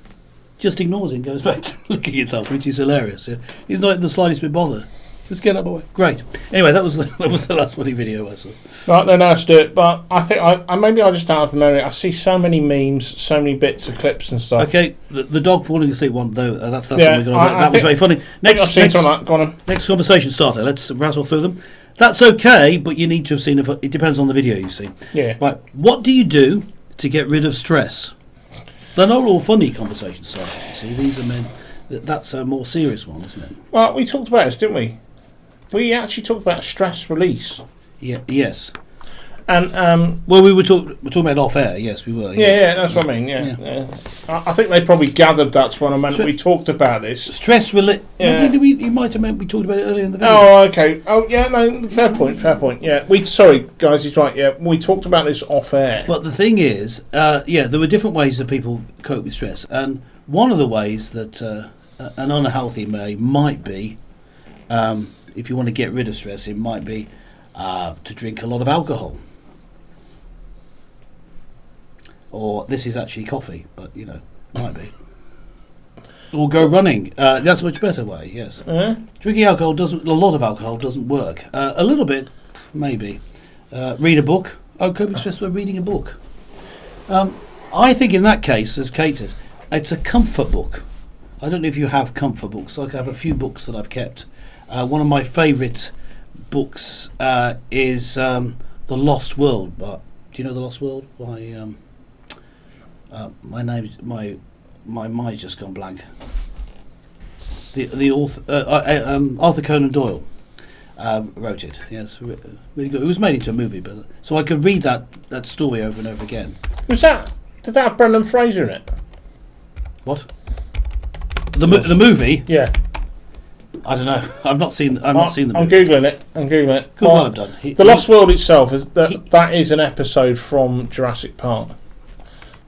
just ignores it and goes back to licking itself, which is hilarious. He's not in the slightest bit bothered. Just get up away. Great. Anyway, that was the last funny video I saw. Right, then let's do it. But I think maybe I just don't have the memory. I see so many memes, so many bits of clips and stuff. Okay, the dog falling asleep one though. That's Yeah, something that was very funny. Next Go on. Next conversation starter. Let's rattle through them. That's okay, but you need to have seen it depends on the video you see. Yeah. Right. What do you do to get rid of stress? They're not all funny conversation starters. You see, these are that's a more serious one, isn't it? Well, we talked about this, didn't we? We actually talked about stress release. Yeah. Yes. And well, we were talking about off air. Yes, we were. Yeah, that's what I mean. Yeah. I think they probably gathered that's what I meant. We talked about this. Stress relief. Yeah. You might have meant we talked about it earlier in the video. Oh, okay. Oh, yeah. No, fair point. Yeah. Sorry, guys. He's right. Yeah, we talked about this off air. But the thing is, there were different ways that people cope with stress, and one of the ways that an unhealthy might be. If you want to get rid of stress, it might be to drink a lot of alcohol. Or this is actually coffee, but might be. Or go running. That's a much better way, yes. Drinking a lot of alcohol doesn't work. A little bit, maybe. Read a book. Coping stress by reading a book. I think in that case, as Kate says, it's a comfort book. I don't know if you have comfort books. I have a few books that I've kept. One of my favourite books is The Lost World. But do you know The Lost World? By my mind's just gone blank. The author Arthur Conan Doyle wrote it. Yes, really good. It was made into a movie, but so I could read that story over and over again. Did that have Brendan Fraser in it? What? The movie? Yeah. I don't know. I've not seen the movie. I'm googling it. Good well, I've done. The Lost World itself that is an episode from Jurassic Park.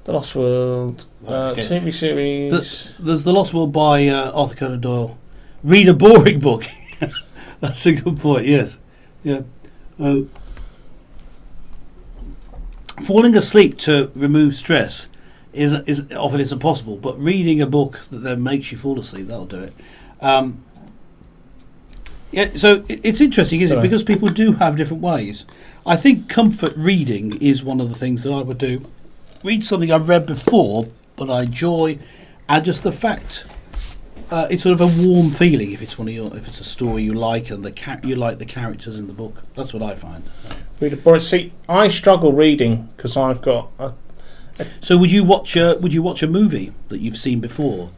The Lost World TV series. There's The Lost World by Arthur Conan Doyle, read a boring book. That's a good point. Yes, yeah. Falling asleep to remove stress is often isn't possible, but reading a book that then makes you fall asleep, that'll do it. Yeah, so it's interesting, isn't it? Because people do have different ways. I think comfort reading is one of the things that I would do. Read something I've read before, but I enjoy, and just the fact it's sort of a warm feeling if it's if it's a story you like and you like the characters in the book. That's what I find. Read a boring. See, I struggle reading because I've got. So would you watch a movie that you've seen before,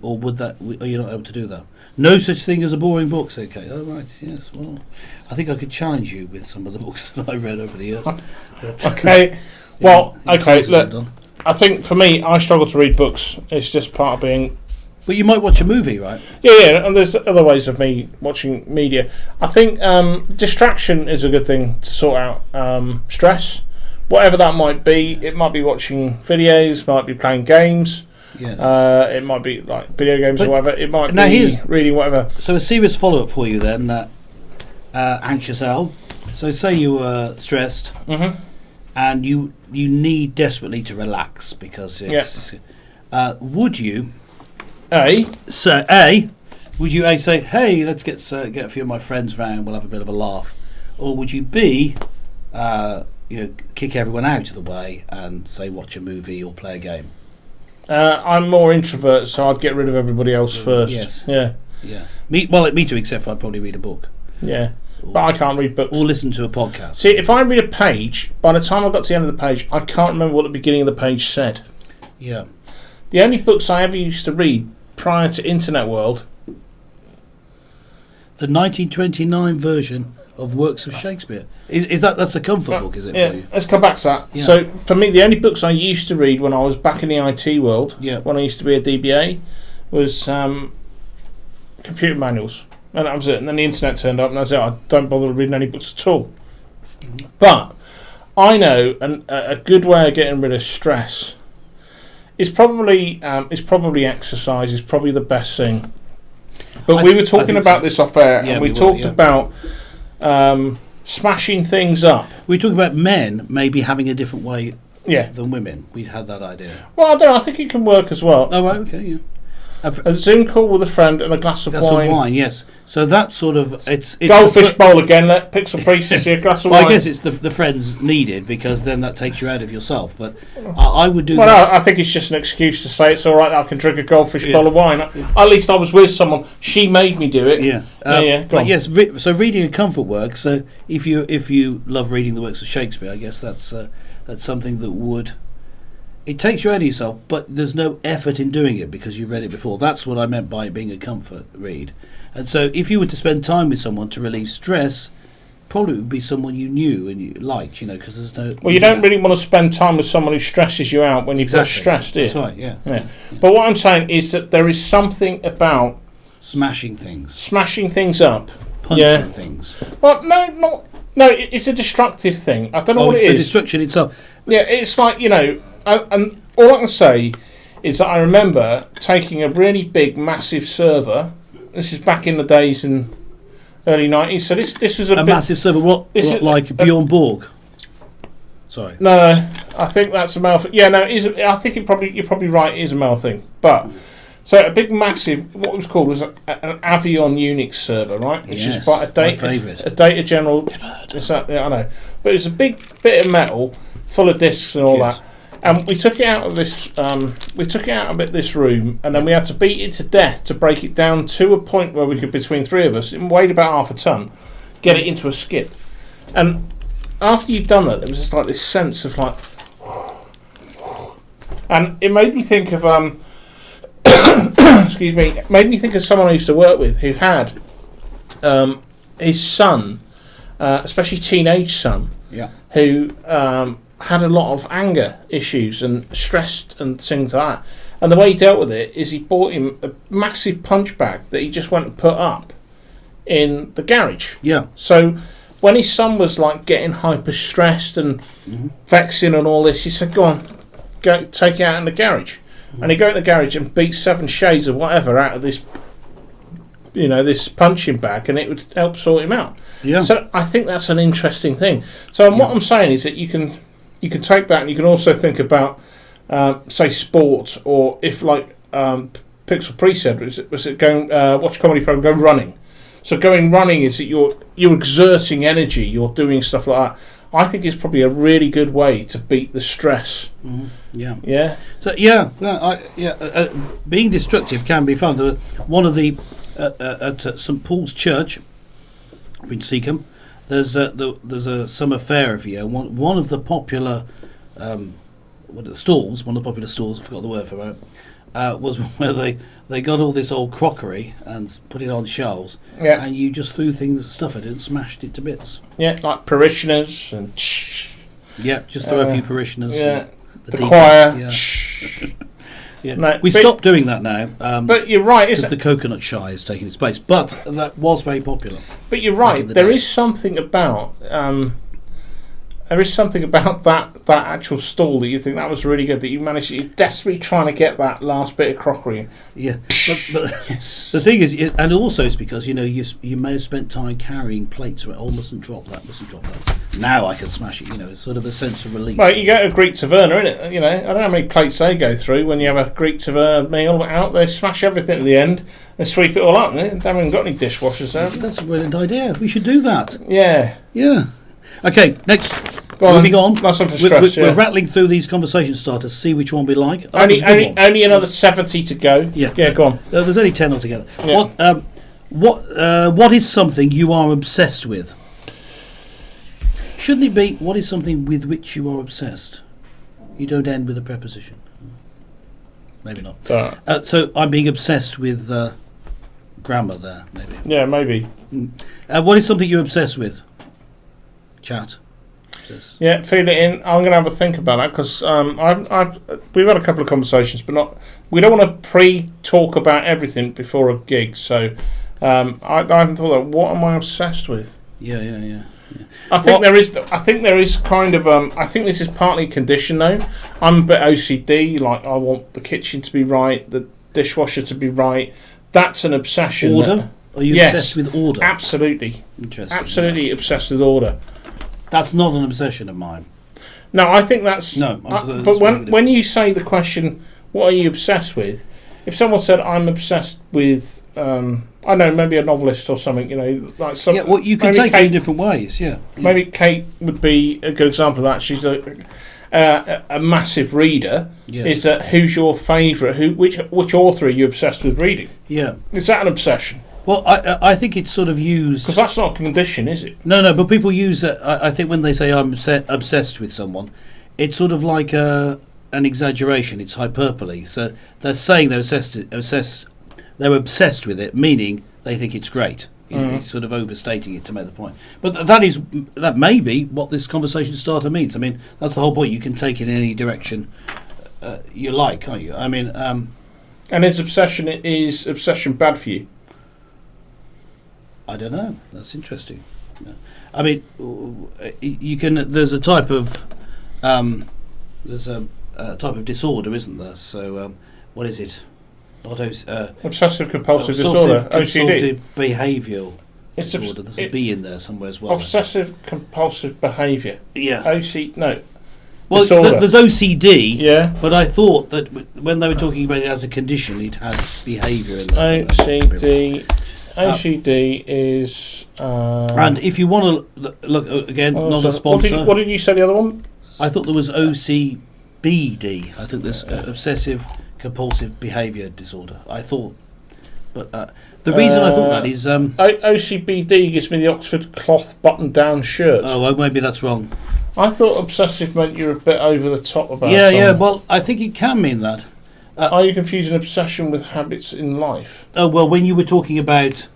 or are you not able to do that? No such thing as a boring book. Okay. Oh right. Yes. Well, I think I could challenge you with some of the books that I read over the years. Okay. Well, okay. Look, I think for me, I struggle to read books. It's just part of being. But you might watch a movie, right? Yeah, and there's other ways of me watching media. I think distraction is a good thing to sort out stress, whatever that might be. It might be watching videos, might be playing games. Yes. It might be like video games or whatever. It might be reading whatever. So a serious follow-up for you then, anxious Al. So say you were stressed, and you need desperately to relax because it's. Would you? Would you say, hey, let's get a few of my friends round, we'll have a bit of a laugh, or would you B, kick everyone out of the way and say watch a movie or play a game? I'm more introvert, so I'd get rid of everybody else first. Yes. Yeah. Me too, except for I'd probably read a book. Yeah. But I can't read books. Or listen to a podcast. See, if I read a page, by the time I got to the end of the page, I can't remember what the beginning of the page said. Yeah. The only books I ever used to read prior to Internet World, the 1929 version of works of Shakespeare. That's a comfort book, is it? Yeah, for you? let's come back to that. Yeah. So for me, the only books I used to read when I was back in the IT world, when I used to be a DBA, was computer manuals, and that was it. And then the internet turned up, and I said, I don't bother reading any books at all. But I know a good way of getting rid of stress. It's probably exercise. Is probably the best thing. But we were talking about this off air, and we talked about smashing things up. We talked about men maybe having a different way than women. We had that idea. Well, I don't know. I think it can work as well. Oh, right, okay, yeah. A Zoom call with a friend and a glass of wine. Yes. So that's sort of it's goldfish bowl again. Pick some pieces here. Glass of wine. I guess it's the friends needed because then that takes you out of yourself. But I would do. Well, I think it's just an excuse to say it's all right that I can drink a goldfish bowl of wine. At least I was with someone. She made me do it. Yeah. But yes. So reading a comfort work. So if you love reading the works of Shakespeare, I guess that's something that would. It takes you out of yourself, but there's no effort in doing it because you read it before. That's what I meant by it being a comfort read. And so if you were to spend time with someone to relieve stress, probably it would be someone you knew and you liked, because there's no... Well, you don't really want to spend time with someone who stresses you out when you've got stressed, do you? That's right, yeah. But what I'm saying is that there is something about... Smashing things up. Punching things. Well, no, it's a destructive thing. I don't know what it is. It's the destruction itself. Yeah, it's like, and all I can say is that I remember taking a really big, massive server. This is back in the days in early 90s. So this was a massive server. What like Bjorn Borg? Sorry. No, I think that's a male thing. Yeah, no, I think you're probably right. It is a male thing. But so a big, massive. What it was called was an Avion Unix server, right? Which is quite a data general. Never heard of it. Yeah, I know. But it's a big bit of metal full of disks and all that. And we took it out of this. This room, and then we had to beat it to death to break it down to a point where we could, between three of us, it weighed about half a ton, get it into a skip. And after you'd done that, there was just like this sense of like, and it made me think of excuse me, it made me think of someone I used to work with who had his son, especially teenage son, who had a lot of anger issues and stressed and things like that. And the way he dealt with it is he bought him a massive punch bag that he just went and put up in the garage. Yeah. So when his son was like getting hyper stressed and vexing and all this, he said, "Go on, go take it out in the garage." And he go in the garage and beat 7 shades of whatever out of this this punching bag, and it would help sort him out. Yeah. So I think that's an interesting thing. So what I'm saying is that you can take that, and you can also think about say sports, or if like Pixel Pre said, was it going watch a comedy program, go running. So going running is that you're exerting energy, you're doing stuff like that. I think it's probably a really good way to beat the stress. Mm-hmm. Yeah. Yeah. So being destructive can be fun. One of the at St Paul's Church in Seacombe, there's a summer fair every year. One of the popular stalls, I forgot the word for it, was where they got all this old crockery and put it on shelves, and you just threw stuff at it and smashed it to bits. Yeah, like parishioners and just throw a few parishioners. Yeah, the choir. Yeah. No, we stopped doing that now. But you're right, because the coconut shy is taking its place. But that was very popular. But you're right. There is something about that actual stall that you think that was really good. That you managed. You're desperately trying to get that last bit of crockery. Yeah. But yes. The thing is, and also it's because you may have spent time carrying plates around. Oh, mustn't drop that. Now I can smash it. It's sort of a sense of release. Well, you go to a Greek taverna, innit? I don't know how many plates they go through when you have a Greek taverna meal out. They smash everything at the end and sweep it all up. They haven't got any dishwashers there. That's a brilliant idea. We should do that. Yeah. Yeah. Okay, next. Moving on. That's something to stress. We're rattling through these conversation starters. See which one we like. Only another 70 to go. Yeah. Go on. There's only 10 altogether. Yeah. What is something you are obsessed with? Shouldn't it be what is something with which you are obsessed? You don't end with a preposition. Maybe not. So I'm being obsessed with grammar there. Maybe. Yeah, maybe. What is something you're obsessed with? Chat. Yeah, feed it in. I'm going to have a think about that because we've had a couple of conversations, but we don't want to pre-talk about everything before a gig. So I haven't thought that. What am I obsessed with? Yeah. I think there is kind of. I think this is partly condition though. I'm a bit OCD. Like I want the kitchen to be right, the dishwasher to be right. That's an obsession. Order? Are you obsessed with order? Absolutely. Interesting. Absolutely obsessed with order. That's not an obsession of mine. No, I think that's... No. But when you say the question, what are you obsessed with? If someone said, I'm obsessed with, I don't know, maybe a novelist or something, like some... Yeah, well, you can take it in different ways, yeah. Maybe Kate would be a good example of that. She's a massive reader. Yes. Is that who's your favourite? Which author are you obsessed with reading? Yeah. Is that an obsession? Well, I think it's sort of used... Because that's not a condition, is it? No, but people use it. I think when they say I'm obsessed with someone, it's sort of like an exaggeration. It's hyperbole. So they're saying they're obsessed with it, meaning they think it's great. It's sort of overstating it to make the point. But that may be what this conversation starter means. I mean, that's the whole point. You can take it in any direction you like, can't you? I mean... and is obsession bad for you? I don't know. That's interesting. I mean, you can. There's a type of type of disorder, isn't there? So, what is it? Not obsessive compulsive disorder. OCD. Behavioural disorder. There's a B in there somewhere as well. Obsessive compulsive behaviour. Yeah. No. Well, there's OCD. Yeah. But I thought that when they were talking about it as a condition, it had behaviour in there. OCD is... and if you want to look again, not a sponsor. What did you say the other one? I thought there was OCBD. I think there's obsessive compulsive behaviour disorder. I thought, but the reason I thought that is OCBD gives me the Oxford cloth button-down shirt. Oh, well, maybe that's wrong. I thought obsessive meant you're a bit over the top about. Yeah. Well, I think it can mean that. Are you confusing obsession with habits in life? Oh, well, when you were talking about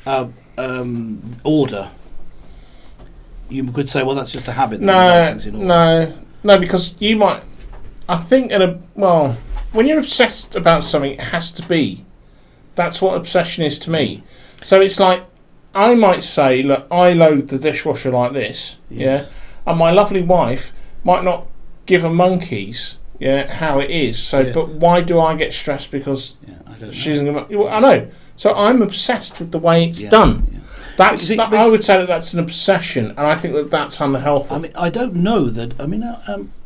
order, you could say, well, that's just a habit. No, because you might... I think, when you're obsessed about something, it has to be. That's what obsession is to me. So it's like, I might say, look, I load the dishwasher like this, yes. And my lovely wife might not give a monkey's... how it is. So, yes. But why do I get stressed because I don't know. she isn't going to... I know. So I'm obsessed with the way it's Yeah, done. yeah. I would say that's an obsession, and I think that's unhealthy. I mean, I don't know that. I mean,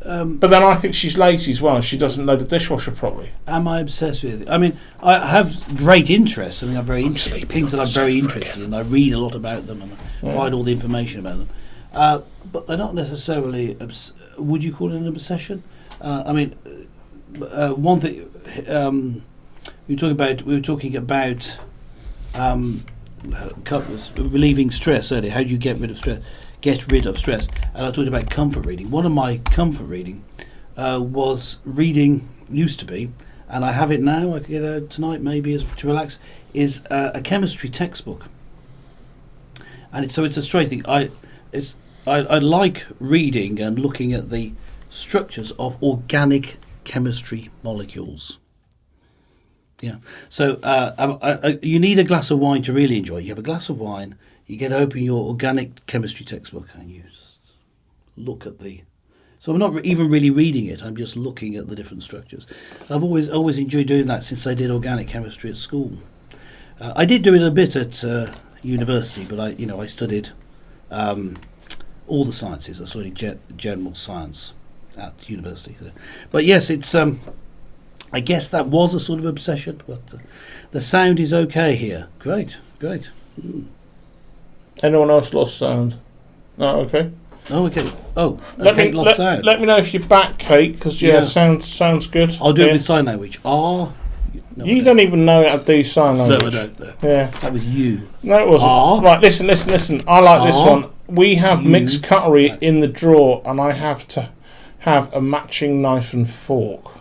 but then I think she's lazy as well. She doesn't load the dishwasher properly. am I obsessed with it? I mean, I have great interests. I mean, I'm very interested things that I'm very interested in. I read a lot about them and I find all the information about them. But they're not necessarily. Would you call it an obsession? I mean, one thing we were talking about. Relieving stress earlier. How do you get rid of stress? And I talked about comfort reading. One of my comfort reading used to be, and I have it now. I could get it out tonight, maybe to relax. Is a chemistry textbook, and it's a strange thing. I like reading and looking at the structures of organic chemistry molecules. Yeah. So you need a glass of wine to really enjoy. You have a glass of wine, you get open your organic chemistry textbook, and you look at the. So I'm not even really reading it. I'm just looking at the different structures. I've always enjoyed doing that since I did organic chemistry at school. I did do it a bit at university, but I studied all the sciences. I studied general science at university. But yes, it's. I guess that was a sort of obsession, but the sound is okay here. Great. Anyone else lost sound? No, okay. Oh, okay. Oh, lost sound. Let me know if you're back, Kate, because sounds good. I'll do it with sign language. You don't even know how to do sign language. No, I don't. No. Yeah. That was you. No, it wasn't. Right, listen. I like this one. We have mixed cutlery in the drawer, and I have to have a matching knife and fork.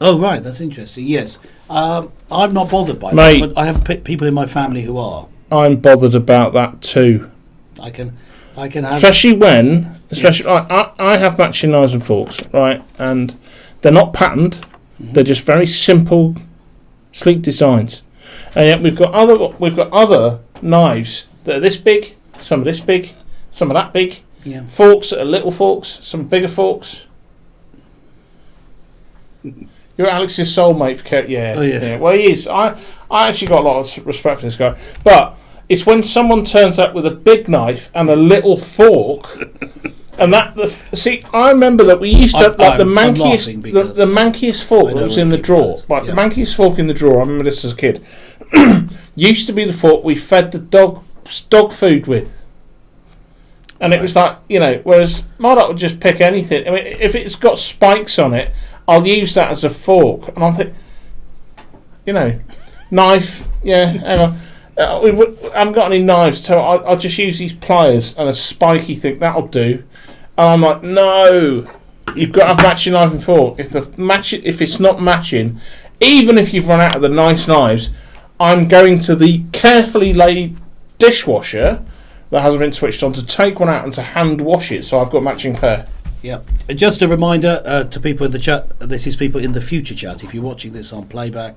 Oh, right, that's interesting. Yes, I'm not bothered by Mate, that, but I have people in my family who are. I'm bothered about that too. I can have. I have matching knives and forks, right, and they're not patterned. Mm-hmm. They're just very simple, sleek designs, and yet we've got other knives that are this big, some are this big, some are that big. Yeah. Forks that are little forks, some bigger forks. You're Alex's soulmate for Kate. Yeah. Oh, yes. Yeah. Well, he is. I actually got a lot of respect for this guy. But it's when someone turns up with a big knife and a little fork, and I remember that we used to the mankiest fork that was in the drawer. Right, the mankiest fork in the drawer. I remember this as a kid. Used to be the fork we fed the dog food with. And it was like, whereas my dog would just pick anything. I mean, if it's got spikes on it, I'll use that as a fork. And I'll think, knife, yeah, hang on. I haven't got any knives, so I'll just use these pliers and a spiky thing, that'll do. And I'm like, no, you've got to have matching knife and fork. If it's not matching, even if you've run out of the nice knives, I'm going to the carefully laid dishwasher that hasn't been switched on to take one out and to hand wash it, so I've got a matching pair. Yeah. Just a reminder to people in the chat. This is people in the future chat. If you're watching this on playback,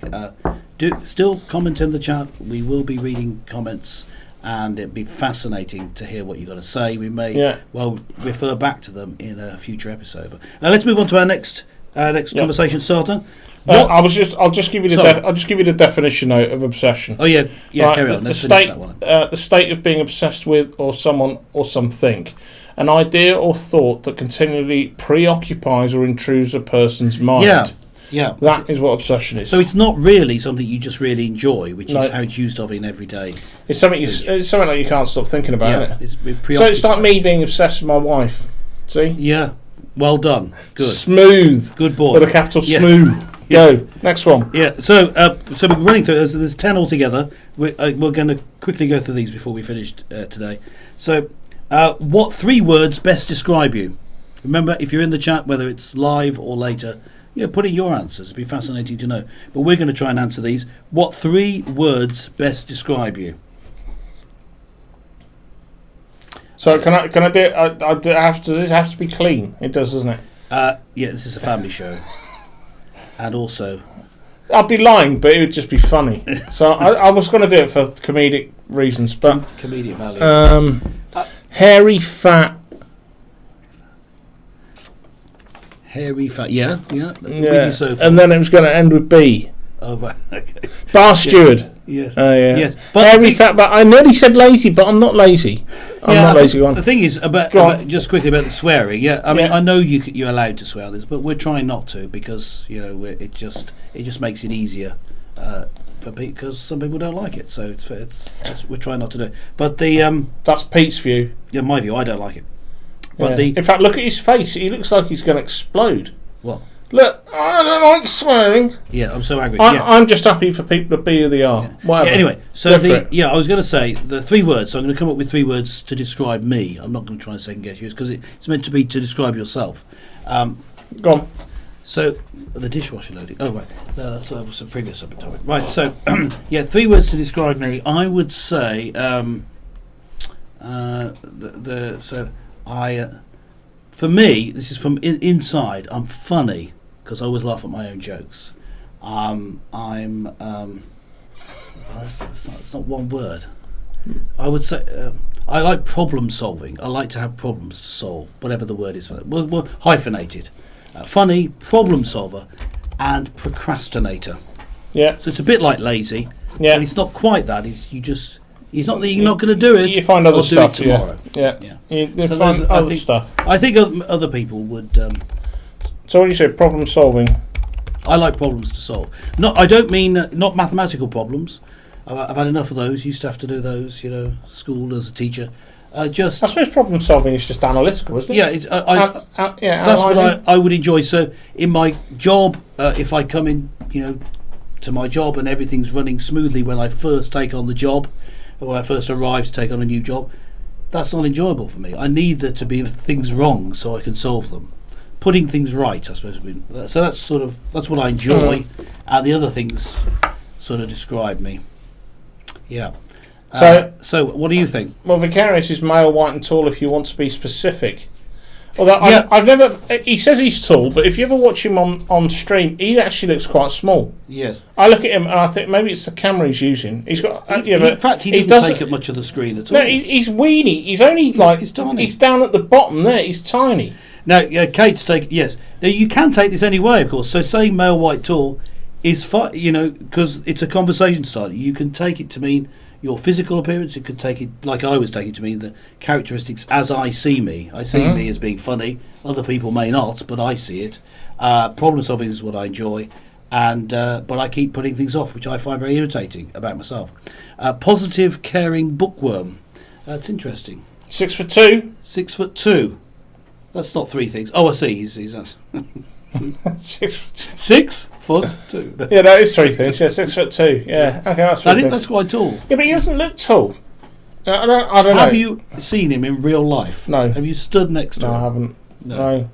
do still comment in the chat. We will be reading comments, and it'd be fascinating to hear what you've got to say. We may refer back to them in a future episode. But now let's move on to our next conversation starter. I'll just give you the definition note of obsession. Oh yeah, right, carry on. The state of being obsessed with or someone or something, an idea or thought that continually preoccupies or intrudes a person's mind. Yeah, that is what obsession is. So it's not really something you just really enjoy, which is how it's used of in everyday. It's something that you can't stop thinking about. Yeah, so it's like me being obsessed with my wife. See? Yeah. Well done. Good. Smooth. Good boy. With a capital smooth. Yes. Go. Next one. Yeah. So we're running through. There's 10 altogether. We're going to quickly go through these before we finish today. So, what 3 words best describe you? Remember, if you're in the chat, whether it's live or later, put in your answers. It'd be fascinating to know. But we're going to try and answer these. What 3 words best describe you? So can I do it? Does this have to be clean? It does, doesn't it? Yeah, this is a family show. And also, I'd be lying, but it would just be funny. So I was going to do it for comedic reasons, but comedic value. Hairy, fat. Hairy, fat. Yeah. So and then it was going to end with B. Oh right. Okay. Bar steward. Yes. Yeah. Yes. Hairy, fat, but I nearly said lazy, but I'm not lazy. I'm not lazy. Go on. The thing is about just quickly about the swearing. Yeah, I mean, I know you're allowed to swear this, but we're trying not to because it just makes it easier for people because some people don't like it. So it's we're trying not to do it. But that's Pete's view. Yeah, my view. I don't like it. But in fact, look at his face. He looks like he's going to explode. What? Look, I don't like swearing. Yeah, I'm so angry. I'm just happy for people to be who they are. Whatever. Yeah, anyway, so I was going to say the 3 words. So I'm going to come up with 3 words to describe me. I'm not going to try and second guess you because it's meant to be to describe yourself. Go on. So the dishwasher loading. Oh right, that was a previous subject topic. Right. So 3 words to describe me. I would say for me, this is from inside. I'm funny because I always laugh at my own jokes. It's not one word. I would say I like problem solving. I like to have problems to solve, whatever the word is. We'll hyphenate it. Funny, problem solver, and procrastinator. Yeah. So it's a bit like lazy. Yeah. But it's not quite that. It's not that you're not going to do it. You find other stuff tomorrow. Yeah. You find other stuff. I think other people would. So when you say problem solving, I like problems to solve. I don't mean not mathematical problems. I've had enough of those. Used to have to do those. School as a teacher. I suppose problem solving is just analytical, isn't it? Yeah, that's what I would enjoy. So in my job, if I come in, to my job and everything's running smoothly when I first take on the job, or when I first arrive to take on a new job, that's not enjoyable for me. I need there to be things wrong so I can solve them. Putting things right, I suppose. So that's what I enjoy, and the other things sort of describe me. Yeah. So what do you think? Well, vicarious is male, white, and tall. If you want to be specific, although I've never. He says he's tall, but if you ever watch him on stream, he actually looks quite small. Yes. I look at him and I think maybe it's the camera he's using. He's got. In fact, he doesn't take up much of the screen at all. No, he's weeny. He's only he's down at the bottom there. He's tiny. Now, Kate's take. Yes. Now you can take this any way, of course. So saying male, white, tall is fine. Because it's a conversation starter. You can take it to mean your physical appearance. You could take it, like I was taking to mean, the characteristics as I see me. I see me as being funny. Other people may not, but I see it. Problem solving is what I enjoy, but I keep putting things off, which I find very irritating about myself. Positive, caring bookworm. That's interesting. 6'2". 6'2". That's not 3 things. Oh, I see. He's 6'2". Yeah, that is 3 things. Yeah, 6'2". Yeah, okay, that's 3 I think that's quite tall. Yeah, but he doesn't look tall. I don't know. Have you seen him in real life? No. Have you stood next to him? No, I haven't. No.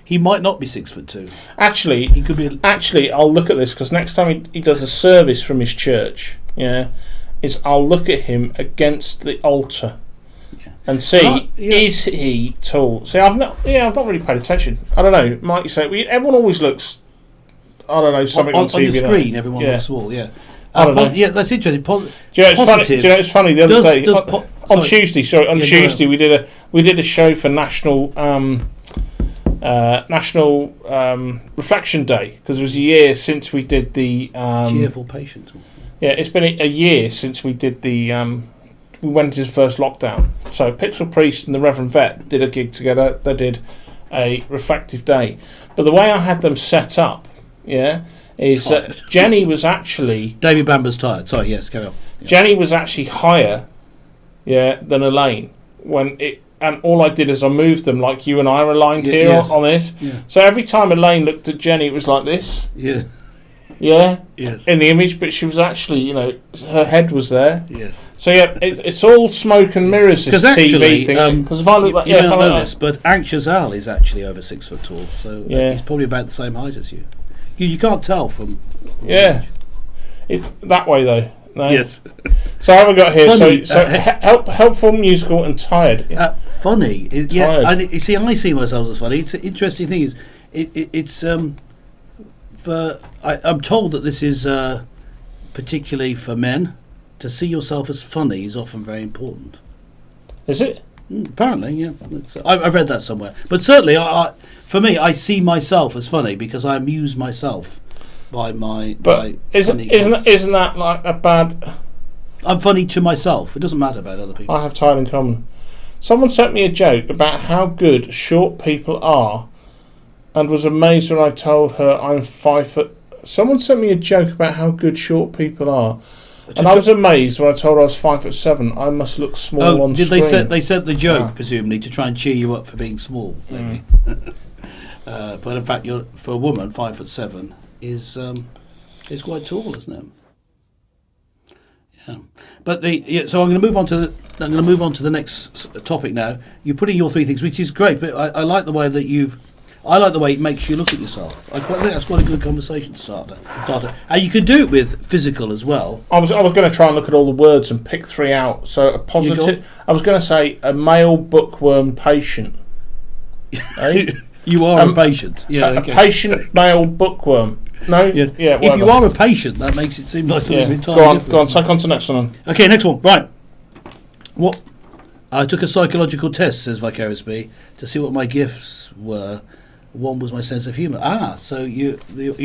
He might not be 6'2". Actually, he could be. Actually, I'll look at this because next time he does a service from his church, I'll look at him against the altar. And see, is he tall? See, I've not really paid attention. I don't know. Might you say everyone always looks? I don't know, something on TV. On the screen, everyone looks small. Yeah, I don't know. Yeah, that's interesting. It's funny. The other day on Tuesday. Sorry, on Tuesday we did a show for National Reflection Day because it was a year since we did the cheerful patient. Yeah, it's been a year since we did the. We went into his first lockdown. So Pixel Priest and the Reverend Vet did a gig together. They did a reflective day. But the way I had them set up, is that Jenny was actually... David Bamber's tired. Sorry, yes, carry on. Yeah. Jenny was actually higher than Elaine. And all I did is I moved them like you and I are aligned on this. Yeah. So every time Elaine looked at Jenny, it was like this. Yeah. Yeah? Yes. In the image, but she was actually, her head was there. Yes. So it's all smoke and mirrors. This TV thing. Because if I look like, you don't know this, but Anxious Al is actually over 6 foot tall, so he's probably about the same height as you. You can't tell from. It's that way though. No? Yes. So I haven't got here. Funny, helpful, musical, and tired. Funny, tired. And you see, I see myself as funny. It's an interesting thing. It's I'm told that this is particularly for men. To see yourself as funny is often very important. Is it? Apparently, yeah. I've read that somewhere. But certainly, for me, I see myself as funny because I amuse myself by my. But isn't that like a bad? I'm funny to myself. It doesn't matter about other people. I have time in common. Someone sent me a joke about how good short people are, and was amazed when I told her I'm 5 foot. Someone sent me a joke about how good short people are, and I was amazed when I told her I was 5'7". I must look small on screen. They said the joke presumably to try and cheer you up for being small, maybe. But in fact, for a woman, 5'7" is quite tall, isn't it? Yeah. But so I'm going to move on to the next topic now. You're putting your 3 things, which is great. But I like the way that I like the way it makes you look at yourself. I think that's quite a good conversation starter. And you could do it with physical as well. I was going to try and look at all the words and pick 3 out. So a positive. I was going to say a male bookworm patient. Eh? You are a patient. Yeah. A patient male bookworm. No? Yeah. If you are a patient, that makes it seem like something entirely different. Go on, take on to the next one. Okay, next one. Right. What? I took a psychological test, says Vicarious B, to see what my gifts were. One was my sense of humour. So you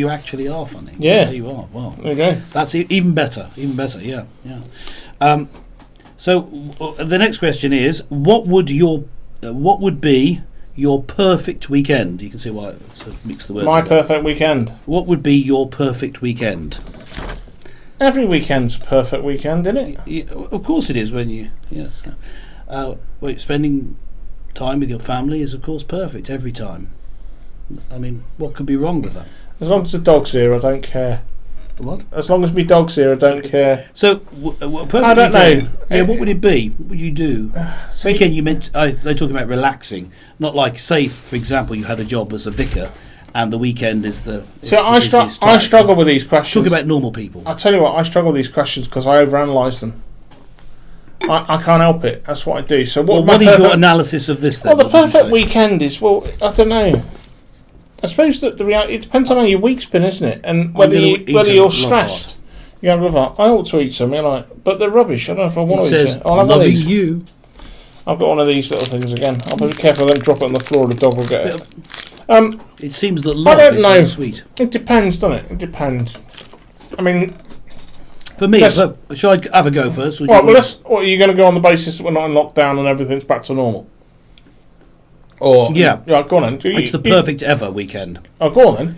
actually are funny. Yeah. There you are. Wow. There you go. That's even better. Even better, yeah. So the next question is, what would be your perfect weekend? You can see why I sort of mix the words. My perfect weekend. What would be your perfect weekend? Every weekend's a perfect weekend, isn't it? Yeah, of course it is. Yes. Spending time with your family is of course perfect every time. I mean, what could be wrong with that? As long as the dog's here, I don't care. What? As long as my dog's here, I don't care. So, I don't know. Yeah, what would it be? What would you do? Weekend, you meant they're talking about relaxing, not like, say, for example, you had a job as a vicar, and the weekend is the. I struggle with these questions. Talk about normal people. I'll tell you what, I struggle with these questions because I overanalyse them. I can't help it. That's what I do. So, what is your analysis of this then? Well, the perfect weekend is, I don't know. I suppose that the reality, it depends on how your week's been, isn't it? And whether you're stressed. You have I ought to eat some, but they're rubbish. I don't know if I want to eat it. I'll loving you. I've got one of these little things again. I'll be careful I don't drop it on the floor, the dog will get it. It seems that love is very sweet. It depends, doesn't it? It depends. I mean, for me, shall I have a go first? What are you going to go on the basis that we're not in lockdown and everything's back to normal? Or yeah, go on then. It's the perfect ever weekend. Oh, go on then.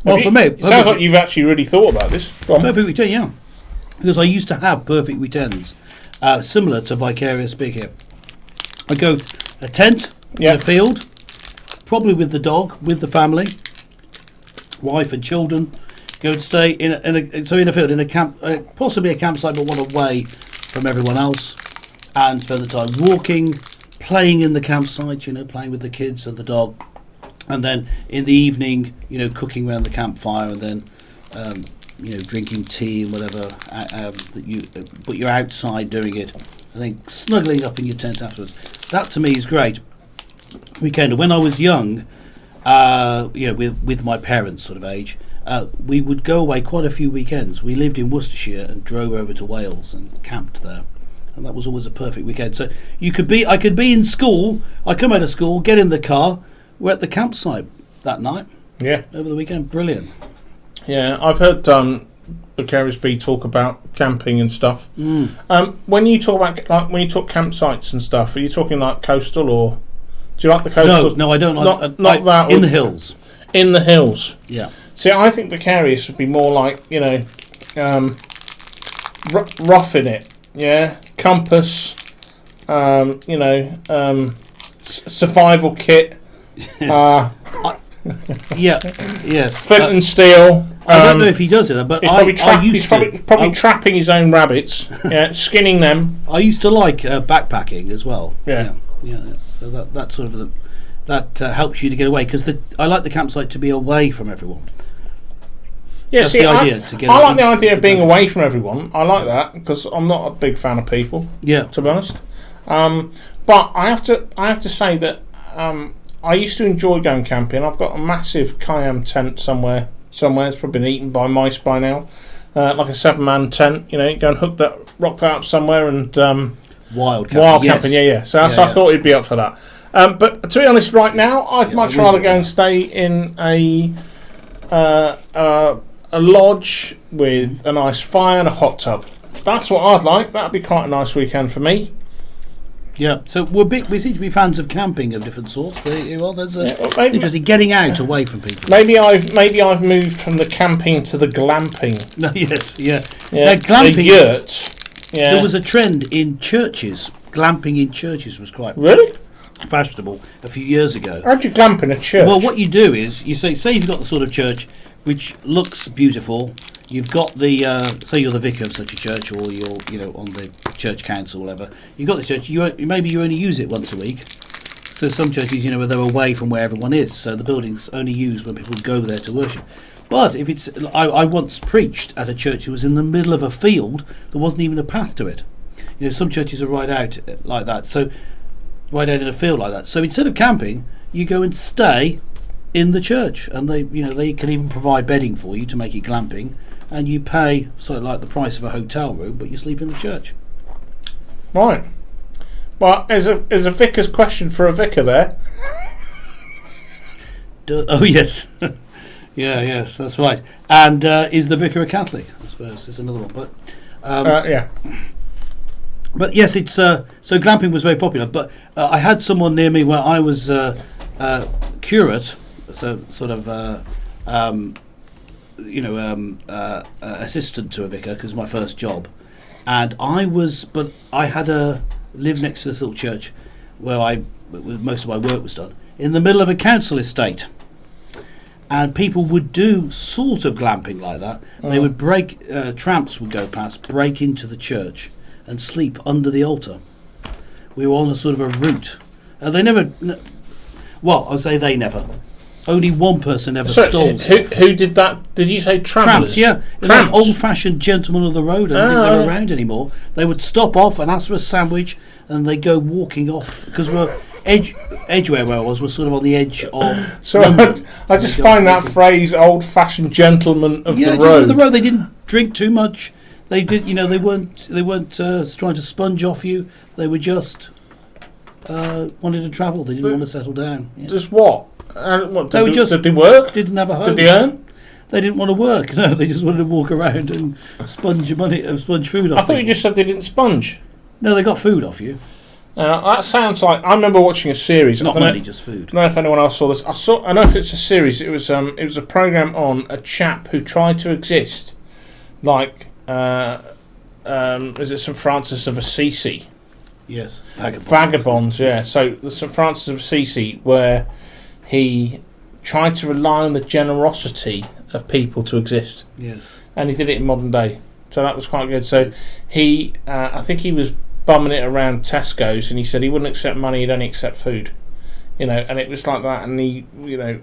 Well, for me, it sounds like you've actually really thought about this. Perfect weekend, yeah. Because I used to have perfect weekends, similar to Vicarious Big here. I go a tent in a field, probably with the dog, with the family, wife and children. Go and stay in a field, in a camp, possibly a campsite, but one away from everyone else, and spend the time walking, playing in the campsite, playing with the kids and the dog, and then in the evening, cooking around the campfire, and then drinking tea and whatever but you're outside doing it, and then snuggling up in your tent afterwards. That to me is great weekend. When I was young, with my parents' sort of age, we would go away quite a few weekends. We lived in Worcestershire and drove over to Wales and camped there. And that was always a perfect weekend. So I could be in school. I come out of school, get in the car. We're at the campsite that night. Yeah. Over the weekend, brilliant. Yeah, I've heard Vicarious B talk about camping and stuff. When you talk about when you talk campsites and stuff, are you talking like coastal, or do you like the coastal? No, I don't. Not that. In the hills. In the hills. Yeah. See, I think Vicarious would be more like roughing it. Yeah, compass, survival kit. Yes. Flint and steel. I don't know if he does it, but he's probably trapping his own rabbits. Yeah, skinning them. I used to like backpacking as well. Yeah. So that sort of that helps you to get away, because I like the campsite to be away from everyone. Yeah, that's see, the idea, I like the idea of being away from everyone. I like that because I'm not a big fan of people. Yeah, to be honest. But I have to say that I used to enjoy going camping. I've got a massive Kayam tent somewhere. It's probably been eaten by mice by now. Like a 7-man tent. Go and rock that up somewhere and wild camping. Yeah. So I thought he'd be up for that. But to be honest, right now I'd much rather go and stay in a a lodge with a nice fire and a hot tub. That's what I'd like. That'd be quite a nice weekend for me. Yeah, so we seem to be fans of camping of different sorts. There's interesting getting out away from people. Maybe I've moved from the camping to the glamping. No, yes, yeah. Glamping. The yurt. Yeah. There was a trend in churches. Glamping in churches was quite fashionable a few years ago. How'd you glamp in a church? Well, what you do is you say you've got the sort of church which looks beautiful. You've got the say you're the vicar of such a church, or you're on the church council, or whatever. You've got the church. Maybe you only use it once a week. So some churches, where they're away from where everyone is, so the building's only used when people go there to worship. But if it's, I once preached at a church that was in the middle of a field. There wasn't even a path to it. Some churches are right out like that. So right out in a field like that. So instead of camping, you go and stay in the church, and they can even provide bedding for you to make it glamping. And you pay sort of like the price of a hotel room, but you sleep in the church. Right. Well, there's a vicar's question for a vicar there. Oh yes, yes, that's right. And is the vicar a Catholic? I suppose is another one. But yeah. But yes, it's so glamping was very popular. But I had someone near me where I was curate, so sort of. Assistant to a vicar, because my first job, and I had lived next to this little church where most of my work was done in the middle of a council estate, and people would do sort of glamping like that. They would tramps would go past, break into the church, and sleep under the altar. We were on a sort of a route, and they never. Well, I'll say they never. Only one person ever stole stuff. Who did that? Did you say tramps? Tramps, yeah. Like old-fashioned gentlemen of the road, and didn't go around anymore. They would stop off and ask for a sandwich, and they go walking off, because we're Edgware where I was sort of on the edge of London. I just find that phrase "old-fashioned gentlemen of the road." Gentlemen of the road. They didn't drink too much. They did. They weren't trying to sponge off you. They were just wanted to travel. They didn't want to settle down. Yeah. Just what? Did they work? Didn't have a home. Did they earn? They didn't want to work. No, they just wanted to walk around and sponge food off. I thought you just said they didn't sponge. No, they got food off you. That sounds like, I remember watching a series. Not money, just food. I don't know if anyone else saw this. I know if it's a series. It was a program on a chap who tried to exist, like is it St Francis of Assisi? Yes, vagabonds. Yeah. So the St Francis of Assisi, where he tried to rely on the generosity of people to exist. Yes. And he did it in modern day. So that was quite good. So he, I think he was bumming it around Tesco's, and he said he wouldn't accept money, he'd only accept food. And it was like that, and he,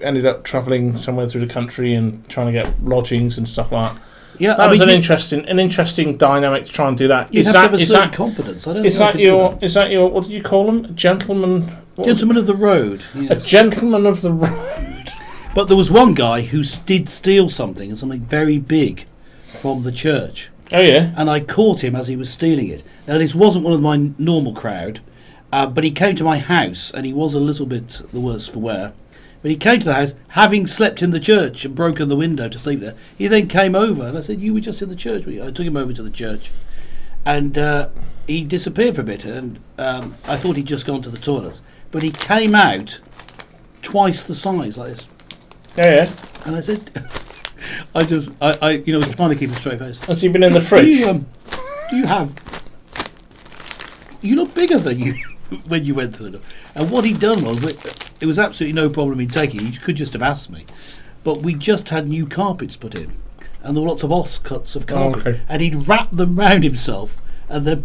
ended up travelling somewhere through the country and trying to get lodgings and stuff like that. Yeah, that was an interesting dynamic to try and do that. You have to have a certain confidence. Is that your what did you call them? Gentleman of the road. Yes. A gentleman of the road. But there was one guy who did steal something very big from the church. Oh yeah. And I caught him as he was stealing it. Now this wasn't one of my normal crowd, but he came to my house, and he was a little bit the worse for wear. But he came to the house, having slept in the church and broken the window to sleep there. He then came over, and I said, "You were just in the church." I took him over to the church, and he disappeared for a bit. And I thought he'd just gone to the toilets, but he came out twice the size, like this. Yeah. And I said, I was trying to keep a straight face. Has he been in the fridge? You look bigger than you when you went through the door. And what he'd done was, it was absolutely no problem in taking it. He could just have asked me. But we just had new carpets put in, and there were lots of offcuts of carpet. Okay. And he'd wrapped them round himself and then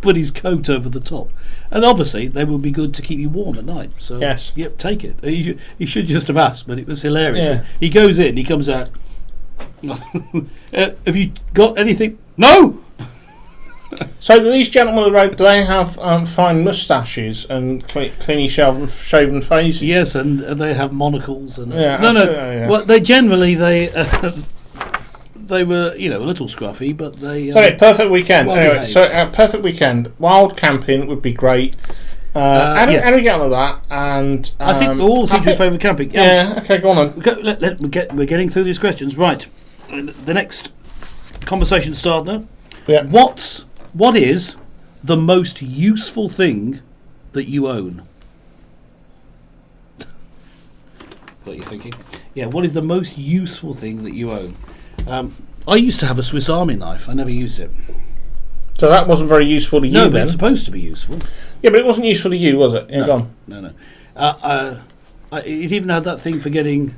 put his coat over the top. And obviously, they would be good to keep you warm at night. So, yes. Yep, take it. He should just have asked, but it was hilarious. Yeah. He goes in, he comes out. Have you got anything? No! So do these gentlemen of the road, do they have fine moustaches and cleanly shaven faces? Yes, and they have monocles. And yeah, no. Yeah. Well, they generally they were a little scruffy, but they. So perfect weekend. Anyway, perfect weekend. Wild camping would be great. How do we get on to that? And I think we all seem to favour camping. Yeah. Okay, go on then. We're getting through these questions, right? the next conversation starter. Yeah. What is the most useful thing that you own? What are you thinking? Yeah, what is the most useful thing that you own? I used to have a Swiss Army knife. I never used it. So that wasn't very useful to you, No, but then? it's supposed to be useful. Yeah, but it wasn't useful to you, was it? Yeah, go on. No. It even had that thing for getting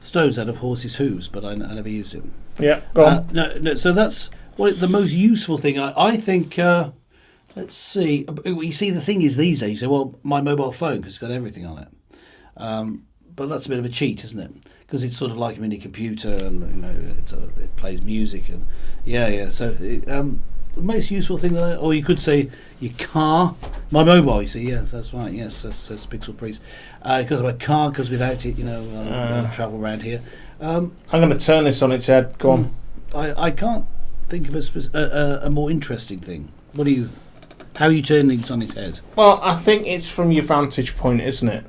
stones out of horses' hooves, but I never used it. Yeah, go on. No. So that's the most useful thing. I think. Let's see. You see, the thing is these days, you say, well, my mobile phone, because it's got everything on it. But that's a bit of a cheat, isn't it? Because it's sort of like a mini computer, and it plays music, and yeah. So the most useful thing or you could say your car, my mobile. You see, yes, that's right. Yes, that's Pixel Priest. Because of a car, because without it, travel around here. I'm going to turn this on its head. Go on. I can't think of a more interesting thing. How are you turning things on its head? Well, I think it's from your vantage point, isn't it?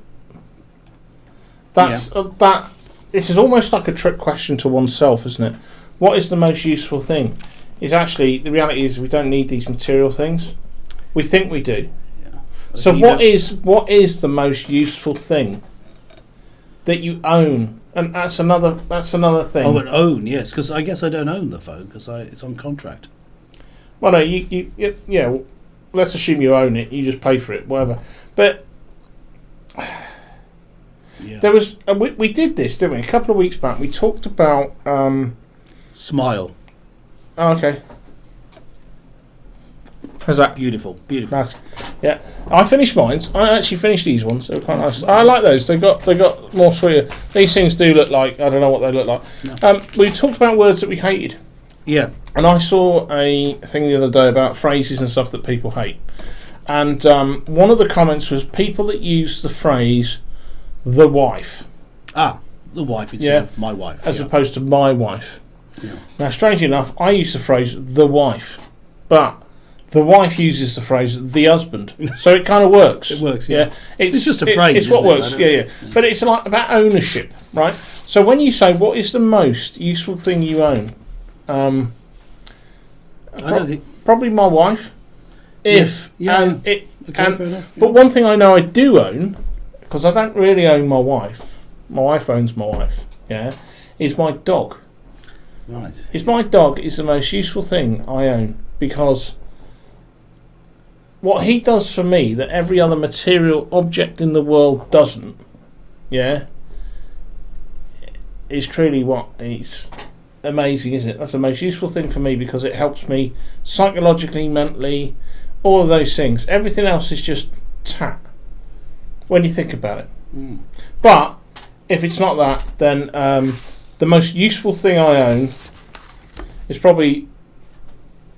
That. This is almost like a trick question to oneself, isn't it? What is the most useful thing? Is actually the reality is we don't need these material things. We think we do. Yeah. So what is the most useful thing that you own? And that's another thing. Oh, own, yes, because I guess I don't own the phone because it's on contract. Well, no, yeah. Well, let's assume you own it. You just pay for it, whatever. But yeah. There was we did this, didn't we? A couple of weeks back, we talked about Smile. Oh, okay. How's that? Beautiful. Nice. Yeah, I finished mine. I actually finished these ones. They were quite nice. I like those. They got more sweeter. These things do look like, I don't know what they look like. No. We talked about words that we hated. Yeah. And I saw a thing the other day about phrases and stuff that people hate. And one of the comments was people that use the phrase "the wife." The wife instead of my wife, as opposed to my wife. Yeah. Now, strangely enough, I use the phrase "the wife," but the wife uses the phrase "the husband," so it kind of works. It works, yeah. It's just a phrase. It's what works, yeah. But it's like about ownership, right? So when you say what is the most useful thing you own, I don't think probably my wife. Fair enough. But one thing I know I do own, because I don't really own my wife. My wife owns my wife. Yeah, is my dog. Right. My dog is the most useful thing I own, because what he does for me that every other material object in the world doesn't, is truly what it's amazing, isn't it? That's the most useful thing for me because it helps me psychologically, mentally, all of those things. Everything else is just tat when you think about it. But if it's not that, then the most useful thing I own is probably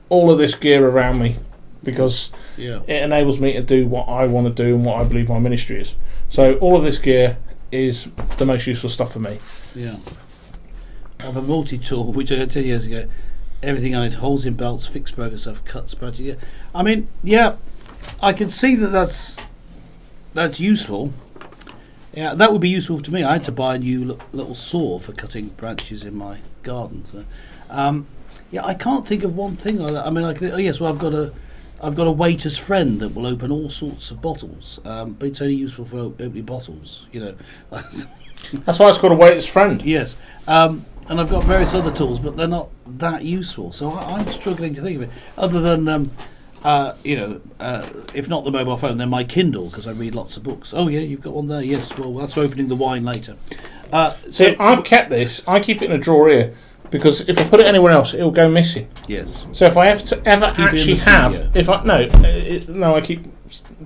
all of this gear around me, because it enables me to do what I want to do and what I believe my ministry is. So all of this gear is the most useful stuff for me. Yeah. I have a multi-tool, which I got 10 years ago. Everything on it, holes in belts, fixed broken stuff, cuts, spreads. Yeah. I mean, I can see that's useful. Yeah, that would be useful to me. I had to buy a new little saw for cutting branches in my garden. So, I can't think of one thing like that. I mean, I've got a waiter's friend that will open all sorts of bottles, but it's only useful for opening bottles. That's why it's called a waiter's friend. Yes, and I've got various other tools, but they're not that useful. So I'm struggling to think of it. Other than if not the mobile phone, then my Kindle, because I read lots of books. Oh yeah, you've got one there. Yes, well that's for opening the wine later. So I've kept this. I keep it in a drawer here, because if I put it anywhere else, it will go missing. Yes. So if I have to ever actually have, I keep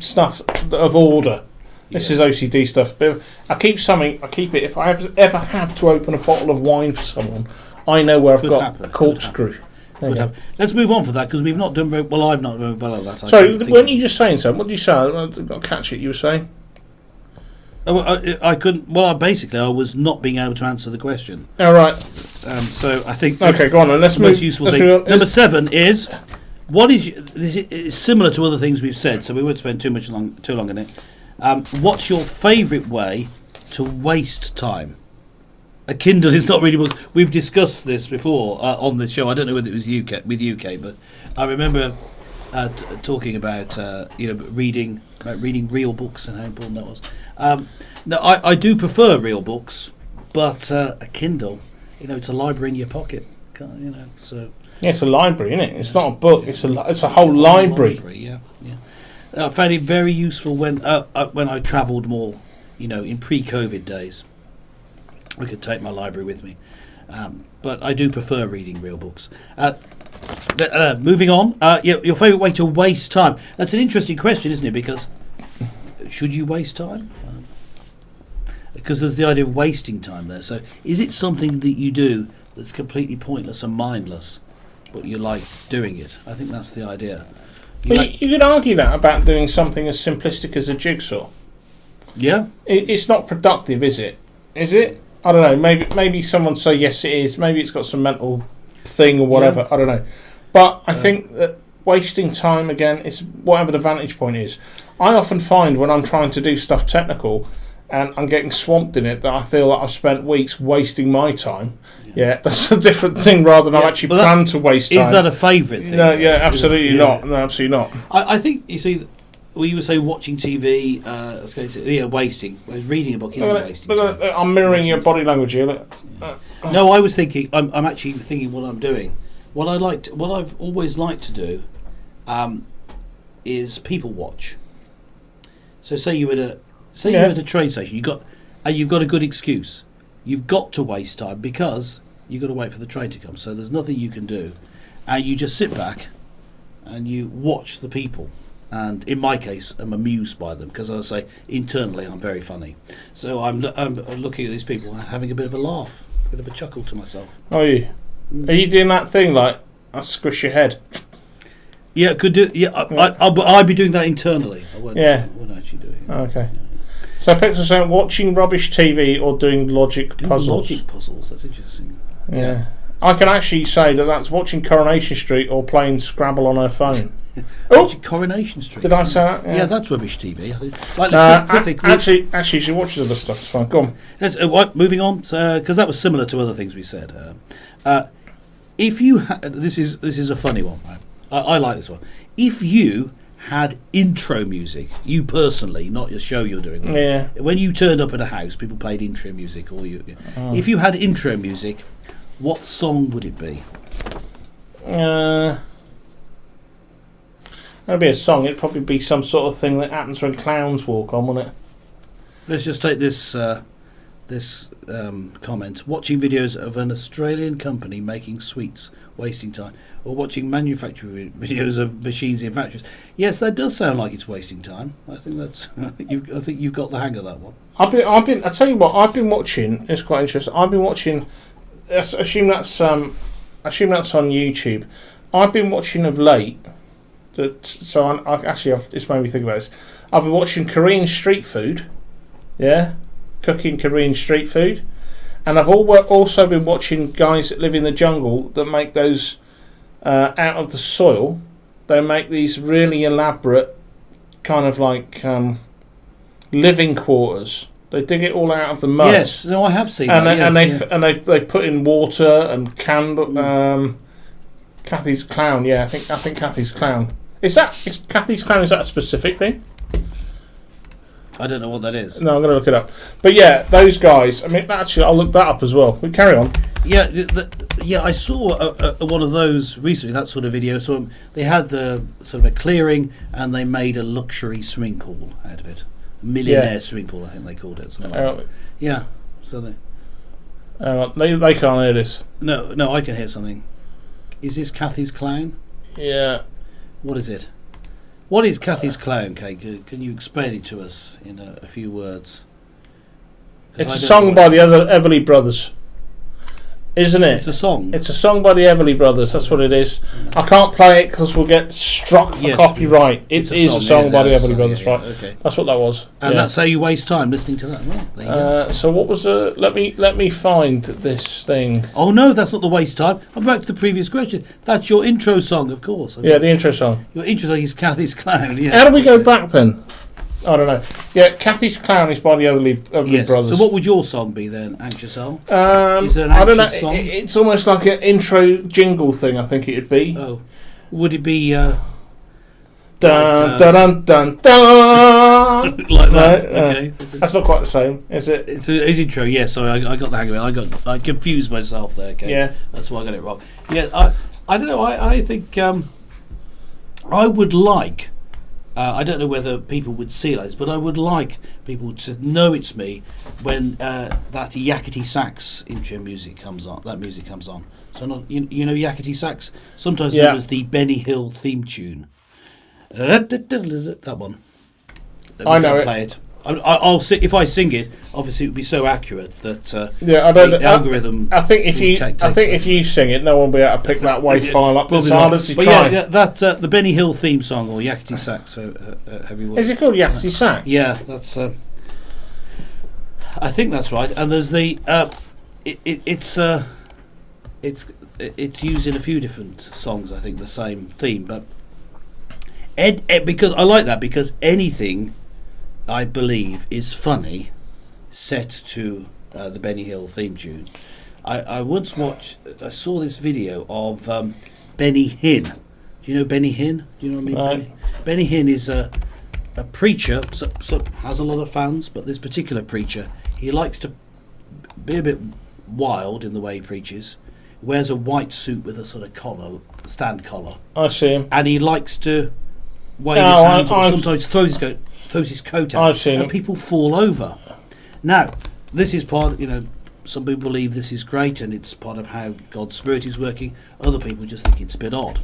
stuff of order. This is OCD stuff. But I keep something. I keep it. If I ever have to open a bottle of wine for someone, I know where I've got a corkscrew. Let's move on for that, because we've not done very well. I've not done very well at that. Sorry, weren't you just saying something? What did you say? I didn't catch it. You were saying. I couldn't. Well, basically, I was not being able to answer the question. All right. So I think. Okay, go on. And let's move. Most useful thing. Number 7 is what is. This is similar to other things we've said, so we won't spend too long on it. What's your favourite way to waste time? a Kindle is not reading books. We've discussed this before on the show. I don't know whether it was UK, but I remember talking about reading real books and how important that was. No, I do prefer real books, but a Kindle, it's a library in your pocket. So yeah, it's a library, isn't it? It's not a book. It's a whole library. Yeah. I found it very useful when I travelled more. In pre-COVID days, I could take my library with me, but I do prefer reading real books. Moving on, your favourite way to waste time? That's an interesting question, isn't it? Because should you waste time? Because there's the idea of wasting time there. So is it something that you do that's completely pointless and mindless, but you like doing it? I think that's the idea. You could argue that about doing something as simplistic as a jigsaw. Yeah, it's not productive, is it? Is it? I don't know. Maybe someone say yes, it is. Maybe it's got some mental thing or whatever. Yeah. I don't know. But I think that wasting time again is whatever the vantage point is. I often find when I'm trying to do stuff technical and I'm getting swamped in it that I feel like I've spent weeks wasting my time. Yeah, that's a different thing rather than I actually plan to waste time. Is that a favourite thing? No, yeah, absolutely not. No, absolutely not. I think you see. Well, you would say watching TV, wasting. Whereas reading a book isn't wasting time. I'm mirroring your body language here. No, I was thinking. I'm actually thinking what I'm doing. What I've always liked to do, is people watch. So say you're at a train station. You've got a good excuse. You've got to waste time because you've got to wait for the train to come. So there's nothing you can do, and you just sit back, and you watch the people. And in my case, I'm amused by them because, as I say, internally I'm very funny. So I'm looking at these people and having a bit of a laugh, a bit of a chuckle to myself. Are you? Are you doing that thing like I squish your head? Yeah, could do. Yeah, I'd be doing that internally. I wouldn't actually do it. Okay. So Pixel saying watching rubbish TV or doing logic puzzles. Logic puzzles. That's interesting. Yeah. I can actually say that's watching Coronation Street or playing Scrabble on her phone. Coronation Street. Did I say that? Yeah, that's rubbish TV. Actually, she watches other stuff. It's fine. Go on. Let's moving on because that was similar to other things we said. If you this is a funny one. Right? I like this one. If you had intro music, you personally, not your show you're doing. Right? Yeah. When you turned up at a house, people played intro music, or you. If you had intro music, what song would it be? That'd be a song. It'd probably be some sort of thing that happens when clowns walk on, wouldn't it? Let's just take this comment. Watching videos of an Australian company making sweets, wasting time, or watching manufacturing videos of machines in factories. Yes, that does sound like it's wasting time. I think that's. I think you've got the hang of that one. I tell you what. I've been watching. It's quite interesting. I've been watching. Assume that's on YouTube. I've been watching of late. It's made me think about this. I've been watching Korean street food, cooking Korean street food, and I've also been watching guys that live in the jungle that make those out of the soil. They make these really elaborate kind of like living quarters. They dig it all out of the mud. Yes, no, I have seen that. And they put in water and candle. Kathy's clown, I think Kathy's clown. Is Kathy's clown? Is that a specific thing? I don't know what that is. No, I'm going to look it up. But yeah, those guys. I mean, actually, I'll look that up as well. We carry on. Yeah, I saw one of those recently. That sort of video. So they had the sort of a clearing, and they made a luxury swimming pool out of it. Millionaire swimming pool, I think they called it. Something like that. Yeah. So they can't hear this. No, I can hear something. Is this Kathy's clown? Yeah. What is it? What is Kathy's clown, Kate? Can you explain it to us in a few words? It's a song by the Everly Brothers. Isn't it? It's a song. It's a song by the Everly Brothers. That's what it is. I can't play it because we'll get struck for copyright. It is a song by the Everly Brothers, right? Okay. That's what that was. And that's how you waste time listening to that. Well, there you go. So what was the? Let me find this thing. Oh no, that's not the waste time. I'm back to the previous question. That's your intro song, of course. The intro song. Your intro song is Kathy's clown. Yeah. How do we go back then? I don't know. Yeah, Kathy's Clown is by the Other Yes. Brothers. So what would your song be then, Anxious Soul? Is there an I don't know. anxious song? It's almost like an intro jingle thing, I think it'd be. Oh. Would it be... Dun, dun, dun, dun, dun. like that? No, Okay. That's not quite the same, is it? It's intro, yeah, sorry, I got the hang of it. I confused myself there, okay? Yeah. That's why I got it wrong. Yeah, I don't know, I think I would like, I don't know whether people would see it like this, but I would like people to know it's me when that yakety sax intro music comes on, So not, you know yakety sax? Sometimes known as the Benny Hill theme tune. That one. I know it. Play it. I'll sing, if I sing it. Obviously, it would be so accurate that I don't. the algorithm. I think if you sing it, no one will be able to pick that WAV file up as hard as you try. Yeah, that the Benny Hill theme song or yakety sax. Everyone. Is it called yakety sax? Yeah, that's. I think that's right. And there's the. It's used in a few different songs. I think the same theme, but. Because I like that, because anything I believe is funny set to the Benny Hill theme tune. I once I saw this video of Benny Hinn. Do you know Benny Hinn? Do you know what I mean? No. Benny Hinn is a preacher, has a lot of fans, but this particular preacher, he likes to be a bit wild in the way he preaches. Wears a white suit with a sort of collar, stand collar. I see him. And he likes to wave his hands, or sometimes throws his coat out, I've seen and it. people fall over. Now, this is part. Some people believe this is great, and it's part of how God's Spirit is working. Other people just think it's a bit odd.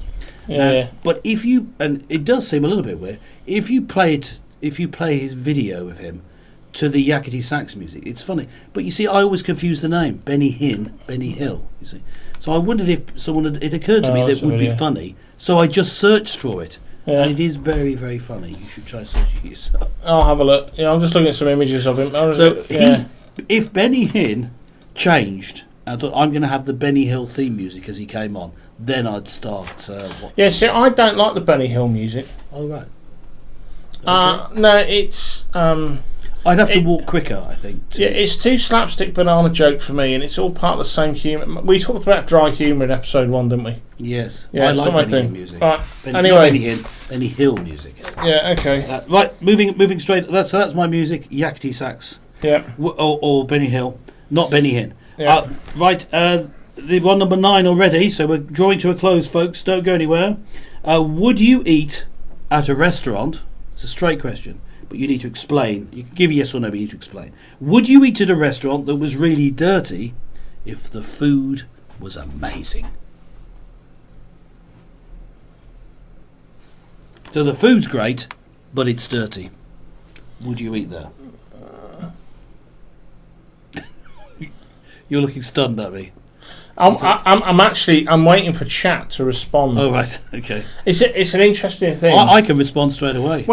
Yeah. But and it does seem a little bit weird. If you play his video of him to the yakety sax music, it's funny. But you see, I always confuse the name Benny Hinn, Benny Hill. You see, so I wondered if it occurred to me that it would be funny. So I just searched for it. Yeah. And it is very, very funny. You should try searching it yourself. I'll have a look. Yeah, I'm just looking at some images of him. If Benny Hinn changed and thought, I'm going to have the Benny Hill theme music as he came on, then I'd start watching. Yeah, see, I don't like the Benny Hill music. Oh, right. Okay. No, it's... I'd have to walk quicker, I think. It's too slapstick banana joke for me, and it's all part of the same humour. We talked about dry humour in episode 1, didn't we? Yes. Yeah, I it's like not my Benny thing. Hill music. Right. Anyway, Benny Hill music. Yeah. Okay. Right. Moving straight. That's my music. Yakety sax. Yeah. Or Benny Hill, not Benny Hinn. Yeah. Right. The one number 9 already. So we're drawing to a close, folks. Don't go anywhere. Would you eat at a restaurant? It's a straight question. But you need to explain. You can give yes or no, but you need to explain. Would you eat at a restaurant that was really dirty if the food was amazing? So the food's great, but it's dirty. Would you eat there? You're looking stunned at me. I'm waiting for chat to respond. Oh, right. Okay. It's an interesting thing. I can respond straight away.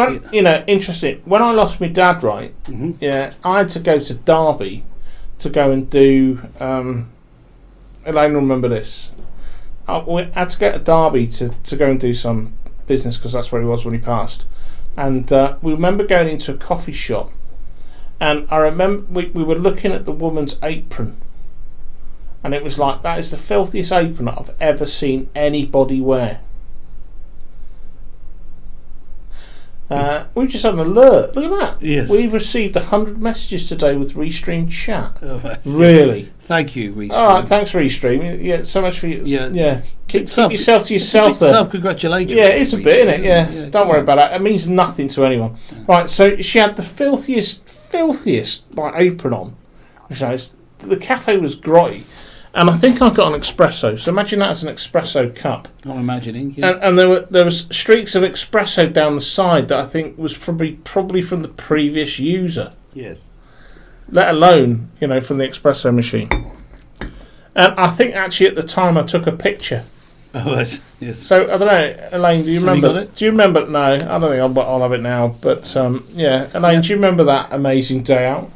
Interesting. When I lost my dad, right? Mm-hmm. Yeah, I had to go to Derby to go and do. Elaine will remember this. I had to go to Derby to go and do some business because that's where he was when he passed. And we remember going into a coffee shop, and I remember we were looking at the woman's apron. And it was like, that is the filthiest apron I've ever seen anybody wear. We've just had an alert. Look at that. Yes. We've received 100 messages today with Restream chat. Oh, right. Really? Thank you, Restream. All right, thanks, Restream. Yeah, so much for you. Yeah. Keep yourself to yourself there. Self-congratulations. Yeah, it's a bit, isn't it? Yeah. Don't worry about it. It means nothing to anyone. Yeah. Right, so she had the filthiest apron on. So the cafe was grotty. And I think I got an espresso. So imagine that as an espresso cup. I'm imagining. Yeah. And there was streaks of espresso down the side that I think was probably from the previous user. Yes. Let alone, from the espresso machine. And I think actually at the time I took a picture. Oh, right. Yes. So I don't know, Elaine. Do you remember? You got it? Do you remember? No, I don't think I'll have it now. But Elaine, do you remember that amazing day out?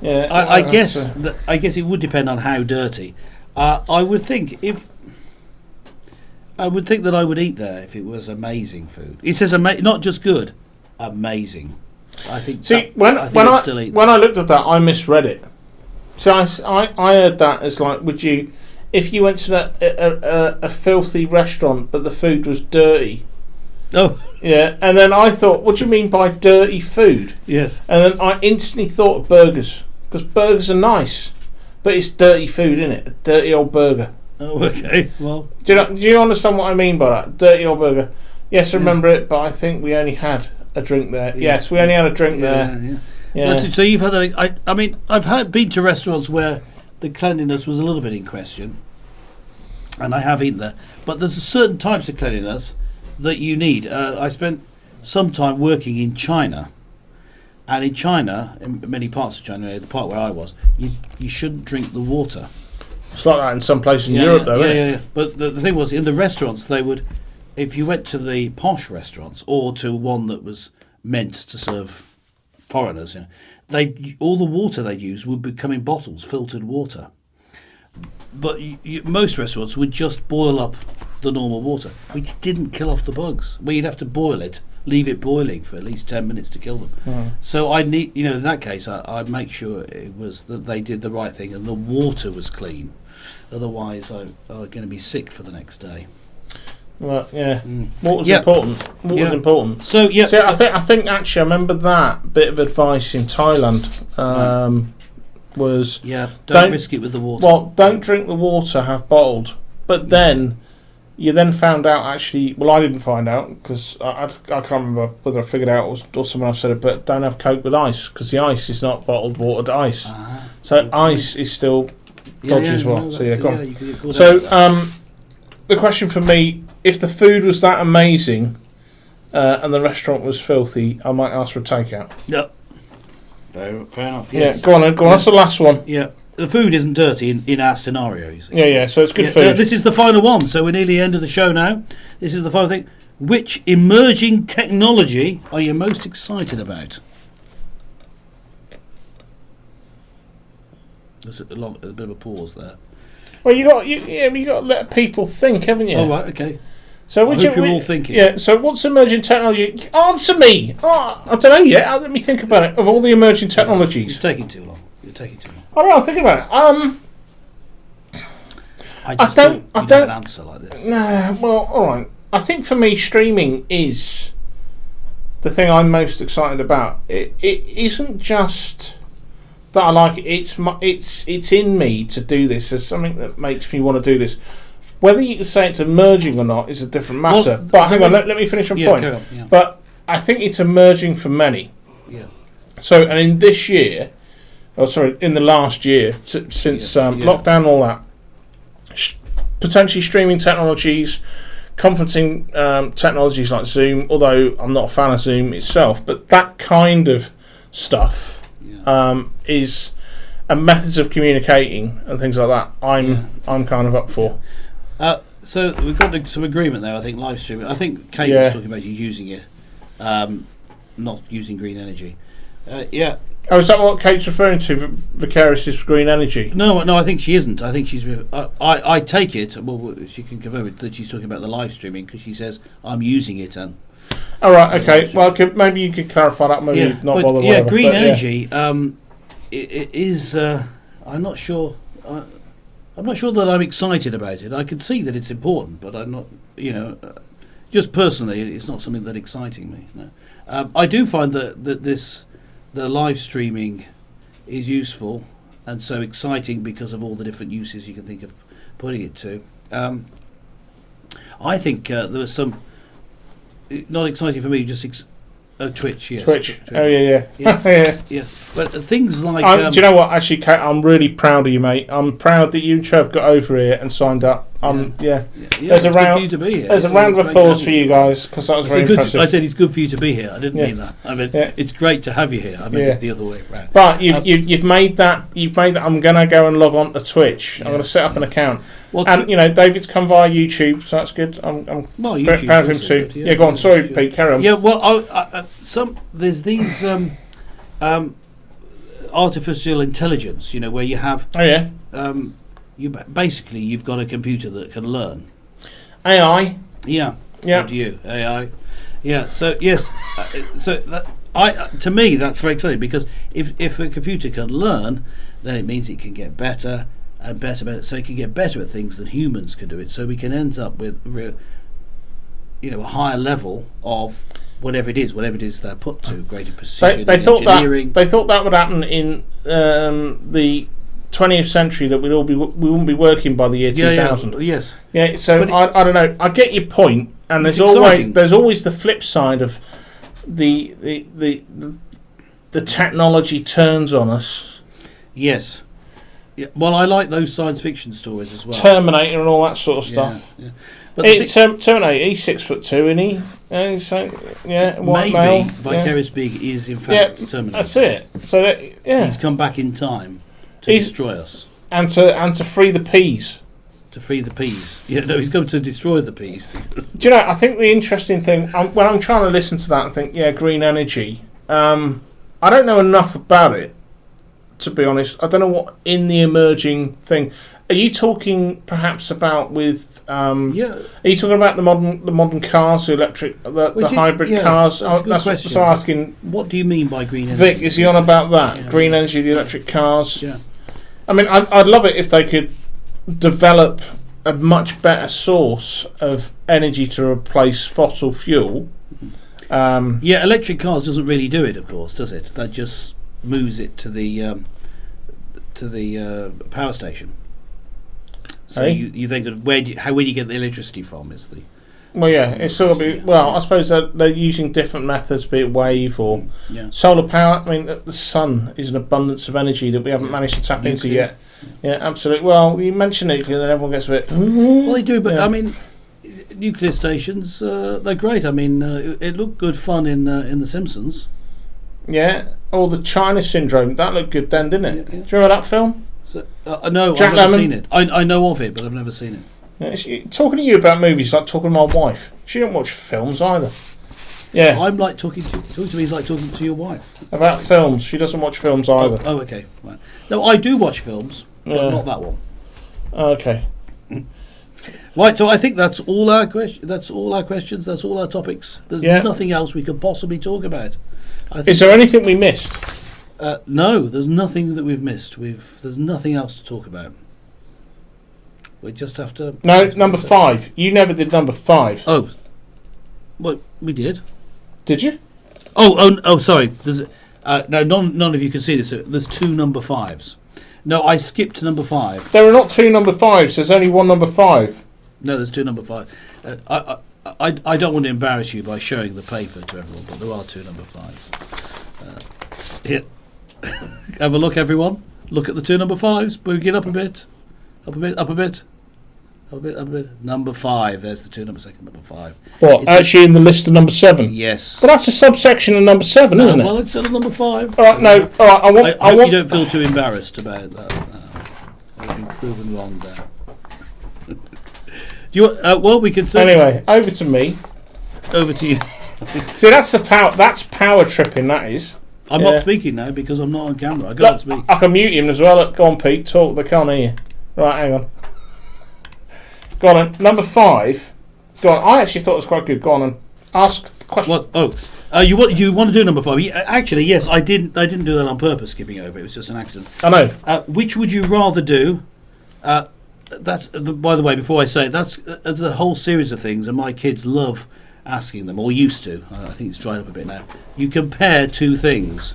Yeah. I guess it would depend on how dirty. I would think that I would eat there if it was amazing food. It says not just good, amazing. I think. See, when I looked at that, I misread it. So I heard that as like, would you, if you went to a filthy restaurant but the food was dirty? Oh. Yeah, and then I thought, what do you mean by dirty food? Yes. And then I instantly thought of burgers, because burgers are nice, but it's dirty food, isn't it? A dirty old burger. Oh, okay. Well, do you understand what I mean by that? Dirty old burger. Yes, I remember it, but I think we only had a drink there. Yeah. Yes, we only had a drink there. Yeah. Yeah. So you've had I mean, I've been to restaurants where the cleanliness was a little bit in question, and I have eaten there. But there's certain types of cleanliness that you need. I spent some time working in China, and in China, in many parts of China, the part where I was, you shouldn't drink the water. It's like that in some places in Europe, though, isn't it? Yeah. But the thing was, in the restaurants, they would, if you went to the posh restaurants or to one that was meant to serve foreigners, all the water they'd use would be come in bottles, filtered water. But most restaurants would just boil up the normal water, which didn't kill off the bugs. Well, you'd have to boil it, leave it boiling for at least 10 minutes to kill them. So I need, in that case, I'd make sure it was that they did the right thing and the water was clean. Otherwise, I'm going to be sick for the next day. Well, yeah. What was important? What was important? So yeah. So I think actually I remember that bit of advice in Thailand. Was don't risk it with the water. Well, don't drink the water, have bottled. But then you then found out actually. Well, I didn't find out because I can't remember whether I figured out or someone else said it. But don't have Coke with ice because the ice is not bottled watered ice. So ice is still dodgy as well. So go on. So the question for me: if the food was that amazing and the restaurant was filthy, I might ask for a takeout. Yep. Fair enough. Yes. Yeah, go on. That's the last one. Yeah, the food isn't dirty in our scenario. You see. Yeah. So it's good food. This is the final one. So we're nearly end of the show now. This is the final thing. Which emerging technology are you most excited about? There's a bit of a pause there. Well, you got to let people think, haven't you? Oh right, okay. So I hope you're all thinking. Yeah. So what's emerging technology? Answer me. I don't know yet. Let me think about it. Of all the emerging technologies, You're taking too long. All right, I'll think about it. I don't have an answer like this. Nah. Well, all right. I think for me, streaming is the thing I'm most excited about. It isn't just that I like it. It's in me to do this. There's something that makes me want to do this. Whether you can say it's emerging or not is a different matter. Well, but hang on, let me finish my point. Yeah. But I think it's emerging for many. Yeah. So, and in this year, in the last year, since lockdown and all that, potentially streaming technologies, conferencing technologies like Zoom, although I'm not a fan of Zoom itself, but that kind of stuff is a methods of communicating and things like that I'm kind of up for. So we've got some agreement there. I think live streaming. I think Kate was talking about you using it, not using green energy. Oh, is that what Kate's referring to? Vicarious green energy? No, I think she isn't. I think she's. I take it. Well, she can confirm it that she's talking about the live streaming because she says I'm using it and. All right. Okay. Well, maybe you could clarify that. Maybe not bother. Yeah, green energy. It is. I'm not sure. I'm not sure that I'm excited about it. I can see that it's important, but I'm not. Just personally, it's not something that exciting me. No. I do find that the live streaming is useful and so exciting because of all the different uses you can think of putting it to. I think there was some not exciting for me, just Twitch. Yes, Twitch. Oh yeah. Yeah. But things like do you know what? Actually, Kate, I'm really proud of you, mate. I'm proud that you and Trev got over here and signed up. There's a round. For you to be here. There's a round of applause for you guys because that was very impressive. I said it's good for you to be here. I didn't mean that. I mean it's great to have you here. I mean it the other way around. But you've made that. I'm gonna go and log on to Twitch. I'm gonna set up an account. Well, and David's come via YouTube, so that's good. I'm proud of him too. Yeah, go on. Sorry, Pete. Carry on. Yeah, well, there's these artificial intelligence. Where you have. Oh yeah. You've got a computer that can learn. AI. Yeah. Yeah. Do you AI? Yeah. So yes. So to me that's very exciting, because if a computer can learn, then it means it can get better and better. So it can get better at things than humans can do it. So we can end up with a higher level of whatever it is they're put to, greater precision. They thought engineering. they thought that would happen in the 20th century, that we wouldn't be working by the year 2000. Yes. Yeah. So I don't know. I get your point, and there's always the flip side of the technology turns on us. Yes. Yeah. Well, I like those science fiction stories as well. Terminator and all that sort of stuff. Yeah. But Terminator, he's 6'2", isn't he? White male. Maybe Vicarious Big is in fact Terminator. That's it. So he's come back in time to destroy us and to free the peas. To free the peas. Yeah, no, he's come to destroy the peas. Do you know? I think the interesting thing when I'm trying to listen to that, I think green energy. I don't know enough about it, to be honest. I don't know what in the emerging thing. Are you talking perhaps about with? Are you talking about the modern cars, the electric, the hybrid cars? That's a good question. So asking. What do you mean by green energy? Vic, is he on about that? Yeah. Green energy, the electric cars. Yeah. I mean, I'd love it if they could develop a much better source of energy to replace fossil fuel. Electric cars doesn't really do it, of course, does it? That just moves it to the power station. So you think where do you get the electricity from? Is the it's sort of I suppose they're using different methods, be it wave or solar power. I mean, the sun is an abundance of energy that we haven't managed to tap into yet. Yeah, absolutely. Well, you mention nuclear, then everyone gets a bit. Well, they do, but I mean, nuclear stations, they're great. I mean, it looked good fun in The Simpsons. Yeah, or the China Syndrome. That looked good then, didn't it? Yeah. Do you remember that film? So, no, I've never seen it. I know of it, but I've never seen it. Yeah, talking to you about movies like talking to my wife. She don't watch films either. Yeah, I'm like talking to me is like talking to your wife about films. She doesn't watch films either. Oh, okay. Right. No, I do watch films, but not that one. Okay. Right, so I think that's all our questions. That's all our questions. That's all our topics. There's nothing else we could possibly talk about. Is there anything we missed? No, there's nothing that we've missed. There's nothing else to talk about. We just have to. No, number 5. You never did number 5. Oh, well, we did. Did you? Oh, sorry. There's no, none of you can see this. There's 2 number 5s. No, I skipped number 5. There are not 2 number 5s. There's only 1 number 5. No, there's 2 number 5. I don't want to embarrass you by showing the paper to everyone, but there are 2 number 5s. Here. Have a look, everyone. Look at the 2 number 5s. Boog it up a bit. Up a bit. Up a bit. Up a bit. Up a bit. Number 5. There's the 2 number 5. What? It's actually in the list of number 7? Yes. But that's a subsection of number 7, isn't it? Well, it's still number 5. All right. No. All right. I hope you don't feel too embarrassed about that. I've been proven wrong there. Do you? Well, we can. Anyway, over to me. Over to you. See, that's the power. That's power tripping. That is. I'm not speaking now because I'm not on camera. I can't speak. I can mute him as well. Go on, Pete. Talk. They can't hear you. Right, hang on. Go on. Number 5. Go on. I actually thought it was quite good. Go on and ask the question. What? Oh, you want to do number 5? Actually, yes. I didn't do that on purpose. Skipping over. It was just an accident. I know. Which would you rather do? That's by the way. Before I say it, that's a whole series of things, and my kids love asking them, or used to. I think it's dried up a bit now. You compare 2 things,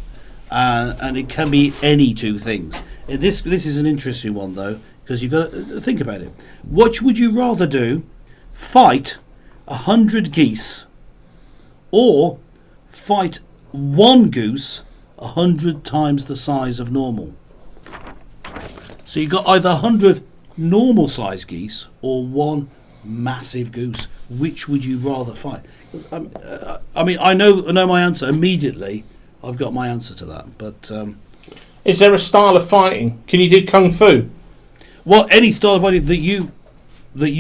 and it can be any 2 things. And this is an interesting one though, because you've got to think about it. What would you rather do? Fight 100 geese, or fight 1 goose 100 times the size of normal? So you've got either 100 normal size geese or 1 massive goose. Which would you rather fight? I mean, I know my answer immediately. I've got my answer to that. But is there a style of fighting? Can you do kung fu? Well, any style of fighting that you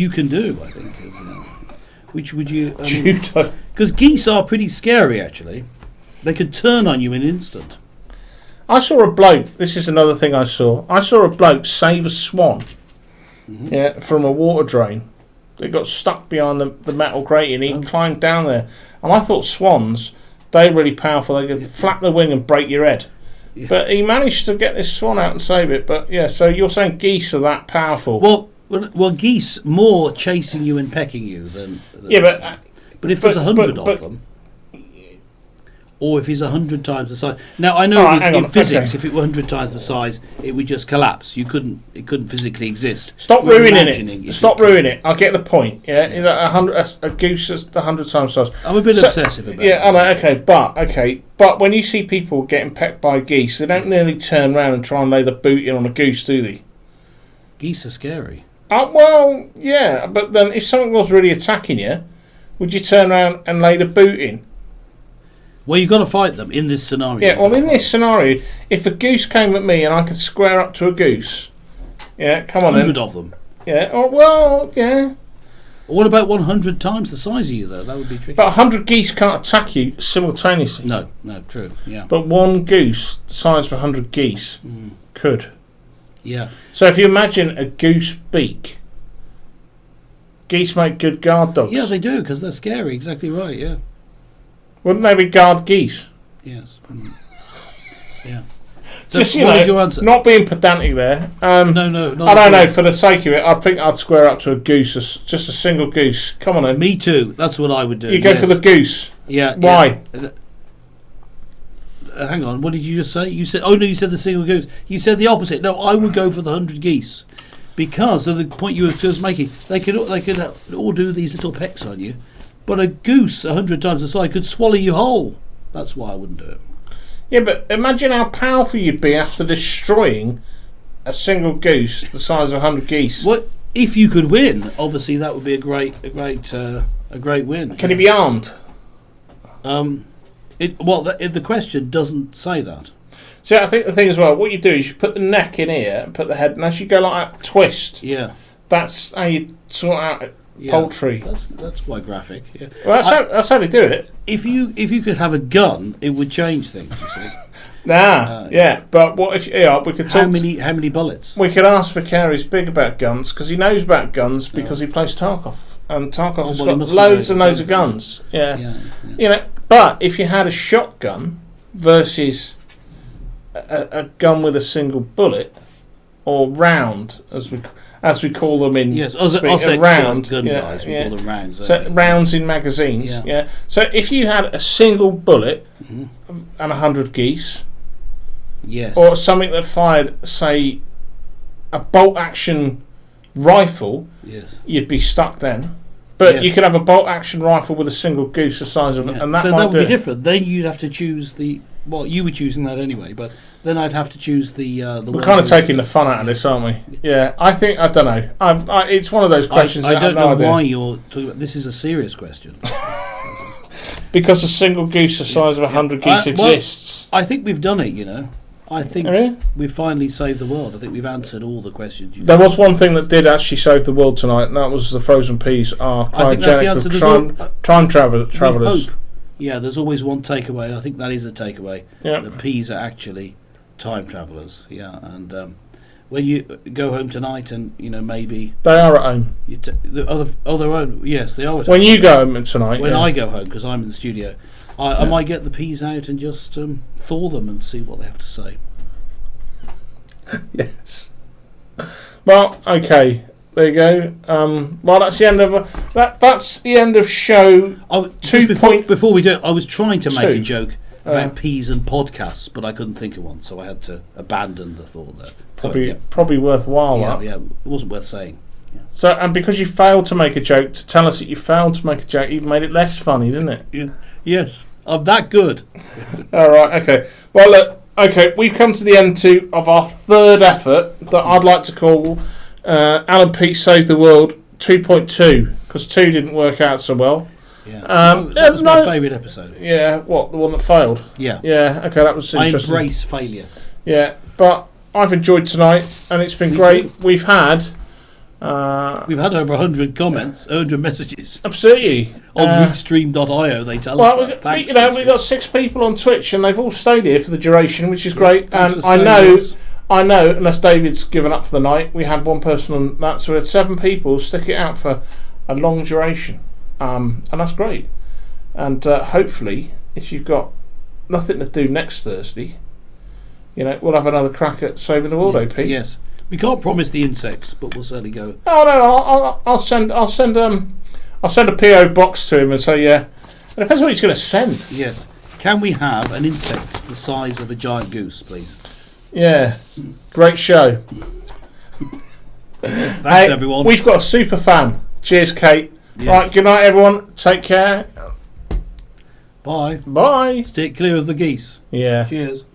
can do, I think. Which would you? Judo. Because geese are pretty scary, actually. They could turn on you in an instant. I saw a bloke. This is another thing I saw. I saw a bloke save a swan. Mm-hmm. Yeah, from a water drain. It got stuck behind the metal grating. He climbed down there. And I thought swans, they're really powerful. They could flap the wing and break your head. Yeah. But he managed to get this swan out and save it. But yeah, so you're saying geese are that powerful? Well, geese more chasing you and pecking you than yeah, but if there's 100 of them, or if he's 100 times the size. Now I know in physics, if it were 100 times the size, it would just collapse. It couldn't physically exist. Stop ruining it. Stop ruining it. I get the point. Yeah, a goose is 100 times the size. I'm a bit obsessive about it. Yeah, I know. But when you see people getting pecked by geese, they don't nearly turn around and try and lay the boot in on a goose, do they? Geese are scary. Well, yeah, but then if something was really attacking you, would you turn around and lay the boot in? Well, you've got to fight them in this scenario. Yeah, well, in this scenario, if a goose came at me and I could square up to a goose, yeah, come on 100 of them. Yeah, well, yeah. What about 100 times the size of you, though? That would be tricky. But 100 geese can't attack you simultaneously. No, true, yeah. But one goose, the size of 100 geese, could. Yeah. So if you imagine a goose beak, geese make good guard dogs. Yeah, they do, because they're scary, exactly right, yeah. Wouldn't they be guard geese? Yes. Yeah. So Just, what is your answer? Not being pedantic there. No. I don't know, for the sake of it, I think I'd square up to a goose, just a single goose. Come on then. Me too, that's what I would do. You go for the goose? Yeah. Why? Yeah. Hang on, what did you just say? You said the single goose. You said the opposite. No, I would go for the 100 geese. Because of the point you were just making, they could all do these little pecks on you. But a goose 100 times the size could swallow you whole. That's why I wouldn't do it. Yeah, but imagine how powerful you'd be after destroying a single goose the size of 100 geese. Well, if you could win, obviously that would be a great win. Can he be armed? The question doesn't say that. So I think the thing as well, what you do is you put the neck in here and put the head, and as you go like that, twist. Yeah. That's how you sort out poultry. That's quite graphic. Yeah. Well, that's how they do it. If you could have a gun, it would change things. You see. Yeah. But what if we could talk? How many bullets? We could ask Vicarious Big about guns because he knows about guns because he plays Tarkov, and Tarkov's got loads and loads of guns. Yeah. But if you had a shotgun versus a gun with a single bullet or round, as we call them in a round gun guys, we call them rounds. So rounds in magazines. Yeah. So if you had a single bullet and 100 geese, yes, or something that fired, say, a bolt action rifle, yes, you'd be stuck then. But you could have a bolt action rifle with a single goose the size of, and that would be different. Then you'd have to choose you were choosing that anyway, but then I'd have to choose the. We're kind of taking the fun out of this, aren't we? Yeah, I don't know. It's one of those questions. I don't know why you're talking about. This is a serious question. Because a single goose the size of 100 geese exists. I think we've done it. I think we've finally saved the world. I think we've answered all the questions. There was one thing that did actually save the world tonight, and that was the frozen peas are cryogenic time travellers. Yeah, there's always one takeaway, and I think that is a takeaway. Yeah. The peas are actually time travellers. Yeah, and when you go home tonight, and maybe they are at home. They're home. Yes, they are. When you go home tonight. When I go home, because I'm in the studio. I might get the peas out and just thaw them and see what they have to say. Yes. Well, okay. There you go. Well, that's the end of that's the end of show. Before we do it, I was trying to make a joke about peas and podcasts, but I couldn't think of one, so I had to abandon the thought there. Probably worthwhile. Yeah, it wasn't worth saying. Yeah. So, and because you failed to make a joke, to tell us that you failed to make a joke, even made it less funny, didn't it? Yeah. Yes, I'm that good. All right, okay. Well, look, okay, we've come to the end of our third effort that I'd like to call Alan Pete Saved the World 2.2, because 2 didn't work out so well. Yeah, that was my favourite episode. Yeah, what, the one that failed? Yeah. Yeah, okay, that was interesting. I embrace failure. Yeah, but I've enjoyed tonight, and it's been great. We've had over 100 comments, 100 messages. Absolutely. On Restream.io, they tell us that. Thanks. We've got 6 people on Twitch, and they've all stayed here for the duration, which is great. And I know, unless David's given up for the night, we had one person on that, so we had 7 people stick it out for and long duration, and that's great. And hopefully, if you've got nothing to do next Thursday, we'll have another crack at saving the world, AP. Yes, we can't promise the insects, but we'll certainly go. Oh no, I'll send a PO box to him and say, yeah. It depends what he's going to send. Yes. Can we have an insect the size of a giant goose, please? Yeah. Great show. Thanks, everyone. We've got a super fan. Cheers, Kate. Yes. Right, good night, everyone. Take care. Bye. Bye. Stay clear of the geese. Yeah. Cheers.